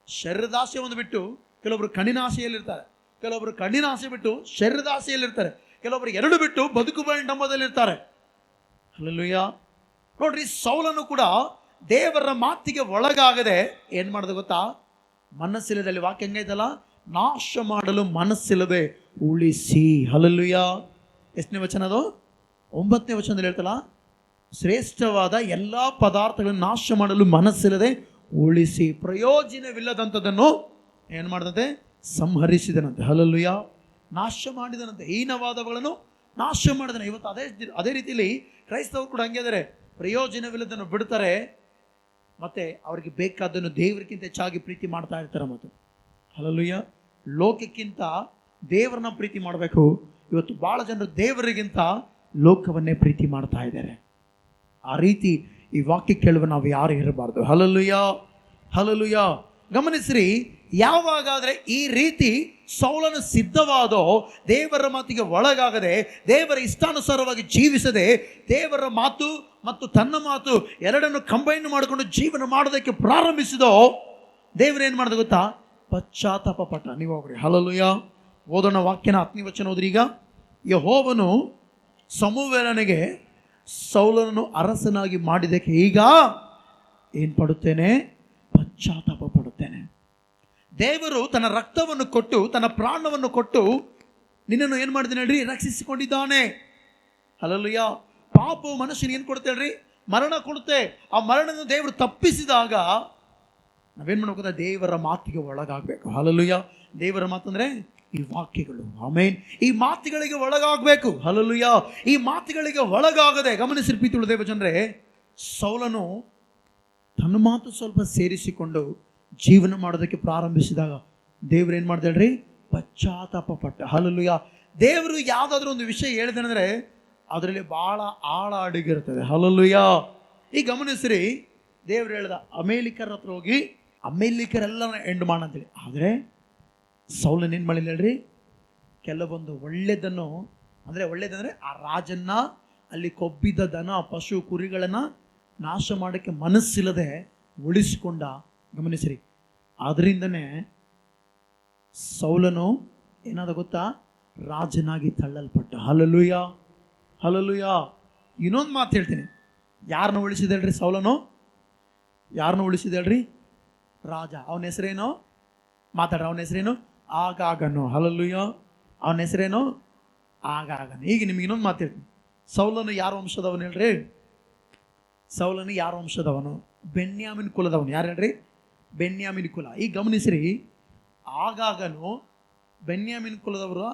ಶರೀರದಾಸೆ ಒಂದು ಬಿಟ್ಟು ಕೆಲವೊಬ್ರು ಕಣ್ಣಿನ ಆಸೆಯಲ್ಲಿರ್ತಾರೆ, ಕೆಲವೊಬ್ರು ಕಣ್ಣಿನ ಆಸೆ ಬಿಟ್ಟು ಶರೀರದ ಆಸೆಯಲ್ಲಿರ್ತಾರೆ, ಕೆಲವೊಬ್ರು ಎರಡು ಬಿಟ್ಟು ಬದುಕು ಡಂಬದಲ್ಲಿರ್ತಾರೆ. ಹಲ್ಲೆಲೂಯಾ. ನೋಡ್ರಿ, ಸೌಲನು ಕೂಡ ದೇವರ ಮಾತಿಗೆ ಒಳಗಾಗದೆ ಏನು ಮಾಡೋದು ಗೊತ್ತಾ? ಮನಸ್ಸಿಲ್ಲದಲ್ಲಿ ವಾಕ್ಯ ಹೆಂಗೈತಲ್ಲ, ನಾಶ ಮಾಡಲು ಮನಸ್ಸಿಲ್ಲದೆ ಉಳಿಸಿ. ಹಲ್ಲೆಲೂಯಾ. ಎಷ್ಟನೇ ವಚನ ಅದು? 9ನೇ ವಚನದಲ್ಲಿ ಹೇಳ್ತಲ್ಲ, ಶ್ರೇಷ್ಠವಾದ ಎಲ್ಲ ಪದಾರ್ಥಗಳನ್ನು ನಾಶ ಮಾಡಲು ಮನಸ್ಸಿಲ್ಲದೆ ಉಳಿಸಿ ಪ್ರಯೋಜನವಿಲ್ಲದಂಥದ್ದನ್ನು ಏನು ಮಾಡಿದಂತೆ? ಸಂಹರಿಸಿದನಂತೆ. ಹಲ್ಲೆಲೂಯಾ. ನಾಶ ಮಾಡಿದನಂತೆ. ಹೀನವಾದವುಗಳನ್ನು ನಾಶ ಮಾಡಿದನು. ಇವತ್ತು ಅದೇ ರೀತಿಯಲ್ಲಿ ಕ್ರೈಸ್ತವರು ಕೂಡ ಹಂಗೆ ಇದ್ದಾರೆ. ಪ್ರಯೋಜನವಿಲ್ಲದನ್ನು ಬಿಡ್ತಾರೆ, ಮತ್ತೆ ಅವರಿಗೆ ಬೇಕಾದನ್ನು ದೇವರಿಗಿಂತ ಹೆಚ್ಚಾಗಿ ಪ್ರೀತಿ ಮಾಡ್ತಾ ಇರ್ತಾರೆ. ಮತ್ತು ಹಲ್ಲೆಲೂಯಾ, ಲೋಕಕ್ಕಿಂತ ದೇವರನ್ನ ಪ್ರೀತಿ ಮಾಡಬೇಕು. ಇವತ್ತು ಬಹಳ ಜನರು ದೇವರಿಗಿಂತ ಲೋಕವನ್ನೇ ಪ್ರೀತಿ ಮಾಡ್ತಾ ಇದ್ದಾರೆ. ಆ ರೀತಿ ಈ ವಾಕ್ಯ ಕೇಳುವ ನಾವು ಯಾರು ಇರಬಾರ್ದು. Hallelujah, hallelujah. ಗಮನಿಸ್ರಿ, ಯಾವಾಗಾದ್ರೆ ಈ ರೀತಿ ಸೌಲನು ಸಿದ್ಧವಾದೋ, ದೇವರ ಮಾತಿಗೆ ಒಳಗಾಗದೆ, ದೇವರ ಇಷ್ಟಾನುಸಾರವಾಗಿ ಜೀವಿಸದೆ, ದೇವರ ಮಾತು ಮತ್ತು ತನ್ನ ಮಾತು ಎರಡನ್ನು ಕಂಬೈನ್ ಮಾಡಿಕೊಂಡು ಜೀವನ ಮಾಡೋದಕ್ಕೆ ಪ್ರಾರಂಭಿಸಿದೋ, ದೇವರೇನು ಮಾಡಿದ ಗೊತ್ತಾ? ಪಶ್ಚಾತ್ತಾಪ ಪಟ್ಟ. ನೀವು ಹೋಗ್ರಿ, ಹಲ್ಲೆಲೂಯಾ. ಓದೋಣ ವಾಕ್ಯನ 10ನೇ ವಚನ ಓದ್ರಿ. ಈಗ ಯೆಹೋವನು ಸಮುವೇಲನಿಗೆ ಸೌಲನನ್ನು ಅರಸನಾಗಿ ಮಾಡಿದ್ದಕ್ಕೆ ಈಗ ಏನು ಪಡುತ್ತೇನೆ? ಪಶ್ಚಾತ್ತಾಪ ಪಡುತ್ತೇನೆ. ದೇವರು ತನ್ನ ರಕ್ತವನ್ನು ಕೊಟ್ಟು, ತನ್ನ ಪ್ರಾಣವನ್ನು ಕೊಟ್ಟು ನಿನ್ನನ್ನು ಏನು ಮಾಡಿದ್ದಾನೆ ಹೇಳ್ರಿ? ರಕ್ಷಿಸಿಕೊಂಡಿದ್ದಾನೆ. ಹಲ್ಲೆಲೂಯಾ. ಪಾಪವು ಮನುಷ್ಯನ ಏನು ಕೊಡುತ್ತೆ ಹೇಳ್ರಿ? ಮರಣ ಕೊಡುತ್ತೆ. ಆ ಮರಣವನ್ನು ದೇವರು ತಪ್ಪಿಸಿದಾಗ ನಾವೇನು ಮಾಡಬೇಕು? ದೇವರ ಮಾತಿಗೆ ಒಳಗಾಗಬೇಕು. ಹಲ್ಲೆಲೂಯಾ. ದೇವರ ಮಾತಂದ್ರೆ ಈ ವಾಕ್ಯಗಳು. ಆಮೇನ್. ಈ ಮಾತುಗಳಿಗೆ ಒಳಗಾಗಬೇಕು. ಹಲ್ಲೆಲೂಯಾ. ಈ ಮಾತುಗಳಿಗೆ ಒಳಗಾಗದೆ, ಗಮನಿಸಿ ಪ್ರೀತಿಯುಳ್ಳ ದೇವ ಜನರೇ, ಸೌಲನು ತನ್ನ ಮಾತು ಸ್ವಲ್ಪ ಸೇರಿಸಿಕೊಂಡು ಜೀವನ ಮಾಡೋದಕ್ಕೆ ಪ್ರಾರಂಭಿಸಿದಾಗ ದೇವ್ರೇನು ಮಾಡ್ದ ಹೇಳ್ರಿ? ಪಶ್ಚಾತ್ತಾಪ ಪಟ್ಟ. ಹಲ್ಲೆಲೂಯಾ. ದೇವರು ಯಾವುದಾದ್ರೂ ಒಂದು ವಿಷಯ ಹೇಳಿದೆನಂದ್ರೆ ಅದರಲ್ಲಿ ಬಹಳ ಆಳ ಅಡಗಿರ್ತದೆ. ಹಲ್ಲೆಲೂಯಾ. ಈಗ ಗಮನಿಸ್ರಿ, ದೇವ್ರು ಹೇಳ್ದ ಅಮೇಲಿಕರ ಹತ್ರ ಹೋಗಿ ಅಮೇಲಿಕರೆಲ್ಲ ಎಂಡ್ ಮಾಡಂತೇಳಿ. ಆದರೆ ಸೌಲನ್ ಏನು ಮಾಡಿಲ್ಲ ಹೇಳ್ರಿ? ಕೆಲವೊಂದು ಒಳ್ಳೆಯದನ್ನು, ಅಂದರೆ ಒಳ್ಳೇದಂದರೆ ಆ ರಾಜನ್ನ, ಅಲ್ಲಿ ಕೊಬ್ಬಿದ್ದ ದನ ಪಶು ಕುರಿಗಳನ್ನು ನಾಶ ಮಾಡೋಕ್ಕೆ ಮನಸ್ಸಿಲ್ಲದೆ ಉಳಿಸಿಕೊಂಡ. ಗಮನಿಸ್ರಿ, ಆದ್ದರಿಂದನೇ ಸೌಲನು ಏನಾದ ಗೊತ್ತಾ? ರಾಜನಾಗಿ ತಳ್ಳಲ್ಪಟ್ಟ. Hallelujah, hallelujah. ಇನ್ನೊಂದು ಮಾತು ಹೇಳ್ತೀನಿ. ಯಾರನ್ನ ಉಳಿಸಿದ ಹೇಳ್ರಿ? ಸೌಲನು ಯಾರನ್ನ ಉಳಿಸಿದ ಹೇಳ್ರಿ? ರಾಜ. ಅವನ ಹೆಸರೇನು? ಮಾತಾಡ್ರ. ಅವನ ಹೆಸರೇನು? ಆಗಾಗನು. ಹಲ್ಲೆಲೂಯಾ. ಅವನ ಹೆಸರೇನು? ಆಗಾಗನು. ಈಗ ನಿಮ್ಗೆ ಇನ್ನೊಂದು ಮಾತು ಹೇಳ್ತೀನಿ. ಸೌಲನು ಯಾರ ವಂಶದವನು ಹೇಳ್ರಿ? ಸೌಲನು ಯಾರ ವಂಶದವನು? ಬೆನ್ಯಾಮಿನ್ ಕುಲದವನು. ಯಾರು ಹೇಳ್ರಿ? ಬೆನ್ಯಾಮಿನ್ ಕುಲ. ಈಗ ಗಮನಿಸ್ರಿ, ಆಗಾಗನು ಬೆನ್ಯಾಮಿನ್ ಕುಲದವರು.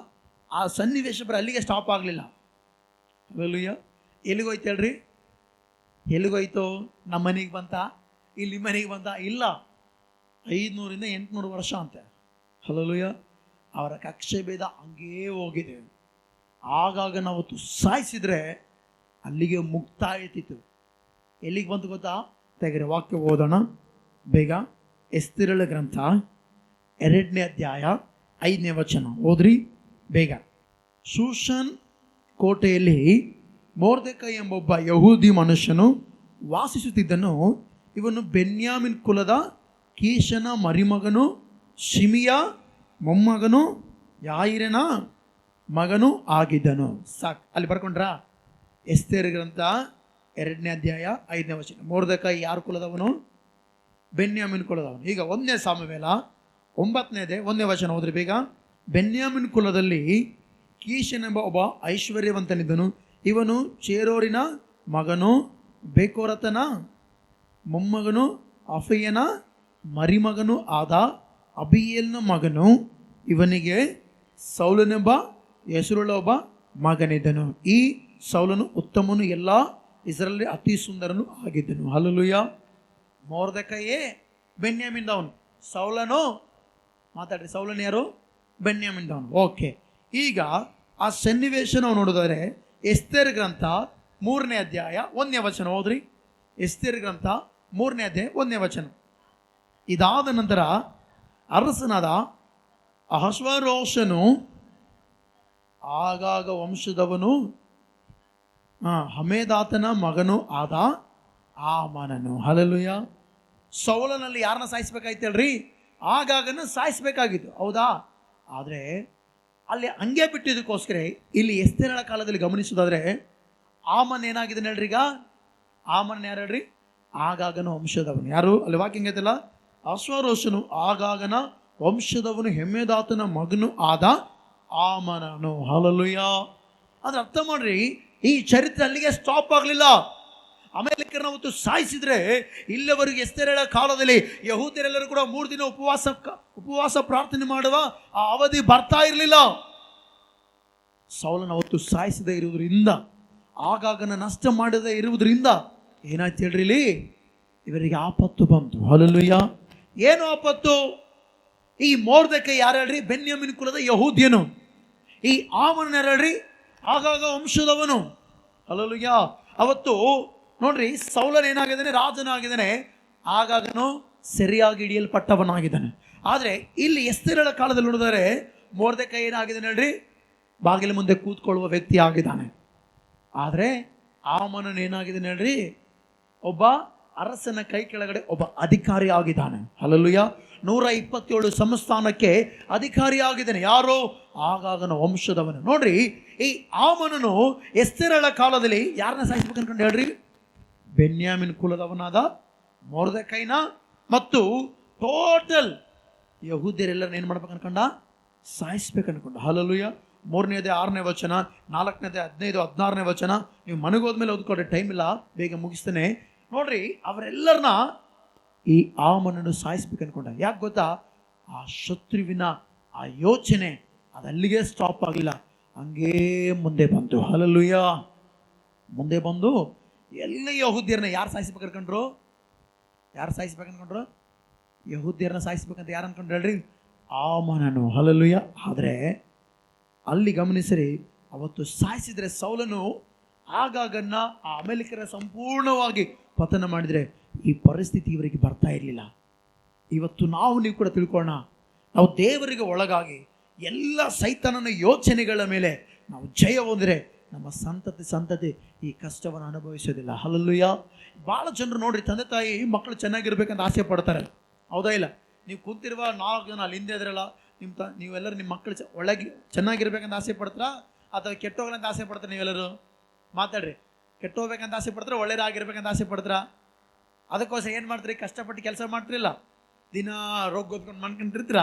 ಆ ಸನ್ನಿವೇಶ ಬರ ಅಲ್ಲಿಗೆ ಸ್ಟಾಪ್ ಆಗಲಿಲ್ಲ. ಹಲ್ಲೆಲೂಯಾ. ಎಲ್ಲಿಗೋಯ್ತು ಹೇಳ್ರಿ? ಎಲ್ಲಿಗೋಯ್ತು? ನಮ್ಮ ಮನೆಗೆ ಬಂತ? ಇಲ್ಲಿ ಮನೆಗೆ ಬಂತ? ಇಲ್ಲ, 500ರಿಂದ 800 ವರ್ಷ ಅಂತೆ. ಹಲ್ಲೆಲೂಯಾ. ಅವರ ಕಕ್ಷೆ ಭೇದ ಹಂಗೇ ಹೋಗಿದೆ. ಆಗಾಗ ನಾವತ್ತು ಸಾಯಿಸಿದ್ರೆ ಅಲ್ಲಿಗೆ ಮುಕ್ತಾಯ ಇರ್ತಿತ್ತು. ಎಲ್ಲಿಗೆ ಬಂತು ಗೊತ್ತಾ? ತೆಗೆರೆ ವಾಕ್ಯ ಓದೋಣ ಬೇಗ. ಎಸ್ತೇರಳ ಗ್ರಂಥ 2ನೇ ಅಧ್ಯಾಯ 5ನೇ ವಚನ ಓದ್ರಿ ಬೇಗ. ಶೂಷನ್ ಕೋಟೆಯಲ್ಲಿ ಮೊರ್ದೆಕೈ ಎಂಬೊಬ್ಬ ಯಹೂದಿ ಮನುಷ್ಯನು ವಾಸಿಸುತ್ತಿದ್ದನು. ಇವನು ಬೆನ್ಯಾಮಿನ್ ಕುಲದ ಕೀಷನ ಮರಿಮಗನು, ಶಿಮಿಯ ಮೊಮ್ಮಗನು, ಯಾಯಿರನ ಮಗನು ಆಗಿದ್ದನು. ಸಾಕು, ಅಲ್ಲಿ ಬರ್ಕೊಂಡ್ರಾ? ಎಸ್ತೇರ್ ಗ್ರಂಥ 2ನೇ ಅಧ್ಯಾಯ 5ನೇ ವಚನ. ಮೊರ್ದೆಕೈ ಯಾರು ಕುಲದವನು? ಬೆನ್ಯಾಮಿನ್ ಕುಲದವನು. ಈಗ 1ನೇ ಸಾಮುವೇಲ 9ನೇ 1ನೇ ವಚನ ಹೋದ್ರಿ ಬೇಗ. ಬೆನ್ಯಾಮಿನ್ ಕುಲದಲ್ಲಿ ಕೀಷನೆಂಬ ಒಬ್ಬ ಐಶ್ವರ್ಯವಂತನಿದ್ದನು. ಇವನು ಚೇರೋರಿನ ಮಗನು, ಬೇಕೋರತನ ಮೊಮ್ಮಗನು, ಅಫಯನ ಮರಿಮಗನು ಆದ ಅಬಿಯೇಲ್ನ ಮಗನು. ಇವನಿಗೆ ಸೌಲನೆಂಬ ಹೆಸರುಳ್ಳ ಒಬ್ಬ ಮಗನಿದ್ದನು. ಈ ಸೌಲನು ಉತ್ತಮನು, ಎಲ್ಲ ಇಸ್ರಾಯೇಲರಲ್ಲಿ ಅತಿ ಸುಂದರನು ಆಗಿದ್ದನು. ಹಲ್ಲೆಲೂಯಾ. ಮೊರ್ದೆಕೈಯೇ ಬೆನ್ಯಾಮಿನ್ದವನು. ಸೌಲನು, ಮಾತಾಡ್ರಿ, ಸೌಲನು ಯಾರು? ಬೆನ್ಯಾಮಿನ್ದವನು. ಓಕೆ. ಈಗ ಆ ಸನ್ನಿವೇಶ ನಾವು ನೋಡಿದರೆ ಎಸ್ತೇರ್ ಗ್ರಂಥ 3ನೇ ಅಧ್ಯಾಯ 1ನೇ ವಚನ ಹೋದ್ರಿ. ಎಸ್ತೇರ್ ಗ್ರಂಥ 3ನೇ ಅಧ್ಯಾಯ 1ನೇ ವಚನ. ಇದಾದ ನಂತರ ಅರಸನಾದ ಅಹಷ್ವೇರೋಷನು ಆಗಾಗ ವಂಶದವನು, ಹಮೇದಾತನ ಮಗನು ಆದ ಆಮನನು. ಹಲ್ಲೆಲೂಯಾ. ಸೌಲನಲ್ಲಿ ಯಾರನ್ನ ಸಾಯಿಸ್ಬೇಕಾಯ್ತು ಹೇಳ್ರಿ? ಆಗಾಗನ ಸಾಯಿಸ್ಬೇಕಾಗಿತ್ತು, ಹೌದಾ? ಆದರೆ ಅಲ್ಲಿ ಹಂಗೆ ಬಿಟ್ಟಿದ್ದಕ್ಕೋಸ್ಕರ ಇಲ್ಲಿ ಎಸ್ತೇರಳ ಕಾಲದಲ್ಲಿ ಗಮನಿಸೋದಾದ್ರೆ ಆಮನ್ ಏನಾಗಿದೆ ಹೇಳ್ರಿ? ಈಗ ಆಮನ್ ಯಾರು ಹೇಳ್ರಿ? ಆಗಾಗನ ವಂಶದವನು. ಯಾರು? ಅಲ್ಲಿ ವಾಕ್ಯ ಐತಲ್ಲ, ಅಶ್ವರೋಷನು ಆಗಾಗನ ವಂಶದವನು, ಹೆಮ್ಮೆದಾತನ ಮಗನು ಆದ ಆಮನನು. ಹಲ್ಲೆಲೂಯಾ. ಅದ್ರ ಅರ್ಥ ಮಾಡ್ರಿ, ಈ ಚರಿತ್ರೆ ಅಲ್ಲಿಗೆ ಸ್ಟಾಪ್ ಆಗಲಿಲ್ಲ. ಅಮೇಲಿಕರನ್ನ ಅವತ್ತು ಸಾಯಿಸಿದ್ರೆ ಇಲ್ಲಿವರೆಗೆ ಎಸ್ತೇರಳ ಕಾಲದಲ್ಲಿ ಯಹೂದ್ಯರೆಲ್ಲರೂ ಕೂಡ 3 ದಿನ ಉಪವಾಸ ಪ್ರಾರ್ಥನೆ ಮಾಡುವ ಆ ಅವಧಿ ಬರ್ತಾ ಇರಲಿಲ್ಲ. ಸೌಲನ ಅವತ್ತು ಸಾಯಿಸದೇ ಇರುವುದರಿಂದ, ಆಗಾಗನ ನಷ್ಟ ಮಾಡದೇ ಇರುವುದರಿಂದ ಏನಾಯ್ತು ಹೇಳ್ರಿ? ಇಲ್ಲಿ ಇವರಿಗೆ ಆಪತ್ತು ಬಂತು. ಹಲ್ಲೆಲೂಯಾ. ಏನು ಆಪತ್ತು? ಈ ಮೊರ್ದೆಕೈ ಯಾರು ಹೇಳ್ರಿ? ಬೆನ್ಯಾಮೀನ್ ಕುಲದ ಯಹೂದ್ಯನು. ಈ ಹಾಮಾನನ ಯಾರು ಹೇಳ್ರಿ? ಆಗಾಗ ವಂಶದವನು. ಹಲ್ಲೆಲೂಯಾ. ಅವತ್ತು ನೋಡ್ರಿ, ಸೌಲನ್ ಏನಾಗಿದ್ದಾನೆ? ರಾಜನಾಗಿದ್ದಾನೆ. ಆಗಾಗನು ಸರಿಯಾಗಿ ಹಿಡಿಯಲ್ಪಟ್ಟವನಾಗಿದ್ದಾನೆ. ಆದರೆ ಇಲ್ಲಿ ಎಸ್ತೇರಳ ಕಾಲದಲ್ಲಿ ನೋಡಿದರೆ ಮೊರ್ದೆಕೈ ಏನಾಗಿದ್ದಾನೆ ಹೇಳ್ರಿ? ಬಾಗಿಲ ಮುಂದೆ ಕೂತ್ಕೊಳ್ಳುವ ವ್ಯಕ್ತಿ ಆಗಿದ್ದಾನೆ. ಆದರೆ ಹಾಮಾನನು ಏನಾಗಿದ್ದಾನೆ ಹೇಳ್ರಿ? ಒಬ್ಬ ಅರಸನ ಕೈ ಕೆಳಗಡೆ ಒಬ್ಬ ಅಧಿಕಾರಿ ಆಗಿದ್ದಾನೆ. ಹಲ್ಲೆಲೂಯಾ. 127 ಸಂಸ್ಥಾನಕ್ಕೆ ಅಧಿಕಾರಿ ಆಗಿದ್ದಾನೆ. ಯಾರು? ಆಗಾಗನ ವಂಶದವನು. ನೋಡ್ರಿ, ಈ ಹಾಮಾನನು ಎಸ್ತೇರಳ ಕಾಲದಲ್ಲಿ ಯಾರನ್ನ ಸಾಯಿಸ್ಬೇಕು ಅನ್ಕೊಂಡು ಹೇಳ್ರಿ? ಬೆನ್ಯಾಮೀನ್ ಕುಲದವನಾದ ಮೊರ್ದೆಕೈನ ಮತ್ತು ಟೋಟಲ್ ಯಹೂದ್ಯರೆಲ್ಲರನ್ನ ಏನು ಮಾಡ್ಬೇಕು ಅನ್ಕೊಂಡ? ಸಾಯಿಸ್ಬೇಕು ಅನ್ಕೊಂಡ. ಹಲ್ಲೆಲೂಯಾ. 3ನೇದೇ 6ನೇ ವಚನ, 4ನೇದೇ 15 16ನೇ ವಚನ. ನೀವು ಮನೆಗೋದ್ಮೇಲೆ ಓದ್ಕೊಡ್ರಿ, ಟೈಮ್ ಇಲ್ಲ, ಬೇಗ ಮುಗಿಸ್ತೇನೆ. ನೋಡ್ರಿ, ಅವರೆಲ್ಲರನ್ನ ಈ ಹಾಮಾನನು ಸಾಯಿಸ್ಬೇಕು ಅನ್ಕೊಂಡ. ಯಾಕೆ ಗೊತ್ತಾ? ಆ ಶತ್ರುವಿನ ಆ ಯೋಚನೆ ಅದು ಅಲ್ಲಿಗೆ ಸ್ಟಾಪ್ ಆಗಲಿಲ್ಲ, ಹಂಗೇ ಮುಂದೆ ಬಂತು. ಹಲ್ಲೆಲೂಯಾ. ಮುಂದೆ ಬಂದು ಎಲ್ಲ ಯಹೂದ್ಯರನ್ನ ಯಾರು ಸಾಯಿಸ್ಬೇಕು ಅನ್ಕೊಂಡ್ರು? ಯಾರು ಸಾಯಿಸ್ಬೇಕು ಅನ್ಕೊಂಡ್ರು? ಯಹೂದ್ಯರನ್ನ ಸಾಯಿಸ್ಬೇಕಂತ ಯಾರು ಅನ್ಕೊಂಡ್ರು ಹೇಳ್ರಿ? ಹಾಮಾನನು. ಹಲ್ಲೆಲೂಯಾ. ಆದರೆ ಅಲ್ಲಿ ಗಮನಿಸಿರಿ, ಅವತ್ತು ಸಾಯಿಸಿದ್ರೆ ಸೌಲನು ಆಗಾಗನ್ನ ಆ ಅಮೆರಿಕರ ಸಂಪೂರ್ಣವಾಗಿ ಪತನ ಮಾಡಿದರೆ ಈ ಪರಿಸ್ಥಿತಿ ಇವರಿಗೆ ಬರ್ತಾ ಇರಲಿಲ್ಲ. ಇವತ್ತು ನೀವು ಕೂಡ ತಿಳ್ಕೊಳ್ಳೋಣ, ನಾವು ದೇವರಿಗೆ ಒಳಗಾಗಿ ಎಲ್ಲ ಸೈತಾನನ ಯೋಚನೆಗಳ ಮೇಲೆ ನಾವು ಜಯ ಹೊಂದಿದ್ರೆ ನಮ್ಮ ಸಂತತಿ ಈ ಕಷ್ಟವನ್ನು ಅನುಭವಿಸೋದಿಲ್ಲ. ಹಲ್ಲೆಲೂಯಾ. ಭಾಳ ಜನರು ನೋಡ್ರಿ, ತಂದೆ ತಾಯಿ ಮಕ್ಕಳು ಚೆನ್ನಾಗಿರ್ಬೇಕಂತ ಆಸೆ ಪಡ್ತಾರೆ. ಹೌದಾ ಇಲ್ಲ? ನೀವು ಕೂತಿರುವ 4 ಜನ ಅಲ್ಲಿ ಹಿಂದೆ ಇದ್ರಲ್ಲ, ನೀವೆಲ್ಲರೂ ನಿಮ್ಮ ಮಕ್ಕಳು ಒಳಗೆ ಚೆನ್ನಾಗಿರ್ಬೇಕಂತ ಆಸೆ ಪಡ್ತಾರಾ ಅಥವಾ ಕೆಟ್ಟೋಗ್ಲಂತ ಆಸೆ ಪಡ್ತಾರೆ? ನೀವೆಲ್ಲರೂ ಮಾತಾಡ್ರಿ. ಕೆಟ್ಟೋಗ್ಬೇಕಂತ ಆಸೆ ಪಡ್ತಾರೆ, ಒಳ್ಳೆಯದಾಗಿರ್ಬೇಕಂತ ಆಸೆ ಪಡ್ತಾರಾ? ಅದಕ್ಕೋಸ್ಕರ ಏನು ಮಾಡ್ತೀರಿ? ಕಷ್ಟಪಟ್ಟು ಕೆಲಸ ಮಾಡ್ತಿರಲಿಲ್ಲ, ದಿನ ರೋಗ ಗೊತ್ಕೊಂಡು ಮಾಡ್ಕೊಂಡಿರ್ತೀರ?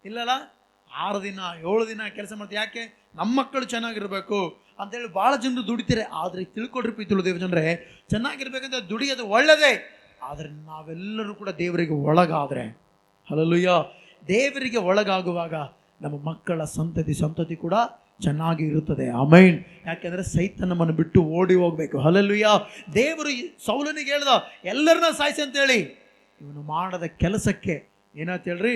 ಇಲ್ಲಲ್ಲ, 6 ದಿನ 7 ದಿನ ಕೆಲಸ ಮಾಡ್ತೀವಿ. ಯಾಕೆ? ನಮ್ಮ ಮಕ್ಕಳು ಚೆನ್ನಾಗಿರ್ಬೇಕು ಅಂತೇಳಿ ಭಾಳ ಜನರು ದುಡಿತಾರೆ. ಆದರೆ ತಿಳ್ಕೊಡ್ರಿ ಪ್ರೀತಿಲು ದೇವ ಜನರೇ, ಚೆನ್ನಾಗಿರ್ಬೇಕಂತ ದುಡಿಯೋದು ಒಳ್ಳೆಯದೇ. ಆದರೆ ನಾವೆಲ್ಲರೂ ಕೂಡ ದೇವರಿಗೆ ಒಳಗಾದರೆ, ಹಲ್ಲೆಲೂಯಾ, ದೇವರಿಗೆ ಒಳಗಾಗುವಾಗ ನಮ್ಮ ಮಕ್ಕಳ ಸಂತತಿ ಕೂಡ ಚೆನ್ನಾಗಿ ಇರುತ್ತದೆ. ಆಮೆನ್. ಯಾಕೆಂದರೆ ಸೈತಾನ ನಮ್ಮನ್ನು ಬಿಟ್ಟು ಓಡಿ ಹೋಗಬೇಕು. ಹಲ್ಲೆಲೂಯಾ. ದೇವರು ಸೌಲನಿಗೆ ಹೇಳ್ದ, ಎಲ್ಲರನ್ನ ಸಾಯಿಸಿ ಅಂತೇಳಿ. ಇವನು ಮಾಡದ ಕೆಲಸಕ್ಕೆ ಏನಂತ ಹೇಳ್ರಿ?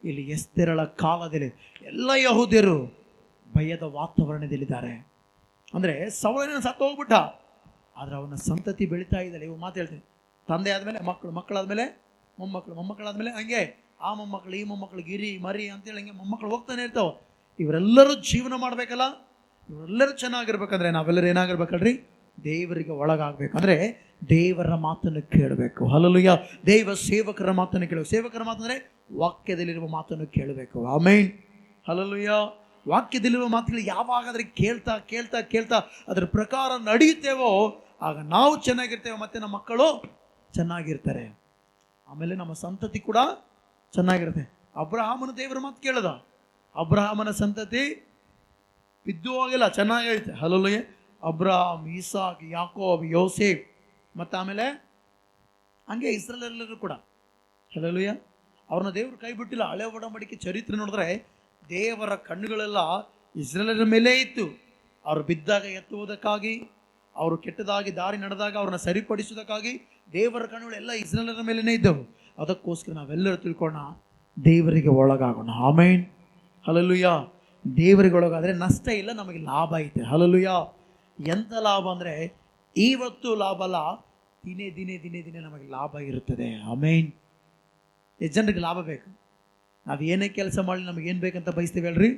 ಇಲ್ಲಿ ಎಸ್ತೇರಳ ಕಾಲದಲ್ಲಿ ಎಲ್ಲ ಯಹೂದ್ಯರು ಭಯದ ವಾತಾವರಣದಲ್ಲಿದ್ದಾರೆ. ಅಂದರೆ ಸೌಲನ ಸತ್ತು ಹೋಗ್ಬಿಟ್ಟ, ಆದರೆ ಅವನ ಸಂತತಿ ಬೆಳೀತಾ ಇದ್ದಾರೆ. ಇವು ಮಾತು ಹೇಳ್ತೀನಿ, ತಂದೆ ಆದಮೇಲೆ ಮಕ್ಕಳು, ಮಕ್ಕಳಾದ್ಮೇಲೆ ಮೊಮ್ಮಕ್ಕಳು, ಮೊಮ್ಮಕ್ಕಳಾದ್ಮೇಲೆ ಹಂಗೆ ಆ ಮೊಮ್ಮಕ್ಕಳು, ಈ ಮೊಮ್ಮಕ್ಕಳು, ಗಿರಿ ಮರಿ ಅಂತೇಳಿ ಹಂಗೆ ಮೊಮ್ಮಕ್ಕಳು ಹೋಗ್ತಾನೆ ಇರ್ತಾವೆ. ಇವರೆಲ್ಲರೂ ಜೀವನ ಮಾಡಬೇಕಲ್ಲ, ಇವರೆಲ್ಲರೂ ಚೆನ್ನಾಗಿರ್ಬೇಕಂದ್ರೆ ನಾವೆಲ್ಲರೂ ಏನಾಗಿರ್ಬೇಕಲ್ರಿ? ದೇವರಿಗೆ ಒಳಗಾಗಬೇಕಂದ್ರೆ ದೇವರ ಮಾತನ್ನು ಕೇಳಬೇಕು. ಹಲ್ಲೆಲೂಯಾ. ದೇವ ಸೇವಕರ ಮಾತನ್ನು ಕೇಳಬೇಕು. ಸೇವಕರ ಮಾತಂದರೆ ವಾಕ್ಯದಲ್ಲಿರುವ ಮಾತನ್ನು ಕೇಳಬೇಕು. ಆಮೆನ್. ಹಲ್ಲೆಲೂಯಾ. ವಾಕ್ಯದಲ್ಲಿರುವ ಮಾತುಗಳು ಯಾವಾಗಾದ್ರೆ ಕೇಳ್ತಾ ಕೇಳ್ತಾ ಕೇಳ್ತಾ ಅದರ ಪ್ರಕಾರ ನಡೆಯುತ್ತೇವೋ ಆಗ ನಾವು ಚೆನ್ನಾಗಿರ್ತೇವೆ, ಮತ್ತು ನಮ್ಮ ಮಕ್ಕಳು ಚೆನ್ನಾಗಿರ್ತಾರೆ, ಆಮೇಲೆ ನಮ್ಮ ಸಂತತಿ ಕೂಡ ಚೆನ್ನಾಗಿರುತ್ತೆ. ಅಬ್ರಹಾಮನ ದೇವರ ಮಾತು ಕೇಳದ, ಅಬ್ರಹಾಮನ ಸಂತತಿ ಬಿದ್ದು ಹೋಗಿಲ್ಲ, ಚೆನ್ನಾಗೈತೆ. ಹಲ್ಲೆಲೂಯಾ. ಅಬ್ರಹಾಮ್, ಇಸಾಕ್, ಯಾಕೋಬ್, ಯೋಸೇಫ್, ಮತ್ತು ಆಮೇಲೆ ಹಂಗೆ ಇಸ್ರಾಯೇಲರು ಕೂಡ. ಹಲ್ಲೆಲೂಯಾ. ಅವ್ರನ್ನ ದೇವರು ಕೈ ಬಿಟ್ಟಿಲ್ಲ. ಹಳೆ ಒಡಂಬಡಿಕೆ ಚರಿತ್ರೆ ನೋಡಿದ್ರೆ ದೇವರ ಕಣ್ಣುಗಳೆಲ್ಲ ಇಸ್ರಾಯೇಲರ ಮೇಲೆ ಇತ್ತು. ಅವರು ಬಿದ್ದಾಗ ಎತ್ತುವುದಕ್ಕಾಗಿ, ಅವರು ಕೆಟ್ಟದಾಗಿ ದಾರಿ ನಡೆದಾಗ ಅವ್ರನ್ನ ಸರಿಪಡಿಸುವುದಕ್ಕಾಗಿ ದೇವರ ಕಣ್ಣುಗಳೆಲ್ಲ ಇಸ್ರಾಯೇಲರ ಮೇಲೇ ಇದ್ದವು. ಅದಕ್ಕೋಸ್ಕರ ನಾವೆಲ್ಲರೂ ತಿಳ್ಕೊಳ್ಳೋಣ, ದೇವರಿಗೆ ಒಳಗಾಗೋಣ. ಆಮೆನ್. ಹಲ್ಲೆಲೂಯಾ. ದೇವರಿಗೆ ಒಳಗಾದರೆ ನಷ್ಟ ಇಲ್ಲ, ನಮಗೆ ಲಾಭ ಐತೆ. ಹಲ್ಲೆಲೂಯಾ. ಎಂಥ ಲಾಭ ಅಂದರೆ ಇವತ್ತು ಲಾಭ ಅಲ್ಲ, ದಿನೇ ದಿನೇ ದಿನೇ ದಿನೇ ನಮಗೆ ಲಾಭ ಇರುತ್ತದೆ. ಆಮೆನ್. ಎಷ್ಟು ಜನರಿಗೆ ಲಾಭ ಬೇಕು? ನಾವು ಏನೇ ಕೆಲಸ ಮಾಡಲಿ ನಮಗೇನು ಬೇಕಂತ ಬಯಸ್ತೇವೆ ಹೇಳ್ರಿ?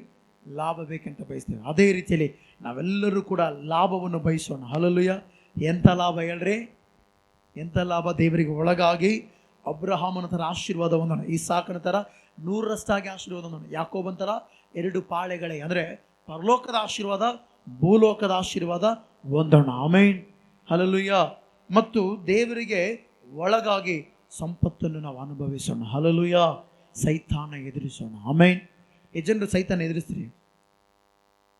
ಲಾಭ ಬೇಕಂತ ಬಯಸ್ತೇವೆ. ಅದೇ ರೀತಿಯಲ್ಲಿ ನಾವೆಲ್ಲರೂ ಕೂಡ ಲಾಭವನ್ನು ಬಯಸೋಣ. ಹಲ್ಲೆಲೂಯಾ. ಎಂಥ ಲಾಭ ಹೇಳ್ರಿ? ಎಂಥ ಲಾಭ? ದೇವರಿಗೆ ಒಳಗಾಗಿ ಅಬ್ರಹಾಮನ ಥರ ಆಶೀರ್ವಾದ ಹೊಂದೋಣ, ಇಸಾಕನ ಥರ 100ರಷ್ಟಾಗಿ ಆಶೀರ್ವಾದ ಹೊಂದೋಣ, ಯಾಕೋಬನ ಥರ 2 ಪಾಳೆಗಳೇ, ಅಂದರೆ ಪರಲೋಕದ ಆಶೀರ್ವಾದ, ಭೂಲೋಕದ ಆಶೀರ್ವಾದ ಹೊಂದೋಣ. ಆಮೆನ್. ಹಲ್ಲೆಲೂಯಾ. ಮತ್ತು ದೇವರಿಗೆ ಒಳಗಾಗಿ ಸಂಪತ್ತನ್ನು ನಾವು ಅನುಭವಿಸೋಣ. ಹಲ್ಲೆಲೂಯಾ. ಸೈತಾನ ಎದುರಿಸೋಣ. ಆಮೆನ್. ಜನರು ಸೈತಾನ ಎದುರಿಸ್ತೀರಿ.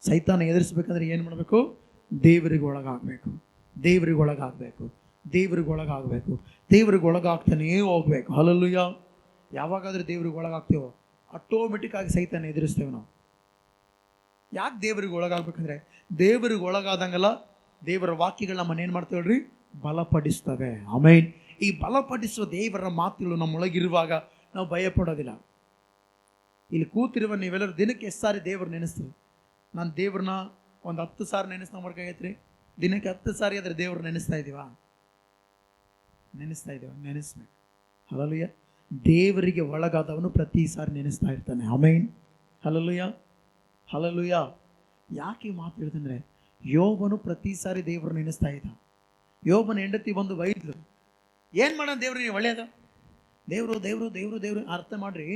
ಸೈತಾನ ಎದುರಿಸ್ಬೇಕಂದ್ರೆ ಏನು ಮಾಡಬೇಕು? ದೇವರಿಗೆ ಒಳಗಾಗಬೇಕು, ದೇವರಿಗೆ ಒಳಗಾಗಬೇಕು, ದೇವರಿಗೆ ಒಳಗಾಗಬೇಕು, ದೇವರಿಗೆ ಒಳಗಾಗ್ತಾನೇ ಹೋಗ್ಬೇಕು. ಹಲ್ಲೆಲೂಯಾ. ಯಾವಾಗಾದ್ರೂ ದೇವ್ರಿಗೆ ಒಳಗಾಗ್ತೇವೋ ಆಟೋಮೆಟಿಕ್ ಆಗಿ ಸೈತಾನ ಎದುರಿಸ್ತೇವೆ ನಾವು. ಯಾಕೆ ದೇವರಿಗೆ ಒಳಗಾಗಬೇಕಂದ್ರೆ ದೇವರಿಗೆ ಒಳಗಾದಂಗಲ್ಲ ದೇವರ ವಾಕ್ಯಗಳು ನಮ್ಮನ್ನು ಏನು ಮಾಡ್ತೇವಲ್ರಿ? ಬಲಪಡಿಸ್ತವೆ. ಆಮೆನ್. ಈ ಬಲಪಡಿಸುವ ದೇವರ ಮಾತುಗಳು ನಮ್ಮೊಳಗಿರುವಾಗ ನಾವು ಭಯಪಡೋದಿಲ್ಲ. ಇಲ್ಲಿ ಕೂತಿರುವ ನೀವೆಲ್ಲರೂ ದಿನಕ್ಕೆ ಎಷ್ಟು ಸಾರಿ ದೇವ್ರು ನೆನೆಸ್ತೀವಿ? ನಾನು ದೇವ್ರನ್ನ ಒಂದು 10 ಸಾರಿ ನೆನೆಸ್ತಾ ಮಾಡ್ಕಾಗೈತ್ರಿ. ದಿನಕ್ಕೆ 10 ಸಾರಿ ಆದರೆ ದೇವ್ರು ನೆನೆಸ್ತಾ ಇದ್ದೀವ? ನೆನೆಸ್ಬೇಕು. ಹಲ್ಲೆಲೂಯಾ. ದೇವರಿಗೆ ಒಳಗಾದವನು ಪ್ರತಿ ಸಾರಿ ನೆನೆಸ್ತಾ ಇರ್ತಾನೆ. ಆಮೆನ್. Hallelujah, hallelujah. ಯಾಕೆ ಈ ಮಾತು ಹೇಳಿದಂದ್ರೆ, ಯೋಬನು ಪ್ರತಿ ಸಾರಿ ದೇವರು ನೆನೆಸ್ತಾ ಇದ್ದ. ಯೋಬನ ಹೆಂಡತಿ ಬಂದು ಬೈದ್ಲು, ಏನು ಮಾಡೋಣ ದೇವ್ರಿಗೆ ಒಳ್ಳೆಯದು, ದೇವರು ದೇವರು ದೇವರು ದೇವರು. ಅರ್ಥ ಮಾಡ್ರಿ,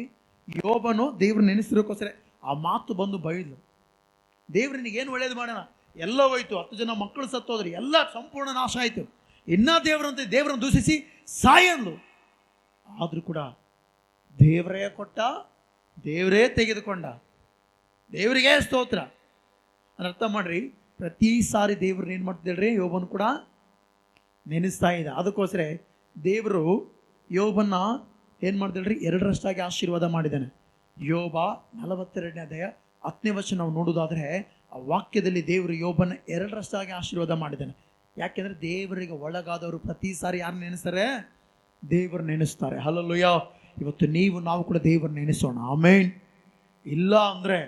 ಯೋಬನು ದೇವ್ರು ನೆನೆಸಿರೋಕ್ಕೋಸ್ಕರ ಆ ಮಾತು ಬಂದು ಬೈದ್ಲು. ದೇವ್ರನಿಗೆ ಏನು ಒಳ್ಳೇದು ಮಾಡೋಣ, ಎಲ್ಲ ಹೋಯ್ತು, 10 ಜನ ಮಕ್ಕಳು ಸತ್ತೋದ್ರಿ, ಎಲ್ಲ ಸಂಪೂರ್ಣ ನಾಶ ಆಯಿತು. ಇನ್ನೂ ದೇವರಂತೆ ದೇವರನ್ನು ದೂಷಿಸಿ ಸಾಯಂದು. ಆದರೂ ಕೂಡ ದೇವರೇ ಕೊಟ್ಟ, ದೇವರೇ ತೆಗೆದುಕೊಂಡ. ದೇವರಿಗೆ ಸ್ತೋತ್ರ. ಅರ್ಥ ಮಾಡ್ರಿ, ಪ್ರತಿ ಸಾರಿ ದೇವ್ರನ್ನ ಏನು ಮಾಡ್ತಿದ್ರಿ, ಯೋಬನು ಕೂಡ ನೆನೆಸ್ತಾ ಇದ್ದ. ಅದಕ್ಕೋಸ್ಕರ ದೇವರು ಯೋಬನ್ನ ಏನು ಮಾಡ್ತಿದ್ರಿ, 2ರಷ್ಟಾಗಿ ಆಶೀರ್ವಾದ ಮಾಡಿದ್ದಾನೆ. ಯೋಬ 42ನೇ ಅಧ್ಯಾಯ 10ನೇ ವಚನ ನಾವು ನೋಡೋದಾದರೆ, ಆ ವಾಕ್ಯದಲ್ಲಿ ದೇವರು ಯೋಬನ 2ರಷ್ಟಾಗಿ ಆಶೀರ್ವಾದ ಮಾಡಿದ್ದಾನೆ. ಯಾಕೆಂದರೆ ದೇವರಿಗೆ ಒಳಗಾದವರು ಪ್ರತಿ ಸಾರಿ ಯಾರು ನೆನೆಸ್ತಾರೆ? ದೇವರು ನೆನೆಸ್ತಾರೆ. ಹಲ್ಲೆಲೂಯಾ. ಇವತ್ತು ನಾವು ಕೂಡ ದೇವರು ನೆನೆಸೋಣ. ಆಮೇನ್. ಇಲ್ಲ ಅಂದರೆ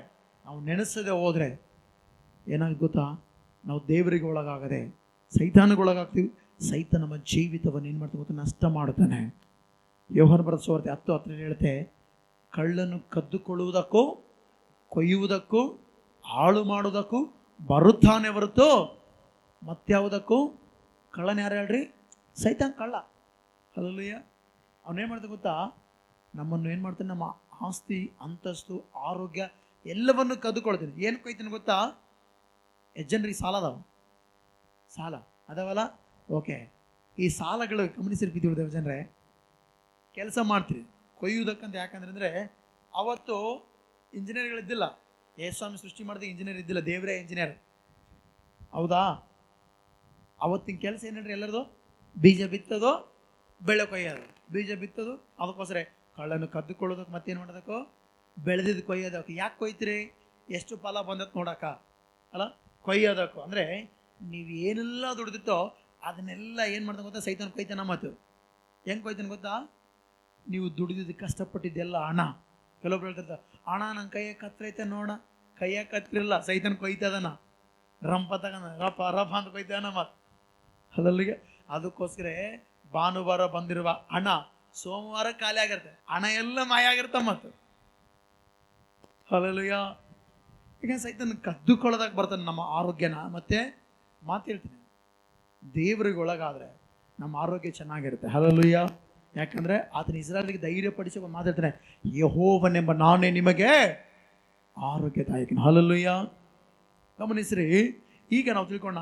ನಾವು ನೆನೆಸದೆ ಹೋದರೆ ಏನಾಗುತ್ತೆ ಗೊತ್ತಾ? ನಾವು ದೇವರಿಗೆ ಒಳಗಾಗದೆ ಸೈತಾನಿಗೆ ಒಳಗಾಗ್ತೀವಿ. ಸೈತಾನ ನಮ್ಮ ಜೀವಿತವನ್ನು ಏನು ಮಾಡ್ತೀವಿ ಗೊತ್ತಾ? ನಷ್ಟ ಮಾಡುತ್ತಾನೆ. ಯೋಹಾನ ಬರೆದ ಸುವಾರ್ತೆ 10:10 ಹೇಳುತ್ತೆ, ಕಳ್ಳನ್ನು ಕದ್ದುಕೊಳ್ಳುವುದಕ್ಕೂ ಕೊಯ್ಯುವುದಕ್ಕೂ ಹಾಳು ಮಾಡುವುದಕ್ಕೂ ಬರುತ್ತಾನೆ ಹೊರತು ಮತ್ಯಾವುದಕ್ಕೂ ಕಳ್ಳನ ಯಾರು ಹೇಳ್ರಿ? ಸೈತಾನ್ ಕಳ್ಳ. ಹಲ್ಲೆಲೂಯಾ. ಅವನೇನು ಮಾಡ್ತಾನೆ ಗೊತ್ತಾ? ನಮ್ಮನ್ನು ಏನು ಮಾಡ್ತಾನೆ? ನಮ್ಮ ಆಸ್ತಿ, ಅಂತಸ್ತು, ಆರೋಗ್ಯ ಎಲ್ಲವನ್ನು ಕದ್ದುಕೊಳ್ತೀನಿ. ಏನು ಕೊಯ್ತಾನೆ ಗೊತ್ತಾ? ಎಷ್ಟು ಜನರಿಗೆ ಸಾಲ ಅದಾವಲ್ಲ? ಓಕೆ, ಈ ಸಾಲಗಳು ಗಮನಿಸಿರ್ತಿದ್ದೀವಿ ದೇವ ಜನರೇ. ಕೆಲಸ ಮಾಡ್ತೀರಿ ಕೊಯ್ಯುವುದಕ್ಕಂತ. ಯಾಕಂದ್ರೆ ಅವತ್ತು ಇಂಜಿನಿಯರ್ಗಳಿದ್ದಿಲ್ಲ. ಯೇಸುಸ್ವಾಮಿ ಸೃಷ್ಟಿ ಮಾಡಿದ ಇಂಜಿನಿಯರ್ ಇದ್ದಿಲ್ಲ, ದೇವರೇ ಇಂಜಿನಿಯರ್. ಹೌದಾ? ಅವತ್ತಿನ ಕೆಲಸ ಏನೇನ್ರಿ ಎಲ್ಲರದು? ಬೀಜ ಬಿತ್ತೋದು, ಬೆಳೆ ಕೊಯ್ಯೋದು. ಬೀಜ ಬಿತ್ತೋದು, ಅದಕ್ಕೋಸ್ಕರ ಕಳ್ಳನ್ನು ಕದ್ದುಕೊಳ್ಳೋದಕ್ಕೆ ಮತ್ತೇನು ಮಾಡೋದಕ್ಕೋ ಬೆಳೆದಿದ್ದು ಕೊಯ್ಯೋದಕ್ಕೆ. ಯಾಕೆ ಕೊಯ್ತೀರಿ? ಎಷ್ಟು ಫಲ ಬಂದಕ್ಕೆ ನೋಡೋಕ ಅಲ್ಲ, ಕೊಯ್ಯೋದಕ್ಕೂ. ಅಂದರೆ ನೀವು ಏನೆಲ್ಲ ದುಡ್ದಿತ್ತೋ ಅದನ್ನೆಲ್ಲ ಏನು ಮಾಡ್ತಾನೆ ಗೊತ್ತಾ? ಸೈತಾನ ಕೊಯ್ತಾನ. ಮತ್ತು ಹೆಂಗೆ ಕೊಯ್ತಾನೆ ಗೊತ್ತಾ? ನೀವು ದುಡಿದಿದ್ದು ಕಷ್ಟಪಟ್ಟಿದ್ದೆಲ್ಲ ಹಣ. ಕೆಲವೊಬ್ರು ಹೇಳ್ತಿರ್ತಾರೆ, ಹಣ ನನ್ನ ಕೈಯಾಗ ಕತ್ತೈತೆ ನೋಡ. ಕೈಯಾಗ ಕತ್ತಿರಲ್ಲ, ಸೈತಾನ ಕೊಯ್ತದನ. ರಂಪ ತಗೊಂಡ ರಪ ಅಂತ ಕೊಯ್ತಾನ. ಮತ್ತು ಅಲ್ಲಿಗೆ ಅದಕ್ಕೋಸ್ಕರ ಭಾನುವಾರ ಬಂದಿರುವ ಹಣ ಸೋಮವಾರ ಖಾಲಿ ಆಗಿರುತ್ತೆ. ಹಣ ಎಲ್ಲ ಮಾಯ ಆಗಿರ್ತ. ಮತ್ತು ಹಲ್ಲೆಲೂಯಾ. ಈಗ ಸೈತಾನ ಕದ್ದುಕೊಳ್ಳೋದಾಗ ಬರ್ತಾನೆ ನಮ್ಮ ಆರೋಗ್ಯನ. ಮತ್ತೆ ಮಾತು ಹೇಳ್ತೀನಿ, ದೇವರಿಗೆ ಒಳಗಾದರೆ ನಮ್ಮ ಆರೋಗ್ಯ ಚೆನ್ನಾಗಿರುತ್ತೆ. ಹಲ್ಲೆಲೂಯಾ. ಯಾಕಂದರೆ ಆತನ ಇಸ್ರಾಯೇಲಿಗೆ ಧೈರ್ಯ ಪಡಿಸಿ ಮಾತಾಡ್ತಾನೆ, ಯೆಹೋವನೆಂಬ ನಾನೇ ನಿಮಗೆ ಆರೋಗ್ಯದಾಯಕನು. ಹಲ್ಲೆಲೂಯಾ. ಗಮನಿಸ್ರಿ, ಈಗ ನಾವು ತಿಳ್ಕೊಂಡ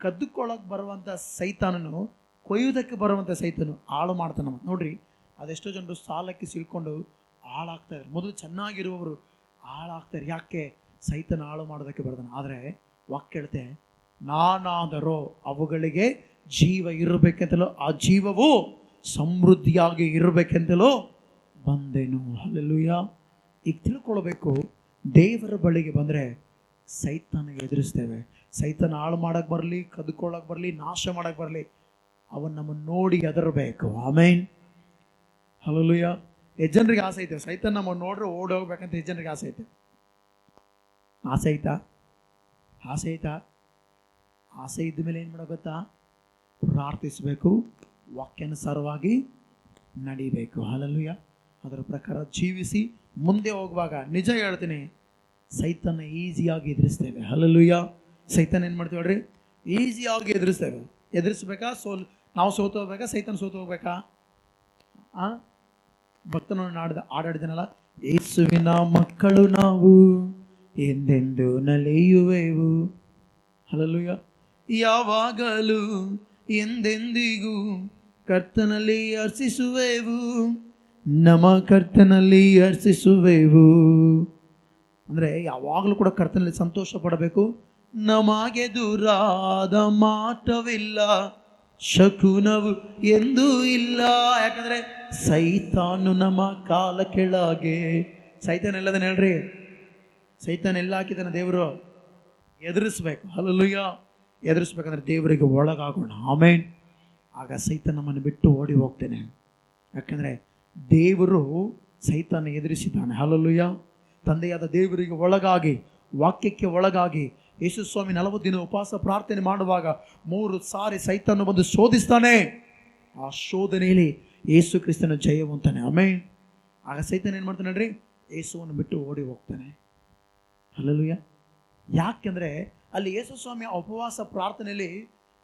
ಕದ್ದುಕೊಳ್ಳೋಕೆ ಬರುವಂಥ ಸೈತಾನನು ಕೊಯ್ಯುವುದಕ್ಕೆ ಬರುವಂಥ ಸೈತಾನು ಹಾಳು ಮಾಡ್ತಾನೆ. ನೋಡ್ರಿ, ಅದೆಷ್ಟೋ ಜನರು ಸಾಲಕ್ಕೆ ಸಿಲ್ಕೊಂಡು ಹಾಳಾಗ್ತಾರೆ. ಮೊದಲು ಚೆನ್ನಾಗಿರುವವರು ಹಾಳಾಗ್ತಾರೆ. ಯಾಕೆ? ಸೈತಾನ ಹಾಳು ಮಾಡೋದಕ್ಕೆ ಬರ್ತಾನೆ. ಆದರೆ ವಾಕ್ಯ ಹೇಳುತ್ತೆ, ನಾನಾದರೋ ಅವುಗಳಿಗೆ ಜೀವ ಇರಬೇಕೆಂತಲೋ, ಆ ಜೀವವು ಸಮೃದ್ಧಿಯಾಗಿ ಇರಬೇಕೆಂತಲೋ ಬಂದೆನು. ಹಲ್ಲೆಲೂಯಾ. ಈಗ ತಿಳ್ಕೊಳ್ಬೇಕು, ದೇವರ ಬಳಿಗೆ ಬಂದರೆ ಸೈತಾನಿಗೆ ಎದುರಿಸ್ತೇವೆ. ಸೈತಾನ ಹಾಳು ಮಾಡೋಕ್ಕೆ ಬರಲಿ, ಕದ್ಕೊಳ್ಳೋಕೆ ಬರಲಿ, ನಾಶ ಮಾಡೋಕ್ಕೆ ಬರಲಿ, ಅವನು ನಮ್ಮನ್ನು ನೋಡಿ ಹೆದರಬೇಕು. ಆಮೇನ್. ಹಲ್ಲೆಲೂಯಾ. ಎಷ್ಟು ಜನರಿಗೆ ಆಸೆ ಐತೆ ಸೈತಾನ ನಮ್ಮನ್ನು ನೋಡ್ರೆ ಓಡಿ ಹೋಗ್ಬೇಕಂತ? ಎಷ್ಟು ಜನರಿಗೆ ಆಸೆ ಐತೆ? ಆಸೆ ಐತಾ? ಆಸೆ ಇದ್ದ ಮೇಲೆ ಏನು ಮಾಡೋ ಗೊತ್ತಾ? ಪ್ರಾರ್ಥಿಸಬೇಕು, ವಾಕ್ಯಾನುಸಾರವಾಗಿ ನಡಿಬೇಕು. ಹಲ್ಲೆಲೂಯಾ. ಅದರ ಪ್ರಕಾರ ಜೀವಿಸಿ ಮುಂದೆ ಹೋಗುವಾಗ ನಿಜ ಹೇಳ್ತೀನಿ, ಸೈತಾನ ಈಸಿಯಾಗಿ ಎದುರಿಸ್ತೇವೆ. ಹಲ್ಲೆಲೂಯಾ. ಸೈತಾನ ಏನು ಮಾಡ್ತೀವಿ ಹೇಳ್ರಿ? ಈಸಿಯಾಗಿ ಎದುರಿಸ್ತೇವೆ. ಎದುರಿಸ್ಬೇಕಾ? ನಾವು ಸೋತು ಹೋಗ್ಬೇಕಾ? ಸೈತಾನ ಸೋತು ಹೋಗ್ಬೇಕಾ? ಭಕ್ತನ ಆಡಾಡಿದನಲ್ಲ, ಯೇಸುವಿನ ಮಕ್ಕಳು ನಾವು ಎಂದೆಂದು ನಲಿಯುವೆವು. ಹಲ್ಲೆಲೂಯಾ. ಯಾವಾಗಲೂ ಎಂದೆಂದಿಗೂ ಕರ್ತನಲ್ಲಿ ಹರ್ಷಿಸುವೆವು, ನಮ್ಮ ಕರ್ತನಲ್ಲಿ ಹರ್ಷಿಸುವೆವು. ಅಂದರೆ ಯಾವಾಗಲೂ ಕೂಡ ಕರ್ತನಲ್ಲಿ ಸಂತೋಷ ಪಡಬೇಕು. ನಮಗೆ ದೂರಾದ ಮಾಟವಿಲ್ಲ, ಶಕುನವು ಎಂದೂ ಇಲ್ಲ. ಯಾಕಂದರೆ ಸೈತಾನು ನಮ್ಮ ಕಾಲ ಕೆಳಗೆ. ಸೈತಾನ ಎಲ್ಲದನ್ನ ಹೇಳ್ರಿ, ಸೈತಾನ ಎಲ್ಲ ಹಾಕಿದಾನೆ ದೇವರು. ಎದುರಿಸ್ಬೇಕು. ಹಲ್ಲೆಲೂಯಾ. ಎದುರಿಸ್ಬೇಕಂದ್ರೆ ದೇವರಿಗೆ ಒಳಗಾಗೋಣ. ಆಮೇನ್. ಆಗ ಸೈತಾನ ನಮ್ಮನ್ನು ಬಿಟ್ಟು ಓಡಿ ಹೋಗ್ತೇನೆ. ಯಾಕಂದರೆ ದೇವರು ಸೈತಾನ ಎದುರಿಸಿದ್ದಾನೆ. ಹಲ್ಲೆಲೂಯಾ. ತಂದೆಯಾದ ದೇವರಿಗೆ ಒಳಗಾಗಿ, ವಾಕ್ಯಕ್ಕೆ ಒಳಗಾಗಿ ಯೇಸು ಸ್ವಾಮಿ 40 ದಿನ ಉಪವಾಸ ಪ್ರಾರ್ಥನೆ ಮಾಡುವಾಗ 3 ಸಾರಿ ಸೈತಾನ ಬಂದು ಶೋಧಿಸ್ತಾನೆ. ಆ ಶೋಧನೆಯಲ್ಲಿ ಯೇಸು ಕ್ರಿಸ್ತನ ಜಯವಂತಾನೆ. ಆಮೇನ್. ಆಗ ಸೈತಾನ ಏನು ಮಾಡ್ತಾನೆ ನೋಡ್ರಿ, ಯೇಸುವನ್ನು ಬಿಟ್ಟು ಓಡಿ ಹೋಗ್ತಾನೆ. ಹಲ್ಲೆಲೂಯಾ. ಯಾಕೆಂದರೆ ಅಲ್ಲಿ ಯೇಸು ಸ್ವಾಮಿ ಉಪವಾಸ ಪ್ರಾರ್ಥನೆಯಲ್ಲಿ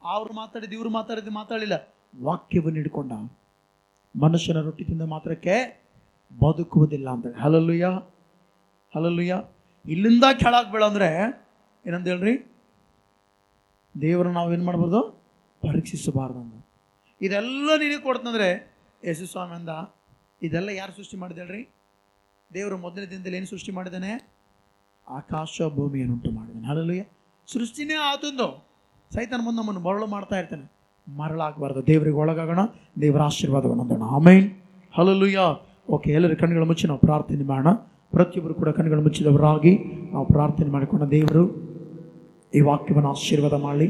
ಅವ್ರು ಮಾತಾಡಿದ್ದು ಇವರು ಮಾತಾಡಲಿಲ್ಲ, ವಾಕ್ಯವನ್ನು ಹಿಡ್ಕೊಂಡ. ಮನುಷ್ಯನ ರೊಟ್ಟಿ ತಿಂದ ಮಾತ್ರಕ್ಕೆ ಬದುಕುವುದಿಲ್ಲ ಅಂತ. Hallelujah, hallelujah. ಇಲ್ಲಿಂದ ಕೆಳಗೆ ಬೀಳ ಅಂದರೆ ಏನಂತ ಹೇಳ್ರಿ, ದೇವರು ನಾವೇನು ಮಾಡ್ಬೋದು, ಪರೀಕ್ಷಿಸಬಾರ್ದು ಅಂದ. ಇದೆಲ್ಲ ನಿನಗೆ ಕೊಡ್ತಂದ್ರೆ ಯೇಸು ಸ್ವಾಮಿ ಅಂದ, ಇದೆಲ್ಲ ಯಾರು ಸೃಷ್ಟಿ ಮಾಡಿದೆ ಹೇಳ್ರಿ? ದೇವರು ಮೊದಲನೇ ದಿನದಲ್ಲಿ ಏನು ಸೃಷ್ಟಿ ಮಾಡಿದ್ದಾನೆ? ಆಕಾಶ ಭೂಮಿಯನ್ನು ಉಂಟು ಮಾಡಿದ್ದಾನೆ. ಹಲ್ಲೆಲೂಯಾ. ಸೃಷ್ಟಿನೇ ಆತಂದು. ಸೈತಾನ ಮುಂದೆ ನಮ್ಮನ್ನು ಮರಳು ಮಾಡ್ತಾ ಇರ್ತಾನೆ. ಮರಳಾಗಬಾರ್ದು. ದೇವರಿಗೆ ಒಳಗಾಗೋಣ, ದೇವರ ಆಶೀರ್ವಾದವನ್ನು ಹೊಂದೋಣ. ಆಮೇನ್. ಹಲ್ಲೆಲೂಯಾ. ಓಕೆ, ಎಲ್ಲರ ಕಣ್ಣುಗಳು ಮುಚ್ಚಿ ನಾವು ಪ್ರಾರ್ಥನೆ ಮಾಡೋಣ. ಪ್ರತಿಯೊಬ್ಬರು ಕೂಡ ಕಣ್ಣುಗಳು ಮುಚ್ಚಿದವರಾಗಿ ನಾವು ಪ್ರಾರ್ಥನೆ ಮಾಡಿಕೊಂಡು ದೇವರು ಈ ವಾಕ್ಯವನ್ನು ಆಶೀರ್ವಾದ ಮಾಡಲಿ.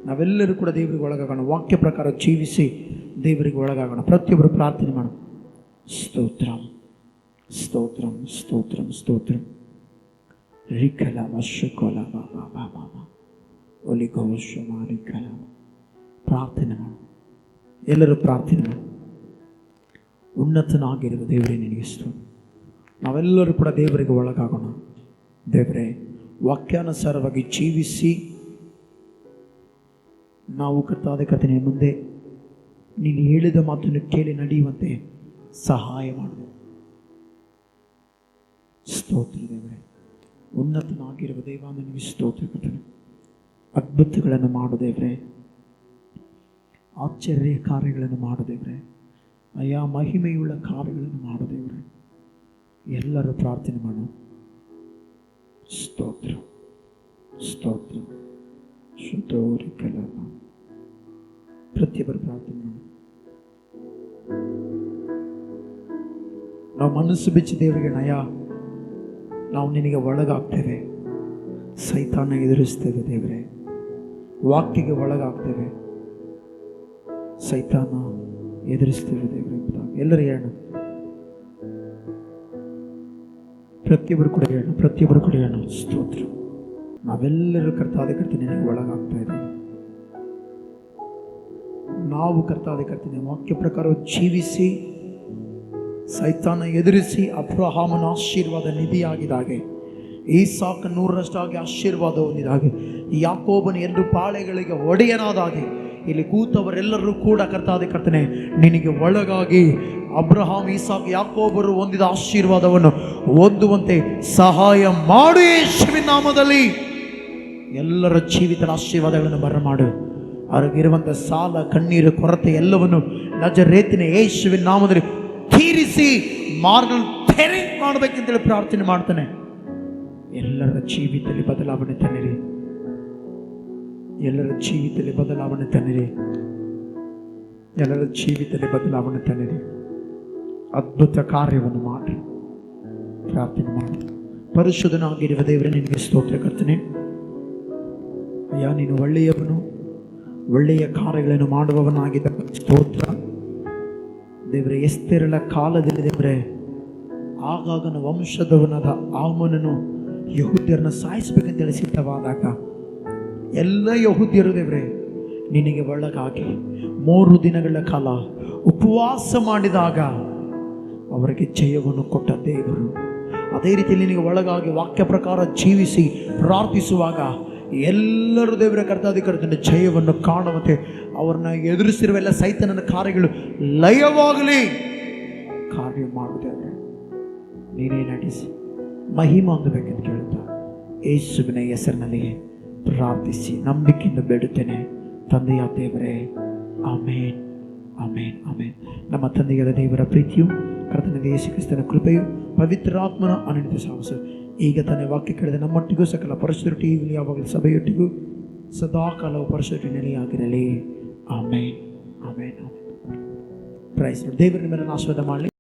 ನಾವೆಲ್ಲರೂ ಕೂಡ ದೇವರಿಗೆ ಒಳಗಾಗೋಣ, ವಾಕ್ಯ ಪ್ರಕಾರ ಜೀವಿಸಿ ದೇವರಿಗೆ ಒಳಗಾಗೋಣ. ಪ್ರತಿಯೊಬ್ಬರು ಪ್ರಾರ್ಥನೆ ಮಾಡೋಣ. ಸ್ತೋತ್ರಂ ಸ್ತೋತ್ರಂ ಸ್ತೋತ್ರಂ ಸ್ತೋತ್ರಂ ರಿಕಲ ವಶುಕೋಲ ಬಾಬಾ ಬಾಬಾ ಒಲಿಗೋಶ ಮಾರಿಕಲ. ಪ್ರಾರ್ಥನೆ ಮಾಡು, ಎಲ್ಲರೂ ಪ್ರಾರ್ಥನೆ ಮಾಡು. ಉನ್ನತನಾಗಿರುವ ದೇವರೇ ನಿನಗೆ ಸ್ತೋತ್ರ. ನಾವೆಲ್ಲರೂ ಕೂಡ ದೇವರಿಗೆ ಒಳಗಾಗೋಣ. ದೇವರೇ, ವಾಕ್ಯಾನುಸಾರವಾಗಿ ಜೀವಿಸಿ ನಾವು ಕರ್ತನೆ ಮುಂದೆ ನೀನು ಹೇಳಿದ ಮಾತನ್ನು ಕೇಳಿ ನಡೆಯುವಂತೆ ಸಹಾಯ ಮಾಡು. ಸ್ತೋತ್ರ ದೇವರೇ, ಉನ್ನತನಾಗಿರುವ ದೇವ ನಿನಗೆ ಸ್ತೋತ್ರ ಕರ್ತನೆ. ಅದ್ಭುತಗಳನ್ನು ಮಾಡು ದೇವರೇ, ಆಶ್ಚರ್ಯ ಕಾರ್ಯಗಳನ್ನು ಮಾಡು ದೇವರೇ, ಅಯ್ಯ ಮಹಿಮೆಯುಳ್ಳ ಕಾರ್ಯಗಳನ್ನು ಮಾಡು ದೇವರೇ. ಎಲ್ಲರೂ ಪ್ರಾರ್ಥನೆ ಮಾಡು. ಸ್ತೋತ್ರ ಸ್ತೋತ್ರ ಶುದ್ಧೋರಿ ಕಲ. ಪ್ರತಿಯೊಬ್ಬರು ಪ್ರಾರ್ಥನೆ ಮಾಡು. ನಾವು ಮನಸ್ಸು ಬಿಚ್ಚಿ ದೇವರಿಗೆ ನಯ, ನಾವು ನಿನಗೆ ಒಳಗಾಗ್ತೇವೆ. ಸೈತಾನ ಎದುರಿಸ್ತೇವೆ ದೇವರೇ, ವಾಕ್ಯಕ್ಕೆ ಒಳಗಾಗ್ತೇವೆ. ಸೈತಾನ ಎದುರಿಸ್ತೇವೆ ದೇವರೇ. ಎಲ್ಲರೂ ಹೇಳೋಣ, ಪ್ರತಿಯೊಬ್ಬರು ಕೂಡ ಹೇಳೋಣ, ಪ್ರತಿಯೊಬ್ಬರು ಕೂಡ ಹೇಳೋಣ. ಸ್ತೋತ್ರ. ನಾವೆಲ್ಲರೂ ಕರ್ತನೆ ನಿನಗೆ ಒಳಗಾಗ್ತಾ ಇದ್ದೇವೆ. ನಾವು ಕರ್ತನೆ ವಾಕ್ಯ ಪ್ರಕಾರ ಜೀವಿಸಿ ಸೈತಾನ ಎದುರಿಸಿ ಅಬ್ರಹಾಮನ ಆಶೀರ್ವಾದ ನಿಧಿಯಾಗಿದ್ದಾಗೆ, ಈಸಾಕ 100ರಷ್ಟಾಗಿ ಆಶೀರ್ವಾದ ಹೊಂದಿದಾಗೆ, ಯಾಕೋಬನ 2 ಪಾಳೆಗಳಿಗೆ ಒಡೆಯನಾದಾಗೆ ಇಲ್ಲಿ ಕೂತವರೆಲ್ಲರೂ ಕೂಡ ಕರ್ತನೆ ನಿನಗೆ ಒಳಗಾಗಿ ಅಬ್ರಹಾಂ, ಈಸಾಕ್, ಯಾಕೋಬರು ಹೊಂದಿದ ಆಶೀರ್ವಾದವನ್ನು ಹೊಂದುವಂತೆ ಸಹಾಯ ಮಾಡು ಯೇಸುವಿನ ನಾಮದಲ್ಲಿ. ಎಲ್ಲರ ಜೀವಿತದ ಆಶೀರ್ವಾದಗಳನ್ನು ಬರಮಾಡು. ಅವ್ರಿಗಿರುವಂಥ ಸಾಲ, ಕಣ್ಣೀರು, ಕೊರತೆ ಎಲ್ಲವನ್ನು ನಜರೇತಿನ ಯೇಸುವಿನ ನಾಮದಲ್ಲಿ ತೀರಿಸಿ ಮಾರ್ಗ ತೆರೆ ಮಾಡಬೇಕಂತೇಳಿ ಪ್ರಾರ್ಥನೆ ಮಾಡ್ತಾನೆ. ಎಲ್ಲರ ಜೀವಿತದಲ್ಲಿ ಬದಲಾವಣೆ ತನ್ನಿರಿ, ಎಲ್ಲರ ಜೀವಿತದಲ್ಲಿ ಬದಲಾವಣೆ ತನ್ನಿರಿ, ಎಲ್ಲರ ಜೀವಿತದಲ್ಲಿ ಬದಲಾವಣೆ ತನ್ನಿರಿ. ಅದ್ಭುತ ಕಾರ್ಯವನ್ನು ಮಾಡಿ ಪ್ರಾರ್ಥನೆ ಮಾಡಿ. ಪರಿಶುದ್ಧನಾಗಿರುವ ದೇವರೇ ನಿನಗೆ ಸ್ತೋತ್ರ ಕರ್ತನೆ. ಅಯ್ಯ, ನೀನು ಒಳ್ಳೆಯವನು, ಒಳ್ಳೆಯ ಕಾರ್ಯಗಳನ್ನು ಮಾಡುವವನಾಗಿದ್ದ ಸ್ತೋತ್ರ ದೇವರೇ. ಎಸ್ತೇರಳ ಕಾಲದಲ್ಲಿ ದೇವರೇ ಆಗಾಗನ ವಂಶದವನಾದ ಆಮನನು ಯಹೂದ್ಯರನ್ನು ಸಾಯಿಸಬೇಕಂತೇಳಿ ಸಿದ್ಧವಾದಾಗ ಎಲ್ಲ ಯಹೂದ್ಯರು ದೇವರೇ ನಿನಗೆ ಒಳಗಾಗಿ 3 ದಿನಗಳ ಕಾಲ ಉಪವಾಸ ಮಾಡಿದಾಗ ಅವರಿಗೆ ಜಯವನ್ನು ಕೊಟ್ಟ ದೇವರು. ಅದೇ ರೀತಿ ನಿನಗೆ ಒಳಗಾಗಿ ವಾಕ್ಯ ಪ್ರಕಾರ ಜೀವಿಸಿ ಪ್ರಾರ್ಥಿಸುವಾಗ ಎಲ್ಲರೂ ದೇವರ ಕರ್ತನೆ ಜಯವನ್ನು ಕಾಣುವಂತೆ ಅವ್ರನ್ನ ಎದುರಿಸಿರುವ ಎಲ್ಲ ಸೈತಾನನ ಕಾರ್ಯಗಳು ಲಯವಾಗಲಿ. ಕಾರ್ಯ ಮಾಡುತ್ತೇವೆ, ನೀನೇ ನಡೆಸಿ ಮಹಿಮೆ ಹೊಂದಬೇಕೆಂದು ಕೇಳುತ್ತಾ ಯೇಸುವಿನ ಹೆಸರಿನಲ್ಲಿ ಪ್ರಾರ್ಥಿಸಿ ನಂಬಿಕೆಯಿಂದ ಬೇಡುತ್ತೇನೆ ತಂದೆಯ ದೇವರೇ. ಆಮೇನ್, ಆಮೇನ್, ಆಮೇನ್. ನಮ್ಮ ತಂದೆಯಾದ ದೇವರ ಪ್ರೀತಿಯು, ಕರ್ತನಾದ ಯೇಸು ಕ್ರಿಸ್ತನ ಕೃಪೆಯು, ಪವಿತ್ರಾತ್ಮನ ಅನಂತ ಸಹವಾಸ ಈಗ ತಾನೇ ವಾಕ್ಯ ಕೇಳಿದ ನಮ್ಮೊಟ್ಟಿಗೂ ಸಕಲ ಪರಿಶುದ್ಧರೊಟ್ಟಿಗೂ ಈಗಲೂ ಯಾವಾಗಲೂ ಸಭೆಯೊಟ್ಟಿಗೂ ಸದಾಕಾಲವು ಪರಿಶುದ್ಧ ನೆಲೆಯಾಗಿರಲಿ. ಆಮೇನ್, ಆಮೇನ್, ಆಮೇನ್. ಪ್ರೈಸ್. ದೇವರ ನಿಮ್ಮನ್ನು ಆಶೀರ್ವಾದ ಮಾಡಲಿ.